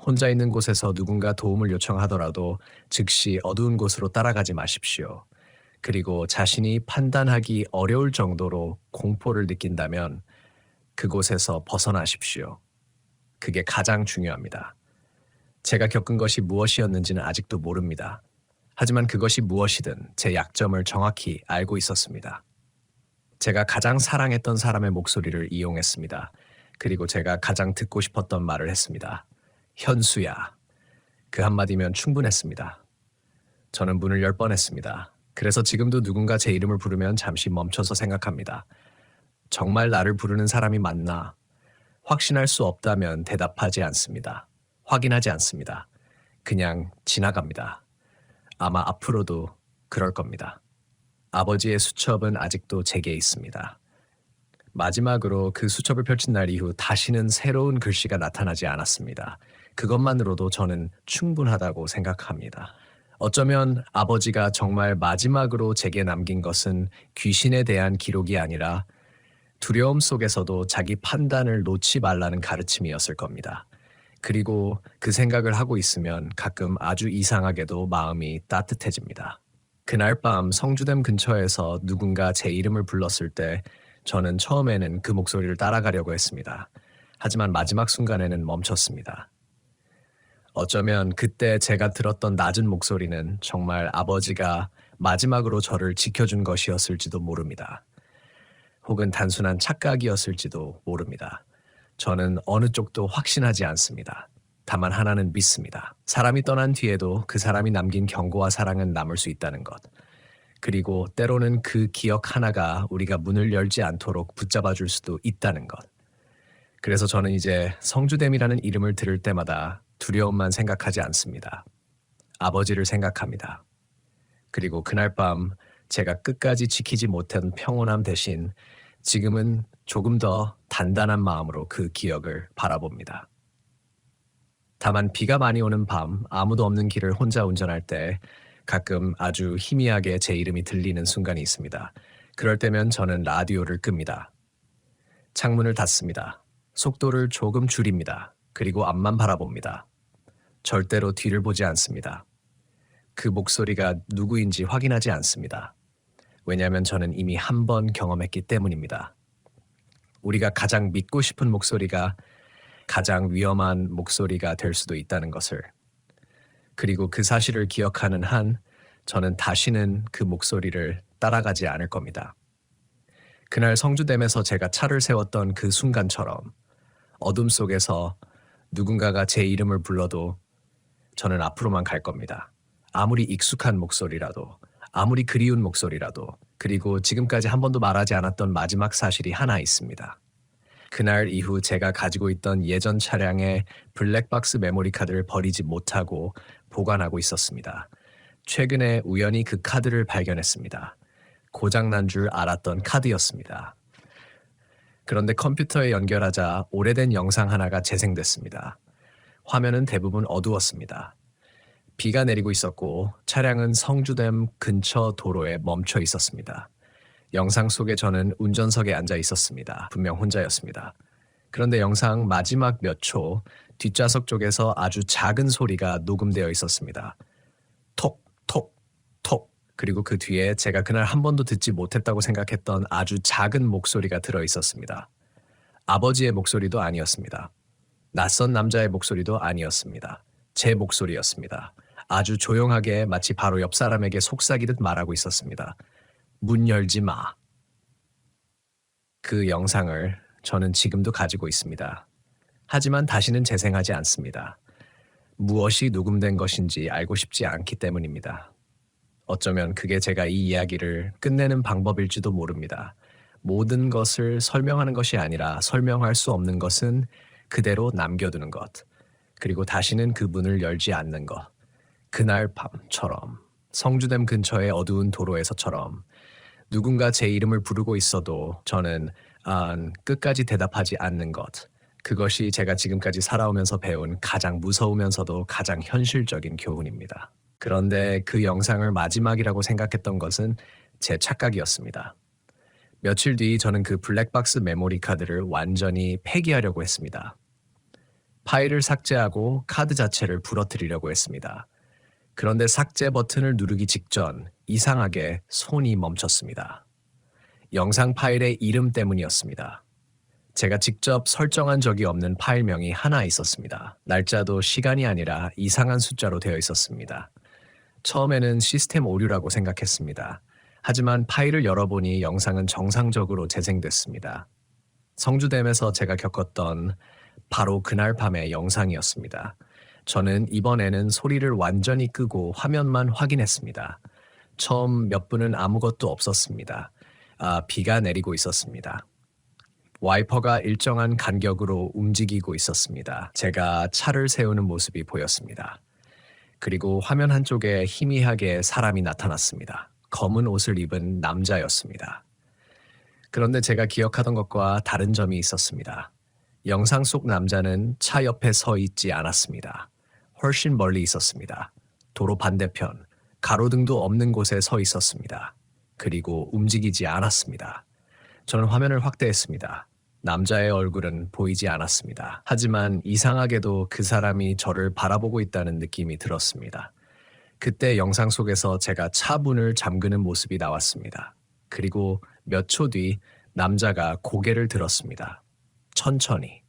혼자 있는 곳에서 누군가 도움을 요청하더라도 즉시 어두운 곳으로 따라가지 마십시오. 그리고 자신이 판단하기 어려울 정도로 공포를 느낀다면 그곳에서 벗어나십시오. 그게 가장 중요합니다. 제가 겪은 것이 무엇이었는지는 아직도 모릅니다. 하지만 그것이 무엇이든 제 약점을 정확히 알고 있었습니다. 제가 가장 사랑했던 사람의 목소리를 이용했습니다. 그리고 제가 가장 듣고 싶었던 말을 했습니다. 현수야. 그 한마디면 충분했습니다. 저는 문을 열 뻔했습니다. 그래서 지금도 누군가 제 이름을 부르면 잠시 멈춰서 생각합니다. 정말 나를 부르는 사람이 맞나? 확신할 수 없다면 대답하지 않습니다. 확인하지 않습니다. 그냥 지나갑니다. 아마 앞으로도 그럴 겁니다. 아버지의 수첩은 아직도 제게 있습니다. 마지막으로 그 수첩을 펼친 날 이후 다시는 새로운 글씨가 나타나지 않았습니다. 그것만으로도 저는 충분하다고 생각합니다. 어쩌면 아버지가 정말 마지막으로 제게 남긴 것은 귀신에 대한 기록이 아니라 두려움 속에서도 자기 판단을 놓지 말라는 가르침이었을 겁니다. 그리고 그 생각을 하고 있으면 가끔 아주 이상하게도 마음이 따뜻해집니다. 그날 밤 성주댐 근처에서 누군가 제 이름을 불렀을 때 저는 처음에는 그 목소리를 따라가려고 했습니다. 하지만 마지막 순간에는 멈췄습니다. 어쩌면 그때 제가 들었던 낮은 목소리는 정말 아버지가 마지막으로 저를 지켜준 것이었을지도 모릅니다. 혹은 단순한 착각이었을지도 모릅니다. 저는 어느 쪽도 확신하지 않습니다. 다만 하나는 믿습니다. 사람이 떠난 뒤에도 그 사람이 남긴 경고와 사랑은 남을 수 있다는 것. 그리고 때로는 그 기억 하나가 우리가 문을 열지 않도록 붙잡아 줄 수도 있다는 것. 그래서 저는 이제 성주댐이라는 이름을 들을 때마다 두려움만 생각하지 않습니다. 아버지를 생각합니다. 그리고 그날 밤 제가 끝까지 지키지 못한 평온함 대신 지금은 조금 더 단단한 마음으로 그 기억을 바라봅니다. 다만 비가 많이 오는 밤 아무도 없는 길을 혼자 운전할 때 가끔 아주 희미하게 제 이름이 들리는 순간이 있습니다. 그럴 때면 저는 라디오를 끕니다. 창문을 닫습니다. 속도를 조금 줄입니다. 그리고 앞만 바라봅니다. 절대로 뒤를 보지 않습니다. 그 목소리가 누구인지 확인하지 않습니다. 왜냐하면 저는 이미 한 번 경험했기 때문입니다. 우리가 가장 믿고 싶은 목소리가 가장 위험한 목소리가 될 수도 있다는 것을. 그리고 그 사실을 기억하는 한 저는 다시는 그 목소리를 따라가지 않을 겁니다. 그날 성주댐에서 제가 차를 세웠던 그 순간처럼 어둠 속에서 누군가가 제 이름을 불러도 저는 앞으로만 갈 겁니다. 아무리 익숙한 목소리라도, 아무리 그리운 목소리라도, 그리고 지금까지 한 번도 말하지 않았던 마지막 사실이 하나 있습니다. 그날 이후 제가 가지고 있던 예전 차량의 블랙박스 메모리 카드를 버리지 못하고 보관하고 있었습니다. 최근에 우연히 그 카드를 발견했습니다. 고장난 줄 알았던 카드였습니다. 그런데 컴퓨터에 연결하자 오래된 영상 하나가 재생됐습니다. 화면은 대부분 어두웠습니다. 비가 내리고 있었고 차량은 성주댐 근처 도로에 멈춰 있었습니다. 영상 속에 저는 운전석에 앉아 있었습니다. 분명 혼자였습니다. 그런데 영상 마지막 몇 초 뒷좌석 쪽에서 아주 작은 소리가 녹음되어 있었습니다. 톡, 톡, 톡. 그리고 그 뒤에 제가 그날 한 번도 듣지 못했다고 생각했던 아주 작은 목소리가 들어 있었습니다. 아버지의 목소리도 아니었습니다. 낯선 남자의 목소리도 아니었습니다. 제 목소리였습니다. 아주 조용하게 마치 바로 옆 사람에게 속삭이듯 말하고 있었습니다. 문 열지 마. 그 영상을 저는 지금도 가지고 있습니다. 하지만 다시는 재생하지 않습니다. 무엇이 녹음된 것인지 알고 싶지 않기 때문입니다. 어쩌면 그게 제가 이 이야기를 끝내는 방법일지도 모릅니다. 모든 것을 설명하는 것이 아니라 설명할 수 없는 것은 그대로 남겨두는 것. 그리고 다시는 그 문을 열지 않는 것. 그날 밤처럼 성주댐 근처의 어두운 도로에서처럼 누군가 제 이름을 부르고 있어도 저는 끝까지 대답하지 않는 것. 그것이 제가 지금까지 살아오면서 배운 가장 무서우면서도 가장 현실적인 교훈입니다. 그런데 그 영상을 마지막이라고 생각했던 것은 제 착각이었습니다. 며칠 뒤 저는 그 블랙박스 메모리 카드를 완전히 폐기하려고 했습니다. 파일을 삭제하고 카드 자체를 부러뜨리려고 했습니다. 그런데 삭제 버튼을 누르기 직전 이상하게 손이 멈췄습니다. 영상 파일의 이름 때문이었습니다. 제가 직접 설정한 적이 없는 파일명이 하나 있었습니다. 날짜도 시간이 아니라 이상한 숫자로 되어 있었습니다. 처음에는 시스템 오류라고 생각했습니다. 하지만 파일을 열어보니 영상은 정상적으로 재생됐습니다. 성주댐에서 제가 겪었던 바로 그날 밤의 영상이었습니다. 저는 이번에는 소리를 완전히 끄고 화면만 확인했습니다. 처음 몇 분은 아무것도 없었습니다. 비가 내리고 있었습니다. 와이퍼가 일정한 간격으로 움직이고 있었습니다. 제가 차를 세우는 모습이 보였습니다. 그리고 화면 한쪽에 희미하게 사람이 나타났습니다. 검은 옷을 입은 남자였습니다. 그런데 제가 기억하던 것과 다른 점이 있었습니다. 영상 속 남자는 차 옆에 서 있지 않았습니다. 훨씬 멀리 있었습니다. 도로 반대편, 가로등도 없는 곳에 서 있었습니다. 그리고 움직이지 않았습니다. 저는 화면을 확대했습니다. 남자의 얼굴은 보이지 않았습니다. 하지만 이상하게도 그 사람이 저를 바라보고 있다는 느낌이 들었습니다. 그때 영상 속에서 제가 차 문을 잠그는 모습이 나왔습니다. 그리고 몇 초 뒤 남자가 고개를 들었습니다. 천천히,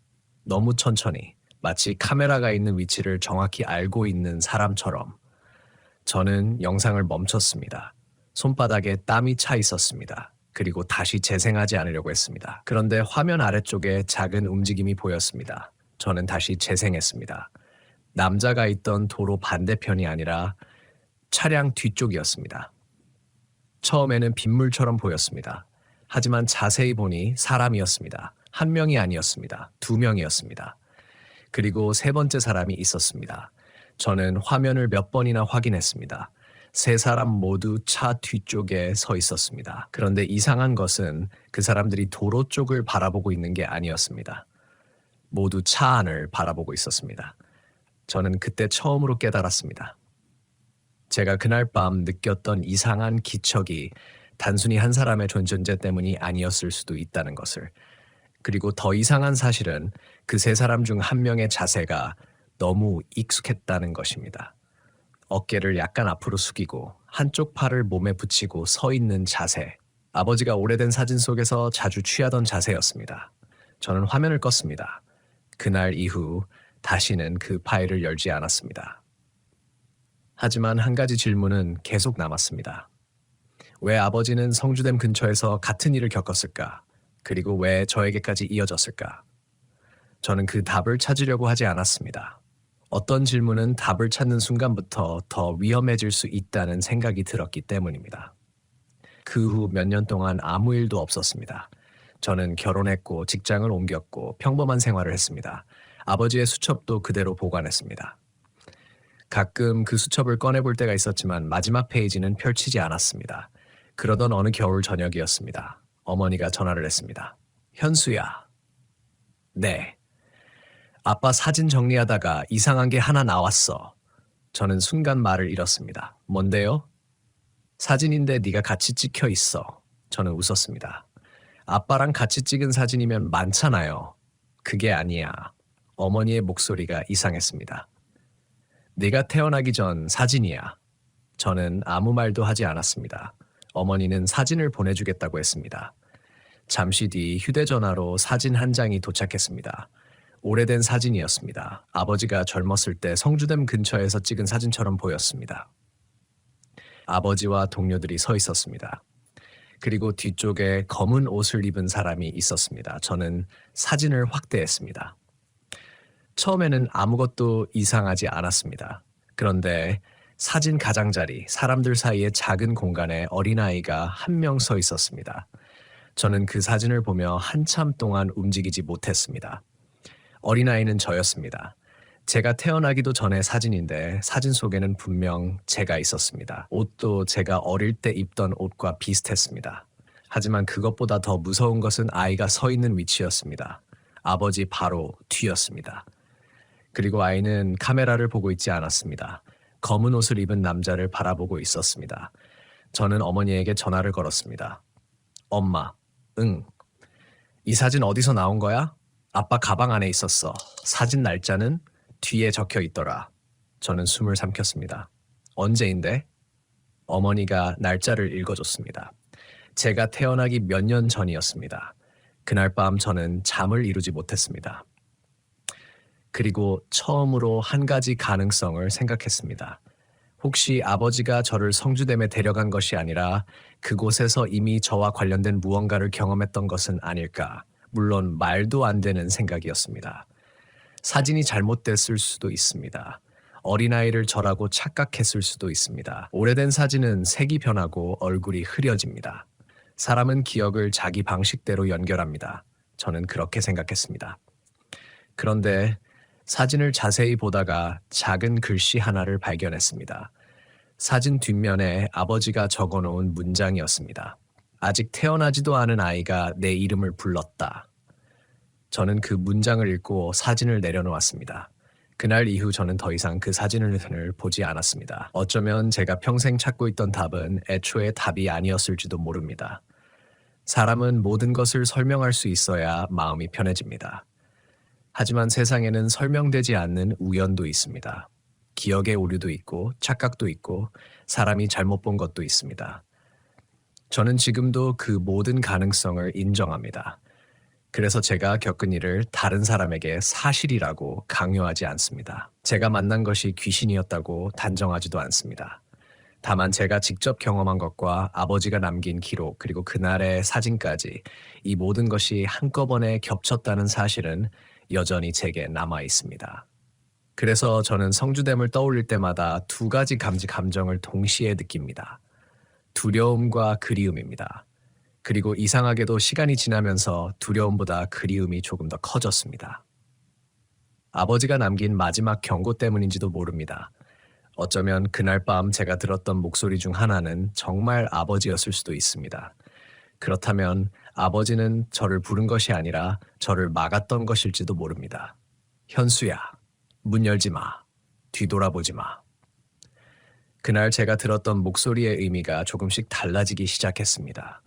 너무 천천히, 마치 카메라가 있는 위치를 정확히 알고 있는 사람처럼. 저는 영상을 멈췄습니다. 손바닥에 땀이 차 있었습니다. 그리고 다시 재생하지 않으려고 했습니다. 그런데 화면 아래쪽에 작은 움직임이 보였습니다. 저는 다시 재생했습니다. 남자가 있던 도로 반대편이 아니라 차량 뒤쪽이었습니다. 처음에는 빗물처럼 보였습니다. 하지만 자세히 보니 사람이었습니다. 한 명이 아니었습니다. 두 명이었습니다. 그리고 세 번째 사람이 있었습니다. 저는 화면을 몇 번이나 확인했습니다. 세 사람 모두 차 뒤쪽에 서 있었습니다. 그런데 이상한 것은 그 사람들이 도로 쪽을 바라보고 있는 게 아니었습니다. 모두 차 안을 바라보고 있었습니다. 저는 그때 처음으로 깨달았습니다. 제가 그날 밤 느꼈던 이상한 기척이 단순히 한 사람의 존재 때문이 아니었을 수도 있다는 것을. 그리고 더 이상한 사실은 그 세 사람 중 한 명의 자세가 너무 익숙했다는 것입니다. 어깨를 약간 앞으로 숙이고 한쪽 팔을 몸에 붙이고 서 있는 자세. 아버지가 오래된 사진 속에서 자주 취하던 자세였습니다. 저는 화면을 껐습니다. 그날 이후 다시는 그 파일을 열지 않았습니다. 하지만 한 가지 질문은 계속 남았습니다. 왜 아버지는 성주댐 근처에서 같은 일을 겪었을까? 그리고 왜 저에게까지 이어졌을까? 저는 그 답을 찾으려고 하지 않았습니다. 어떤 질문은 답을 찾는 순간부터 더 위험해질 수 있다는 생각이 들었기 때문입니다. 그 후 몇 년 동안 아무 일도 없었습니다. 저는 결혼했고 직장을 옮겼고 평범한 생활을 했습니다. 아버지의 수첩도 그대로 보관했습니다. 가끔 그 수첩을 꺼내볼 때가 있었지만 마지막 페이지는 펼치지 않았습니다. 그러던 어느 겨울 저녁이었습니다. 어머니가 전화를 했습니다. 현수야. 네. 아빠 사진 정리하다가 이상한 게 하나 나왔어. 저는 순간 말을 잃었습니다. 뭔데요? 사진인데 네가 같이 찍혀 있어. 저는 웃었습니다. 아빠랑 같이 찍은 사진이면 많잖아요. 그게 아니야. 어머니의 목소리가 이상했습니다. 네가 태어나기 전 사진이야. 저는 아무 말도 하지 않았습니다. 어머니는 사진을 보내주겠다고 했습니다. 잠시 뒤 휴대전화로 사진 한 장이 도착했습니다. 오래된 사진이었습니다. 아버지가 젊었을 때 성주댐 근처에서 찍은 사진처럼 보였습니다. 아버지와 동료들이 서 있었습니다. 그리고 뒤쪽에 검은 옷을 입은 사람이 있었습니다. 저는 사진을 확대했습니다. 처음에는 아무것도 이상하지 않았습니다. 그런데 사진 가장자리, 사람들 사이의 작은 공간에 어린아이가 한 명 서 있었습니다. 저는 그 사진을 보며 한참 동안 움직이지 못했습니다. 어린아이는 저였습니다. 제가 태어나기도 전의 사진인데 사진 속에는 분명 제가 있었습니다. 옷도 제가 어릴 때 입던 옷과 비슷했습니다. 하지만 그것보다 더 무서운 것은 아이가 서 있는 위치였습니다. 아버지 바로 뒤였습니다. 그리고 아이는 카메라를 보고 있지 않았습니다. 검은 옷을 입은 남자를 바라보고 있었습니다. 저는 어머니에게 전화를 걸었습니다. 엄마, 응. 이 사진 어디서 나온 거야? 아빠 가방 안에 있었어. 사진 날짜는 뒤에 적혀 있더라. 저는 숨을 삼켰습니다. 언제인데? 어머니가 날짜를 읽어줬습니다. 제가 태어나기 몇 년 전이었습니다. 그날 밤 저는 잠을 이루지 못했습니다. 그리고 처음으로 한 가지 가능성을 생각했습니다. 혹시 아버지가 저를 성주댐에 데려간 것이 아니라 그곳에서 이미 저와 관련된 무언가를 경험했던 것은 아닐까. 물론 말도 안 되는 생각이었습니다. 사진이 잘못됐을 수도 있습니다. 어린아이를 저라고 착각했을 수도 있습니다. 오래된 사진은 색이 변하고 얼굴이 흐려집니다. 사람은 기억을 자기 방식대로 연결합니다. 저는 그렇게 생각했습니다. 그런데 사진을 자세히 보다가 작은 글씨 하나를 발견했습니다. 사진 뒷면에 아버지가 적어놓은 문장이었습니다. 아직 태어나지도 않은 아이가 내 이름을 불렀다. 저는 그 문장을 읽고 사진을 내려놓았습니다. 그날 이후 저는 더 이상 그 사진을 보지 않았습니다. 어쩌면 제가 평생 찾고 있던 답은 애초에 답이 아니었을지도 모릅니다. 사람은 모든 것을 설명할 수 있어야 마음이 편해집니다. 하지만 세상에는 설명되지 않는 우연도 있습니다. 기억의 오류도 있고 착각도 있고 사람이 잘못 본 것도 있습니다. 저는 지금도 그 모든 가능성을 인정합니다. 그래서 제가 겪은 일을 다른 사람에게 사실이라고 강요하지 않습니다. 제가 만난 것이 귀신이었다고 단정하지도 않습니다. 다만 제가 직접 경험한 것과 아버지가 남긴 기록 그리고 그날의 사진까지 이 모든 것이 한꺼번에 겹쳤다는 사실은 여전히 제게 남아 있습니다. 그래서 저는 성주댐을 떠올릴 때마다 두 가지 감정을 동시에 느낍니다. 두려움과 그리움입니다. 그리고 이상하게도 시간이 지나면서 두려움보다 그리움이 조금 더 커졌습니다. 아버지가 남긴 마지막 경고 때문인지도 모릅니다. 어쩌면 그날 밤 제가 들었던 목소리 중 하나는 정말 아버지였을 수도 있습니다. 그렇다면 아버지는 저를 부른 것이 아니라 저를 막았던 것일지도 모릅니다. 현수야, 문 열지 마. 뒤돌아보지 마. 그날 제가 들었던 목소리의 의미가 조금씩 달라지기 시작했습니다.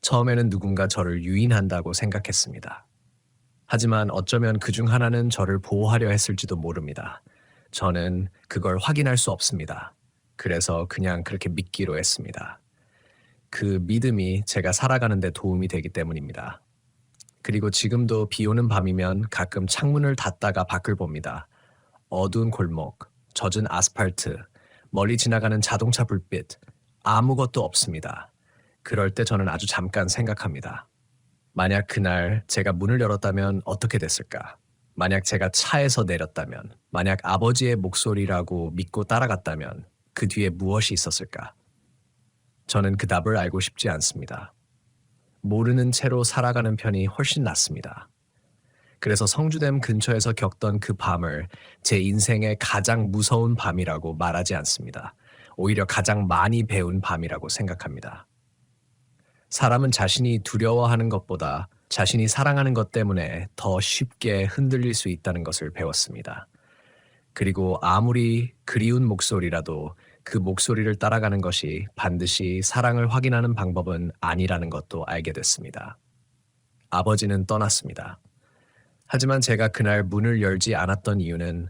처음에는 누군가 저를 유인한다고 생각했습니다. 하지만 어쩌면 그중 하나는 저를 보호하려 했을지도 모릅니다. 저는 그걸 확인할 수 없습니다. 그래서 그냥 그렇게 믿기로 했습니다. 그 믿음이 제가 살아가는 데 도움이 되기 때문입니다. 그리고 지금도 비 오는 밤이면 가끔 창문을 닫다가 밖을 봅니다. 어두운 골목, 젖은 아스팔트, 멀리 지나가는 자동차 불빛, 아무것도 없습니다. 그럴 때 저는 아주 잠깐 생각합니다. 만약 그날 제가 문을 열었다면 어떻게 됐을까? 만약 제가 차에서 내렸다면, 만약 아버지의 목소리라고 믿고 따라갔다면 그 뒤에 무엇이 있었을까? 저는 그 답을 알고 싶지 않습니다. 모르는 채로 살아가는 편이 훨씬 낫습니다. 그래서 성주댐 근처에서 겪던 그 밤을 제 인생의 가장 무서운 밤이라고 말하지 않습니다. 오히려 가장 많이 배운 밤이라고 생각합니다. 사람은 자신이 두려워하는 것보다 자신이 사랑하는 것 때문에 더 쉽게 흔들릴 수 있다는 것을 배웠습니다. 그리고 아무리 그리운 목소리라도 그 목소리를 따라가는 것이 반드시 사랑을 확인하는 방법은 아니라는 것도 알게 됐습니다. 아버지는 떠났습니다. 하지만 제가 그날 문을 열지 않았던 이유는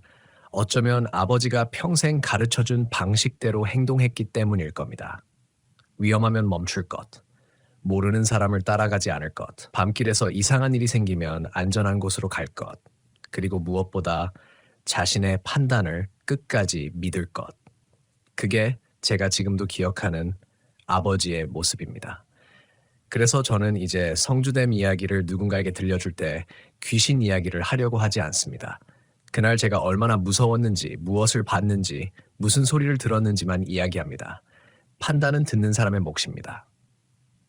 어쩌면 아버지가 평생 가르쳐준 방식대로 행동했기 때문일 겁니다. 위험하면 멈출 것. 모르는 사람을 따라가지 않을 것, 밤길에서 이상한 일이 생기면 안전한 곳으로 갈 것, 그리고 무엇보다 자신의 판단을 끝까지 믿을 것. 그게 제가 지금도 기억하는 아버지의 모습입니다. 그래서 저는 이제 성주댐 이야기를 누군가에게 들려줄 때 귀신 이야기를 하려고 하지 않습니다. 그날 제가 얼마나 무서웠는지, 무엇을 봤는지, 무슨 소리를 들었는지만 이야기합니다. 판단은 듣는 사람의 몫입니다.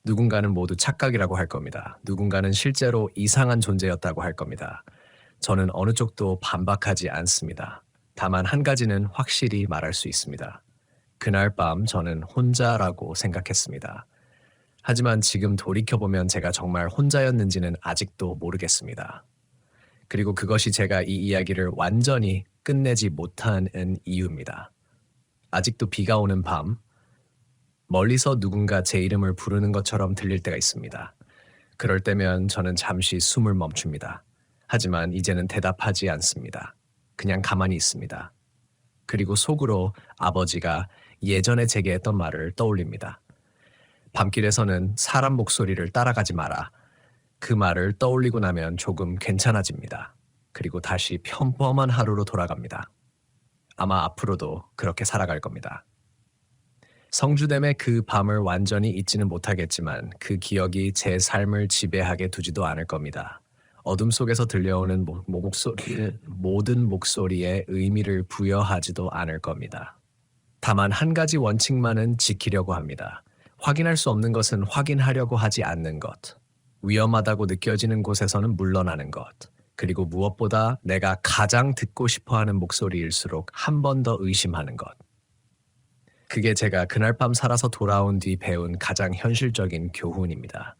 누군가는 모두 착각이라고 할 겁니다. 누군가는 실제로 이상한 존재였다고 할 겁니다. 저는 어느 쪽도 반박하지 않습니다. 다만 한 가지는 확실히 말할 수 있습니다. 그날 밤 저는 혼자라고 생각했습니다. 하지만 지금 돌이켜보면 제가 정말 혼자였는지는 아직도 모르겠습니다. 그리고 그것이 제가 이 이야기를 완전히 끝내지 못하는 이유입니다. 아직도 비가 오는 밤, 멀리서 누군가 제 이름을 부르는 것처럼 들릴 때가 있습니다. 그럴 때면 저는 잠시 숨을 멈춥니다. 하지만 이제는 대답하지 않습니다. 그냥 가만히 있습니다. 그리고 속으로 아버지가 예전에 제게 했던 말을 떠올립니다. 밤길에서는 사람 목소리를 따라가지 마라. 그 말을 떠올리고 나면 조금 괜찮아집니다. 그리고 다시 평범한 하루로 돌아갑니다. 아마 앞으로도 그렇게 살아갈 겁니다. 성주댐의 그 밤을 완전히 잊지는 못하겠지만 그 기억이 제 삶을 지배하게 두지도 않을 겁니다. 어둠 속에서 들려오는 모든 목소리에 의미를 부여하지도 않을 겁니다. 다만 한 가지 원칙만은 지키려고 합니다. 확인할 수 없는 것은 확인하려고 하지 않는 것. 위험하다고 느껴지는 곳에서는 물러나는 것. 그리고 무엇보다 내가 가장 듣고 싶어 하는 목소리일수록 한 번 더 의심하는 것. 그게 제가 그날 밤 살아서 돌아온 뒤 배운 가장 현실적인 교훈입니다.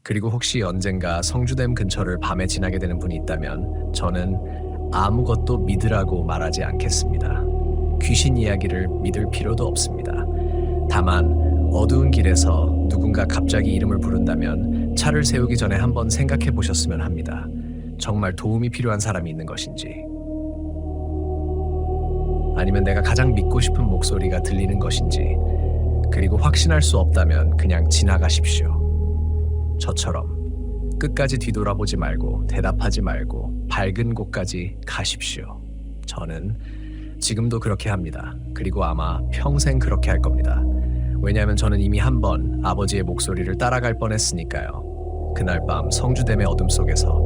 그리고 혹시 언젠가 성주댐 근처를 밤에 지나게 되는 분이 있다면 저는 아무것도 믿으라고 말하지 않겠습니다. 귀신 이야기를 믿을 필요도 없습니다. 다만 어두운 길에서 누군가 갑자기 이름을 부른다면 차를 세우기 전에 한번 생각해 보셨으면 합니다. 정말 도움이 필요한 사람이 있는 것인지, 아니면 내가 가장 믿고 싶은 목소리가 들리는 것인지, 그리고 확신할 수 없다면 그냥 지나가십시오. 저처럼 끝까지 뒤돌아보지 말고 대답하지 말고 밝은 곳까지 가십시오. 저는 지금도 그렇게 합니다. 그리고 아마 평생 그렇게 할 겁니다. 왜냐하면 저는 이미 한 번 아버지의 목소리를 따라갈 뻔했으니까요. 그날 밤 성주댐의 어둠 속에서,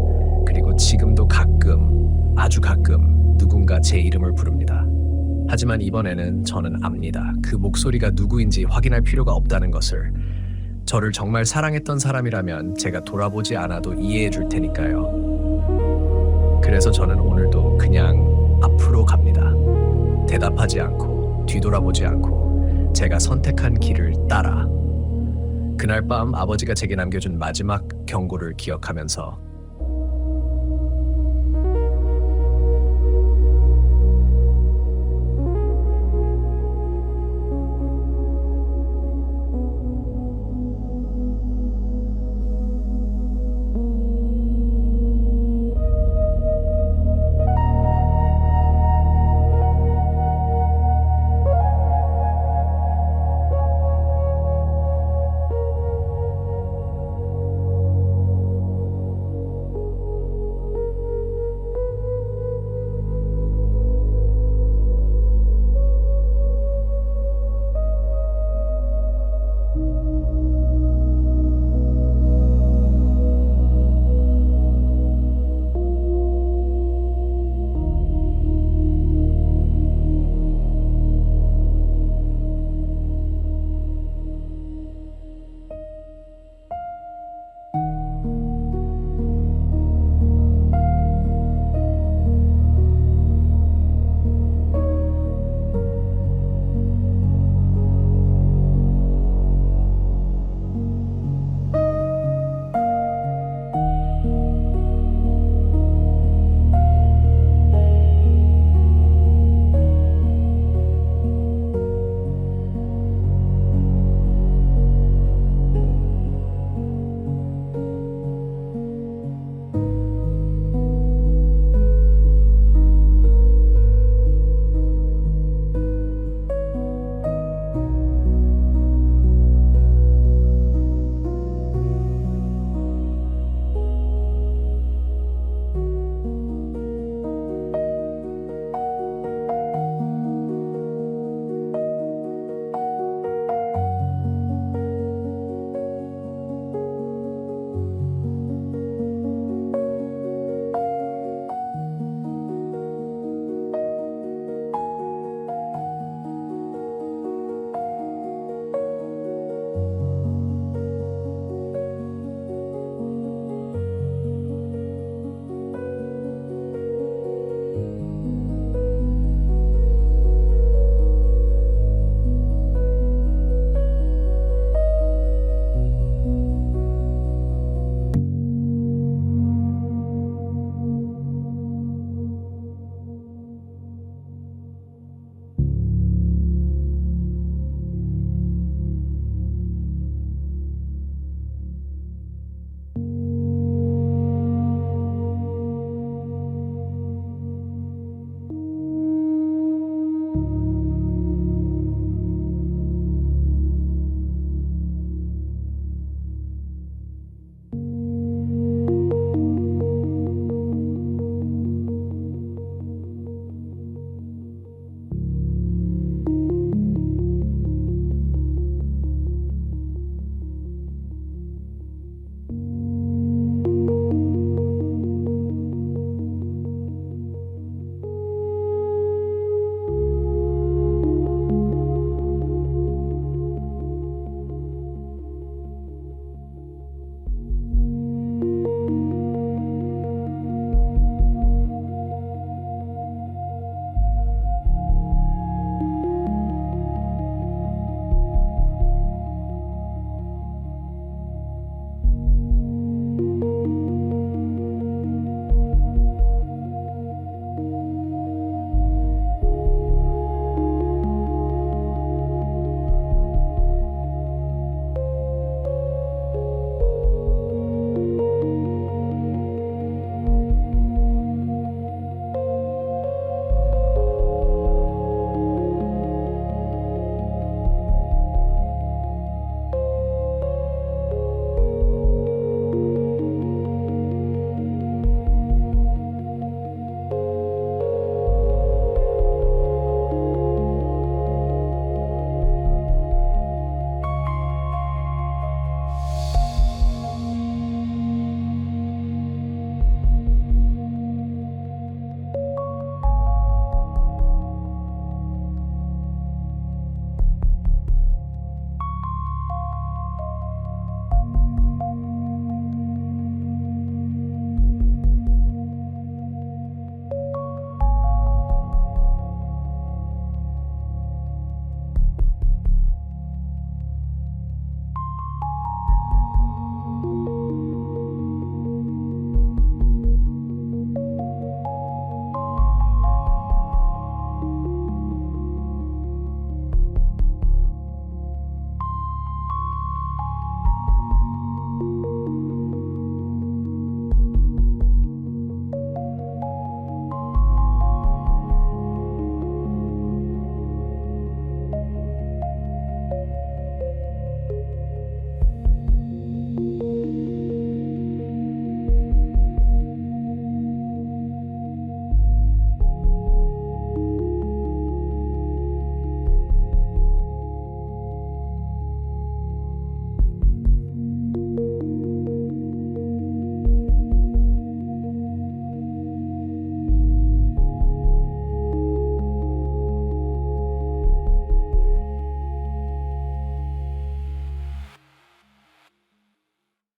그리고 지금도 가끔, 아주 가끔 누군가 제 이름을 부릅니다. 하지만 이번에는 저는 압니다. 그 목소리가 누구인지 확인할 필요가 없다는 것을. 저를 정말 사랑했던 사람이라면 제가 돌아보지 않아도 이해해 줄 테니까요. 그래서 저는 오늘도 그냥 앞으로 갑니다. 대답하지 않고 뒤돌아보지 않고 제가 선택한 길을 따라. 그날 밤 아버지가 제게 남겨준 마지막 경고를 기억하면서